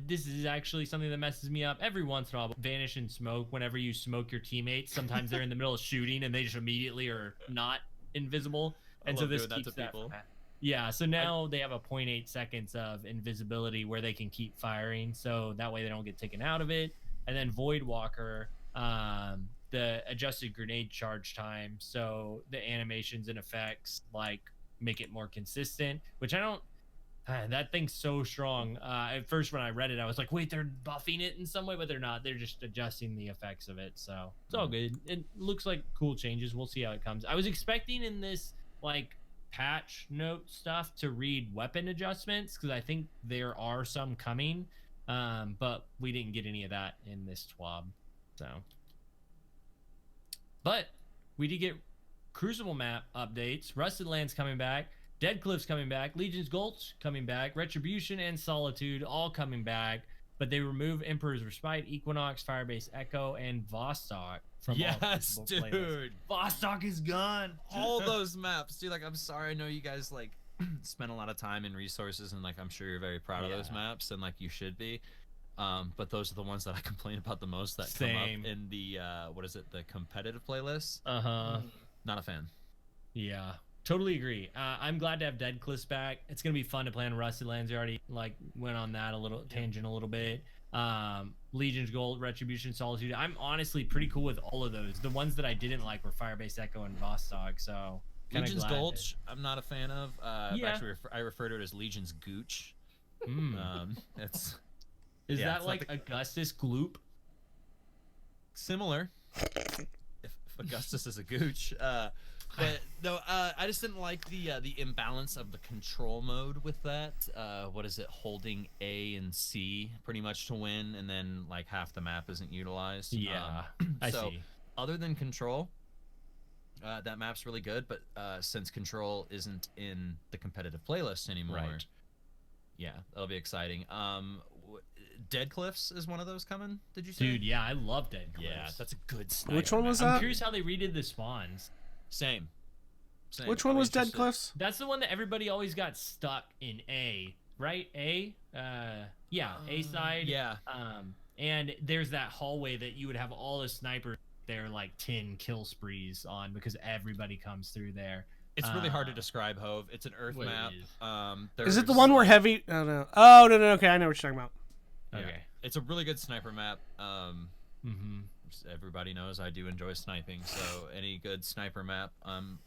Speaker 1: this is actually something that messes me up every once in a while. Vanish in smoke. Whenever you smoke your teammates, sometimes they're in the middle of shooting and they just immediately are not invisible. And so this keeps that from that. Yeah, so now they have a 0.8 seconds of invisibility where they can keep firing, so that way they don't get taken out of it. And then Void Walker, the adjusted grenade charge time, so the animations and effects, like, make it more consistent, which I don't... that thing's so strong. At first when I read it, I was like, wait, they're buffing it in some way, but they're not. They're just adjusting the effects of it, so it's all good. It looks like cool changes. We'll see how it comes. I was expecting in this, like, patch note stuff to read weapon adjustments, because I think there are some coming, but we didn't get any of that in this TWAB. So, but we did get Crucible map updates. Rusted Land's coming back, Dead Cliff's coming back, Legion's Gulch coming back, Retribution and Solitude all coming back, but they remove Emperor's Respite, Equinox, Firebase Echo, and Vostok from all
Speaker 5: dude
Speaker 1: playlists. Vostok is gone.
Speaker 5: All those maps, dude. Like, I'm sorry, I know you guys, like, spend a lot of time and resources, and, like, I'm sure you're very proud of those maps, and, like, you should be. But those are the ones that I complain about the most that come up in the the competitive playlist. Not a fan.
Speaker 1: Yeah, totally agree. I'm glad to have Dead Cliffs back. It's gonna be fun to play on Rusted Lands. You already, like, went on that a little tangent a little bit. Legion's Gold, Retribution, Solitude. I'm honestly pretty cool with all of those. The ones that I didn't like were Firebase Echo and Vostok. So
Speaker 5: Legion's Gulch, I'm not a fan of. Actually, I refer to it as Legion's Gooch.
Speaker 1: Is that like Augustus Gloop?
Speaker 5: Similar. If Augustus is a gooch. But no, I just didn't like the imbalance of the control mode with that. What is it? Holding A and C pretty much to win, and then, like, half the map isn't utilized.
Speaker 1: Yeah, I see.
Speaker 5: Other than control, that map's really good. But since control isn't in the competitive playlist anymore, yeah, that'll be exciting. Dead Cliffs is one of those coming. Did you say?
Speaker 1: Dude, yeah, I love Dead Cliffs.
Speaker 5: Yeah, that's a good sniper.
Speaker 2: Which one was that?
Speaker 1: I'm curious how they redid the spawns.
Speaker 5: Same.
Speaker 2: Which one was Dead Cliffs?
Speaker 1: That's the one that everybody always got stuck in A, right? A? Yeah, A side.
Speaker 5: Yeah.
Speaker 1: And there's that hallway that you would have all the snipers there, like 10 kill sprees on, because everybody comes through there.
Speaker 5: It's really hard to describe, Hove. It's an Earth map.
Speaker 2: Is it the one where heavy? Oh no. Oh no. Okay, I know what you're talking about.
Speaker 1: Okay.
Speaker 5: It's a really good sniper map.
Speaker 1: Mm-hmm.
Speaker 5: Everybody knows I do enjoy sniping, so any good sniper map I'm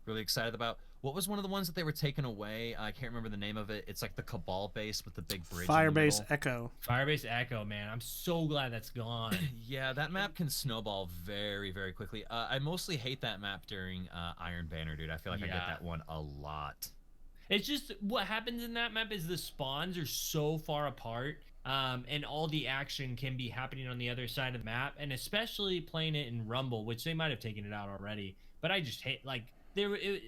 Speaker 5: really excited about. What was one of the ones that they were taking away? I can't remember the name of it. It's like the Cabal base with the big bridge.
Speaker 2: Firebase Echo.
Speaker 1: Firebase Echo, man. I'm so glad that's gone.
Speaker 5: Yeah, that map can snowball very, very quickly. I mostly hate that map during Iron Banner, dude. I feel like I get that one a lot.
Speaker 1: It's just what happens in that map is the spawns are so far apart, and all the action can be happening on the other side of the map, and especially playing it in Rumble, which they might have taken it out already. But I just hate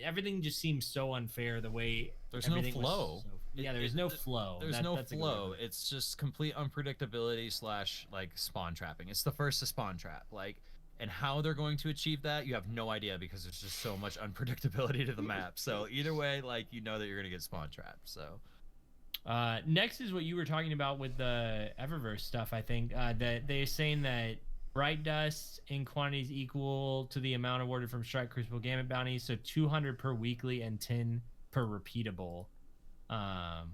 Speaker 1: everything just seems so unfair the way
Speaker 5: there's no flow.
Speaker 1: There's no flow.
Speaker 5: There's no flow. It's just complete unpredictability / like spawn trapping. It's the first to spawn trap. Like, and how they're going to achieve that, you have no idea because there's just so much unpredictability to the map. So either way, like, you know that you're gonna get spawn trapped. So
Speaker 1: next is what you were talking about with the Eververse stuff. I think that they're saying that Bright Dust in quantities equal to the amount awarded from Strike, Crucible, Gamut bounties. So 200 per weekly and 10 per repeatable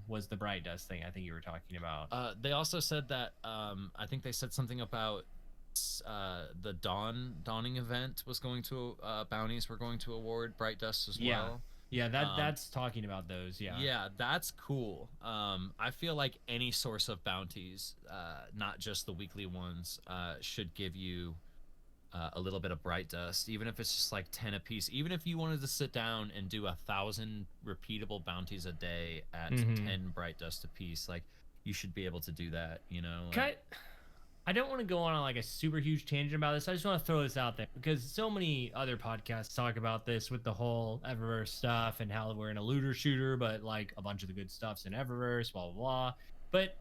Speaker 1: was the Bright Dust thing I think you were talking about.
Speaker 5: they also said that I think they said something about the dawning event was going to bounties were going to award Bright Dust as well.
Speaker 1: Yeah, that's talking about those.
Speaker 5: Yeah, that's cool. I feel like any source of bounties, not just the weekly ones, should give you a little bit of Bright Dust, even if it's just like 10 apiece. Even if you wanted to sit down and do 1,000 repeatable bounties a day at 10 Bright Dust apiece, like you should be able to do that. You know.
Speaker 1: I don't want to go on like a super huge tangent about this. I just want to throw this out there because so many other podcasts talk about this with the whole Eververse stuff and how we're in a looter shooter, but like a bunch of the good stuff's in Eververse, blah, blah, blah. But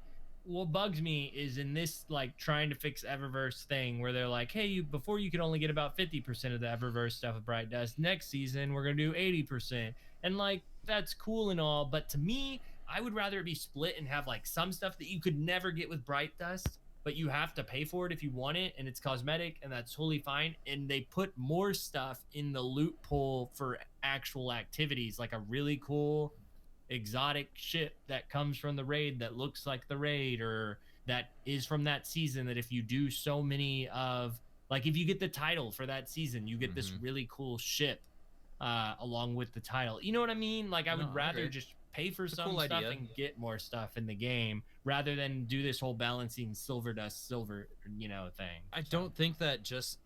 Speaker 1: what bugs me is in this like trying to fix Eververse thing where they're like, hey, before you could only get about 50% of the Eververse stuff with Bright Dust. Next season, we're going to do 80%. And like, that's cool and all. But to me, I would rather it be split and have like some stuff that you could never get with Bright Dust, but you have to pay for it if you want it, and it's cosmetic, and that's totally fine. And they put more stuff in the loot pool for actual activities, like a really cool exotic ship that comes from the raid that looks like the raid, or that is from that season, that if you do so many of, like if you get the title for that season, you get this really cool ship along with the title. You know what I mean? Like I would rather just pay for some
Speaker 5: cool
Speaker 1: stuff
Speaker 5: idea.
Speaker 1: and get more stuff in the game rather than do this whole balancing silver thing.
Speaker 5: I don't think that just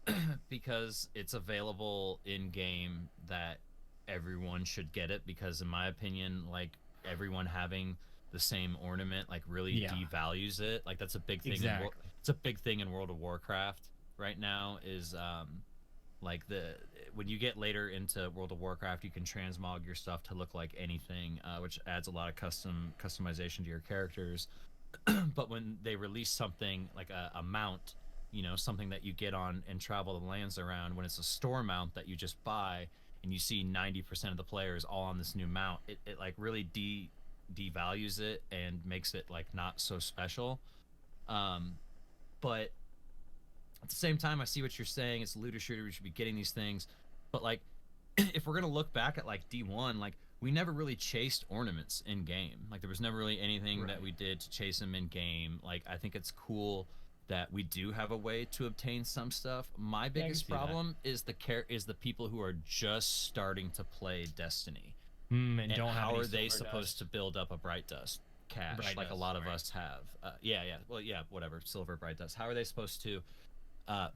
Speaker 5: because it's available in game that everyone should get it, because in my opinion, like everyone having the same ornament like really devalues it. Like that's a big thing.
Speaker 1: Exactly.
Speaker 5: It's a big thing in World of Warcraft right now is like when you get later into World of Warcraft, you can transmog your stuff to look like anything, which adds a lot of customization to your characters. But when they release something like a mount, you know, something that you get on and travel the lands around, when it's a store mount that you just buy and you see 90% of the players all on this new mount, it like really devalues it and makes it like not so special. But at the same time, I see what you're saying. It's a looter shooter. We should be getting these things. But, like, if we're going to look back at, like, D1, like, we never really chased ornaments in-game. Like, there was never really anything that we did to chase them in-game. Like, I think it's cool that we do have a way to obtain some stuff. My biggest problem is the people who are just starting to play Destiny.
Speaker 1: And don't have
Speaker 5: how
Speaker 1: any
Speaker 5: are they
Speaker 1: silver
Speaker 5: supposed
Speaker 1: dust.
Speaker 5: to build up a Bright Dust cache like a lot of us have? Well, whatever, silver Bright Dust. How are they supposed to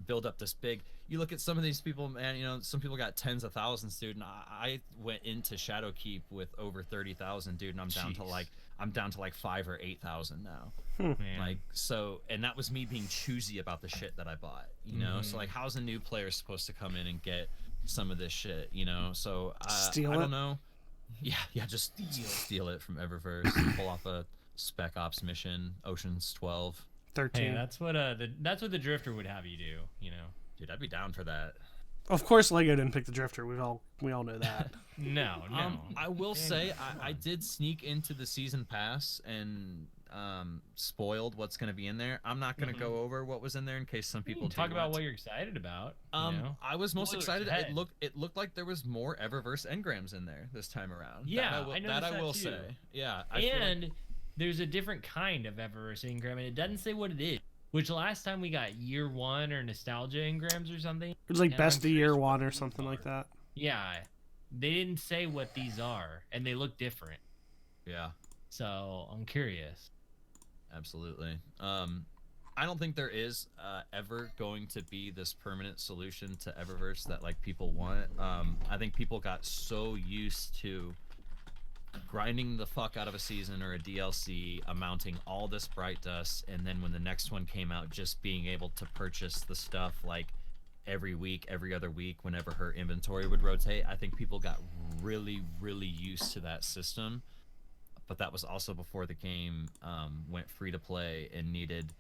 Speaker 5: build up this big? You look at some of these people, man, you know, some people got tens of thousands, dude, and I went into Shadowkeep with over 30,000, dude, and I'm down to like 5 or 8,000 now. Like, so, and that was me being choosy about the shit that I bought, you know. So like, how's a new player supposed to come in and get some of this shit, you know? So I don't know. Just steal it from Eververse, pull off a Spec Ops mission, Oceans 12.
Speaker 2: 13.
Speaker 1: Hey, that's what the Drifter would have you do, you know.
Speaker 5: Dude, I'd be down for that.
Speaker 2: Of course, Lego didn't pick the Drifter. We all know that.
Speaker 1: No.
Speaker 5: I will say I did sneak into the season pass and spoiled what's going to be in there. I'm not going to go over what was in there in case some people
Speaker 1: talk about what you're excited about. You know?
Speaker 5: I was most excited. It looked like there was more Eververse engrams in there this time around.
Speaker 1: Yeah,
Speaker 5: I will say. Yeah,
Speaker 1: there's a different kind of Eververse engram, and it doesn't say what it is. Which last time we got year 1 or nostalgia engrams or something.
Speaker 2: It was like best of year 1 or something like that.
Speaker 1: Yeah, they didn't say what these are, and they look different.
Speaker 5: Yeah.
Speaker 1: So I'm curious.
Speaker 5: Absolutely. I don't think there is ever going to be this permanent solution to Eververse that like people want. I think people got so used to grinding the fuck out of a season or a DLC, amounting all this bright dust, and then when the next one came out, just being able to purchase the stuff like every week, every other week, whenever her inventory would rotate. I think people got really, really used to that system. But that was also before the game went free to play and needed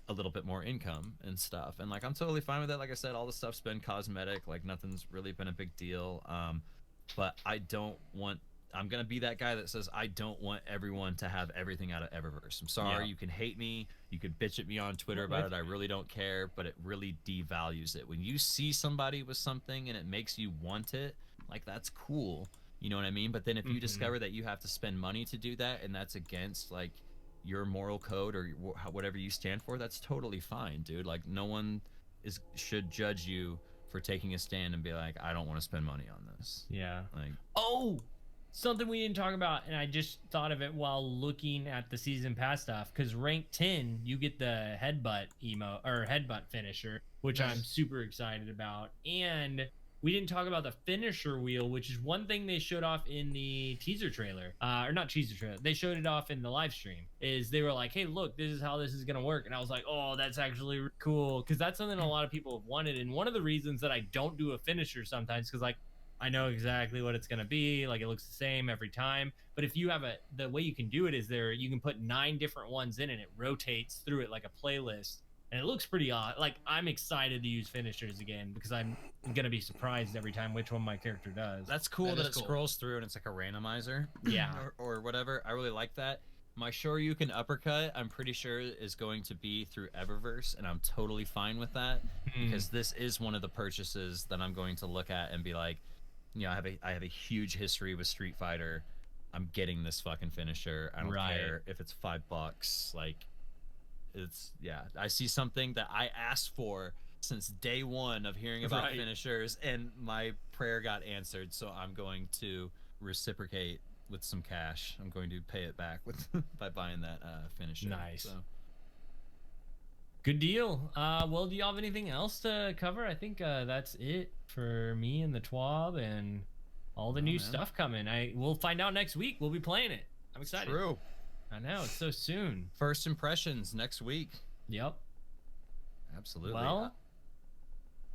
Speaker 5: a little bit more income and stuff. And like I'm totally fine with that. Like I said, all the stuff's been cosmetic. Like nothing's really been a big deal. But I'm gonna be that guy that says I don't want everyone to have everything out of Eververse. I'm sorry, you can hate me, you can bitch at me on Twitter about it. I really don't care, but it really devalues it. When you see somebody with something and it makes you want it, like that's cool. You know what I mean? But then if you discover that you have to spend money to do that, and that's against like your moral code or whatever you stand for, that's totally fine, dude. Like no one should judge you for taking a stand and be like, I don't want to spend money on this.
Speaker 1: Yeah.
Speaker 5: Like,
Speaker 1: something we didn't talk about, and I just thought of it while looking at the season pass stuff, because rank 10 you get the headbutt emo or headbutt finisher, which I'm super excited about. And we didn't talk about the finisher wheel, which is one thing they showed off in the teaser trailer, or not teaser trailer, they showed it off in the live stream. Is they were like, hey look, this is how this is gonna work. And I was like, oh, that's actually cool, because that's something a lot of people have wanted. And one of the reasons that I don't do a finisher sometimes, because like I know exactly what it's going to be. Like it looks the same every time. But if you have the way you can do it is you can put 9 different ones in and it rotates through it like a playlist. And it looks pretty odd. Like I'm excited to use finishers again because I'm going to be surprised every time which one my character does.
Speaker 5: That's cool that it scrolls through and it's like a randomizer.
Speaker 1: Yeah.
Speaker 5: or whatever. I really like that. My Shoryuken uppercut, I'm pretty sure is going to be through Eververse, and I'm totally fine with that because this is one of the purchases that I'm going to look at and be like, you know, I have a huge history with Street Fighter. I'm getting this fucking finisher. I don't care if it's $5. Like, it's I see something that I asked for since day one of hearing about finishers, and my prayer got answered. So I'm going to reciprocate with some cash. I'm going to pay it back with by buying that finisher.
Speaker 1: Nice.
Speaker 5: So.
Speaker 1: Good deal. Well, do y'all have anything else to cover? I think that's it for me and the TWAB and all the new stuff coming. We'll find out next week. We'll be playing it. I'm excited.
Speaker 5: True.
Speaker 1: I know, it's so soon.
Speaker 5: First impressions next week.
Speaker 1: Yep.
Speaker 5: Absolutely.
Speaker 1: Well,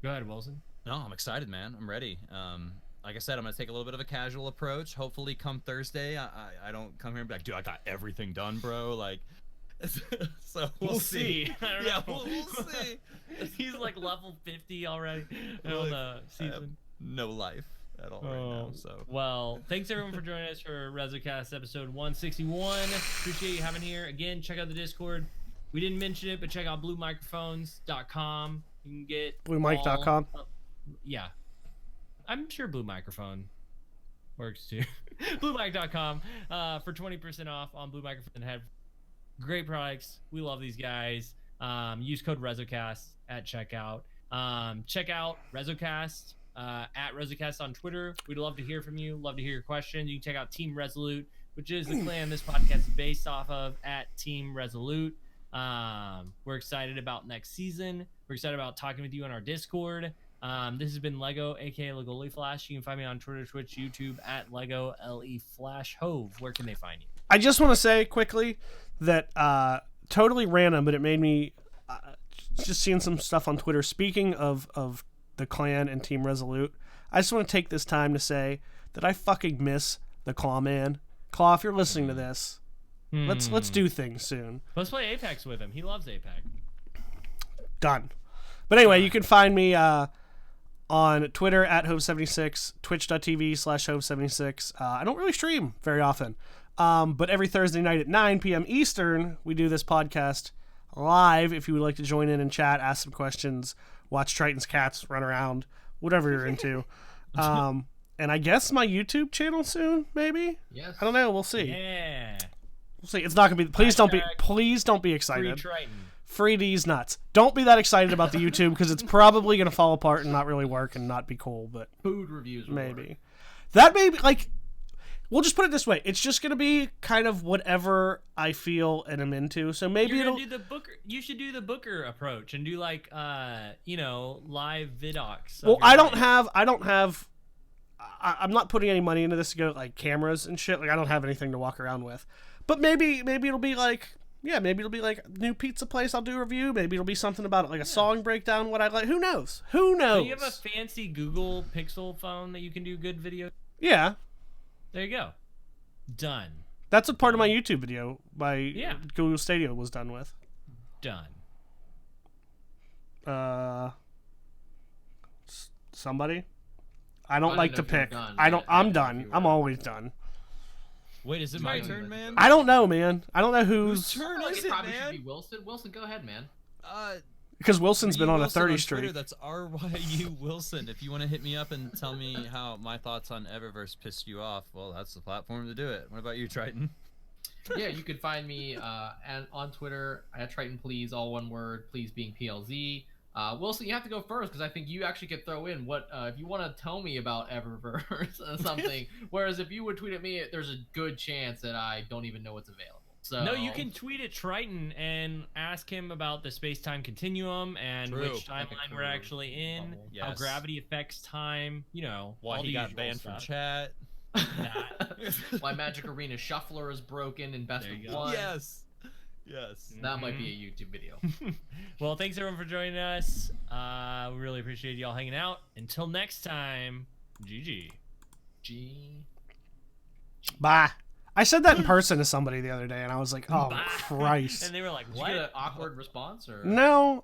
Speaker 1: go ahead, Wilson.
Speaker 5: No, I'm excited, man. I'm ready. Like I said, I'm gonna take a little bit of a casual approach. Hopefully, come Thursday, I don't come here and be like, dude, I got everything done, bro. Like. So we'll see.
Speaker 1: I don't know.
Speaker 5: We'll see.
Speaker 1: He's like level 50 already on the season.
Speaker 5: No life at all right now. So
Speaker 1: well, thanks everyone for joining us for REZOcast episode 161. Appreciate you having here. Again, check out the Discord. We didn't mention it, but check out bluemicrophones.com. You can get
Speaker 2: bluemic.com.
Speaker 1: Yeah, I'm sure Blue Microphone works too. bluemic.com for 20% off on Blue Microphone head. Great products. We love these guys. Use code REZOcast at checkout. Check out REZOcast at REZOcast on Twitter. We'd love to hear from you. Love to hear your questions. You can check out Team Resolute, which is the clan this podcast is based off of, at Team Resolute. We're excited about next season. We're excited about talking with you on our Discord. This has been Lego, aka Legoli Flash. You can find me on Twitter, Twitch, YouTube at Lego LE Flash. Hove, where can they find you?
Speaker 2: I just want to say quickly that totally random, but it made me just seeing some stuff on Twitter. Speaking of the clan and Team Resolute, I just want to take this time to say that I fucking miss the Clawman. Claw, if you're listening to this, let's do things soon.
Speaker 1: Let's play Apex with him. He loves Apex.
Speaker 2: Done. But anyway, you can find me on Twitter at Hove76, twitch.tv/Hove76. I don't really stream very often. But every Thursday night at 9 p.m. Eastern, we do this podcast live. If you would like to join in and chat, ask some questions, watch Triton's cats run around, whatever you're into. And I guess my YouTube channel soon, maybe?
Speaker 4: Yes.
Speaker 2: I don't know. We'll see.
Speaker 1: Yeah.
Speaker 2: We'll see. It's not gonna be. Please don't be
Speaker 1: Free
Speaker 2: excited.
Speaker 1: Triton.
Speaker 2: Free D's nuts. Don't be that excited about the YouTube because it's probably gonna fall apart and not really work and not be cool. But
Speaker 4: Food reviews. will
Speaker 2: maybe
Speaker 4: work.
Speaker 2: that may be like. We'll just put it this way. It's just gonna be kind of whatever I feel and am into. So maybe
Speaker 1: You're
Speaker 2: it'll.
Speaker 1: gonna do the Booker. You should do the Booker approach and do like live vidocs.
Speaker 2: Well, I don't have. I'm not putting any money into this to go like cameras and shit. Like I don't have anything to walk around with. But maybe it'll be like maybe it'll be like new pizza place I'll do a review. Maybe it'll be something about it, like a song breakdown. What I like. Who knows? Who knows?
Speaker 1: Do you have a fancy Google Pixel phone that you can do good video?
Speaker 2: Yeah.
Speaker 1: There you go. Done.
Speaker 2: That's what part of my YouTube video by Google Stadia was done with.
Speaker 1: Done.
Speaker 2: Somebody? I don't
Speaker 4: I
Speaker 2: like to
Speaker 4: didn't know if you were
Speaker 2: pick.
Speaker 4: done
Speaker 2: I don't.
Speaker 4: yet. I
Speaker 2: I'm
Speaker 4: didn't know if
Speaker 2: done.
Speaker 4: you were
Speaker 2: I'm
Speaker 4: done.
Speaker 2: always done.
Speaker 5: Wait, is it my
Speaker 4: Sorry.
Speaker 5: turn, man?
Speaker 2: I don't know, man. I don't know whose.
Speaker 3: turn
Speaker 4: I feel like
Speaker 3: is
Speaker 4: it
Speaker 3: it,
Speaker 4: probably should
Speaker 3: man?
Speaker 4: be Wilson. Wilson, go ahead, man.
Speaker 2: Because Wilson's been on a
Speaker 5: Wilson
Speaker 2: 30
Speaker 5: on
Speaker 2: streak.
Speaker 5: Twitter, that's RYU Wilson. If you want to hit me up and tell me how my thoughts on Eververse pissed you off, well, that's the platform to do it. What about you, Triton?
Speaker 4: Yeah, you can find me and on Twitter at Triton Please, all one word, please being PLZ. Wilson, you have to go first because I think you actually could throw in what if you want to tell me about Eververse or something. Whereas if you would tweet at me, there's a good chance that I don't even know what's available. So
Speaker 1: No, you can tweet at Triton and ask him about the space-time continuum and
Speaker 5: True.
Speaker 1: which timeline we're actually in,
Speaker 4: Bubble.
Speaker 1: how
Speaker 5: Yes.
Speaker 1: gravity affects time,
Speaker 5: Why
Speaker 1: all
Speaker 5: he
Speaker 1: the
Speaker 5: got
Speaker 1: usual
Speaker 5: banned from
Speaker 1: stuff.
Speaker 5: chat.
Speaker 4: Why Magic Arena Shuffler is broken in Best
Speaker 1: There you
Speaker 4: of
Speaker 1: go.
Speaker 4: One.
Speaker 5: Yes. Yes.
Speaker 4: That might be a YouTube video.
Speaker 1: Well, thanks everyone for joining us. We really appreciate y'all hanging out. Until next time, GG.
Speaker 4: G.
Speaker 2: Bye. I said that in person to somebody the other day, and I was like, "Oh
Speaker 1: Bye.
Speaker 2: Christ!"
Speaker 1: And they were like,
Speaker 4: Did you
Speaker 1: "What?"
Speaker 4: get an awkward response or?
Speaker 2: No,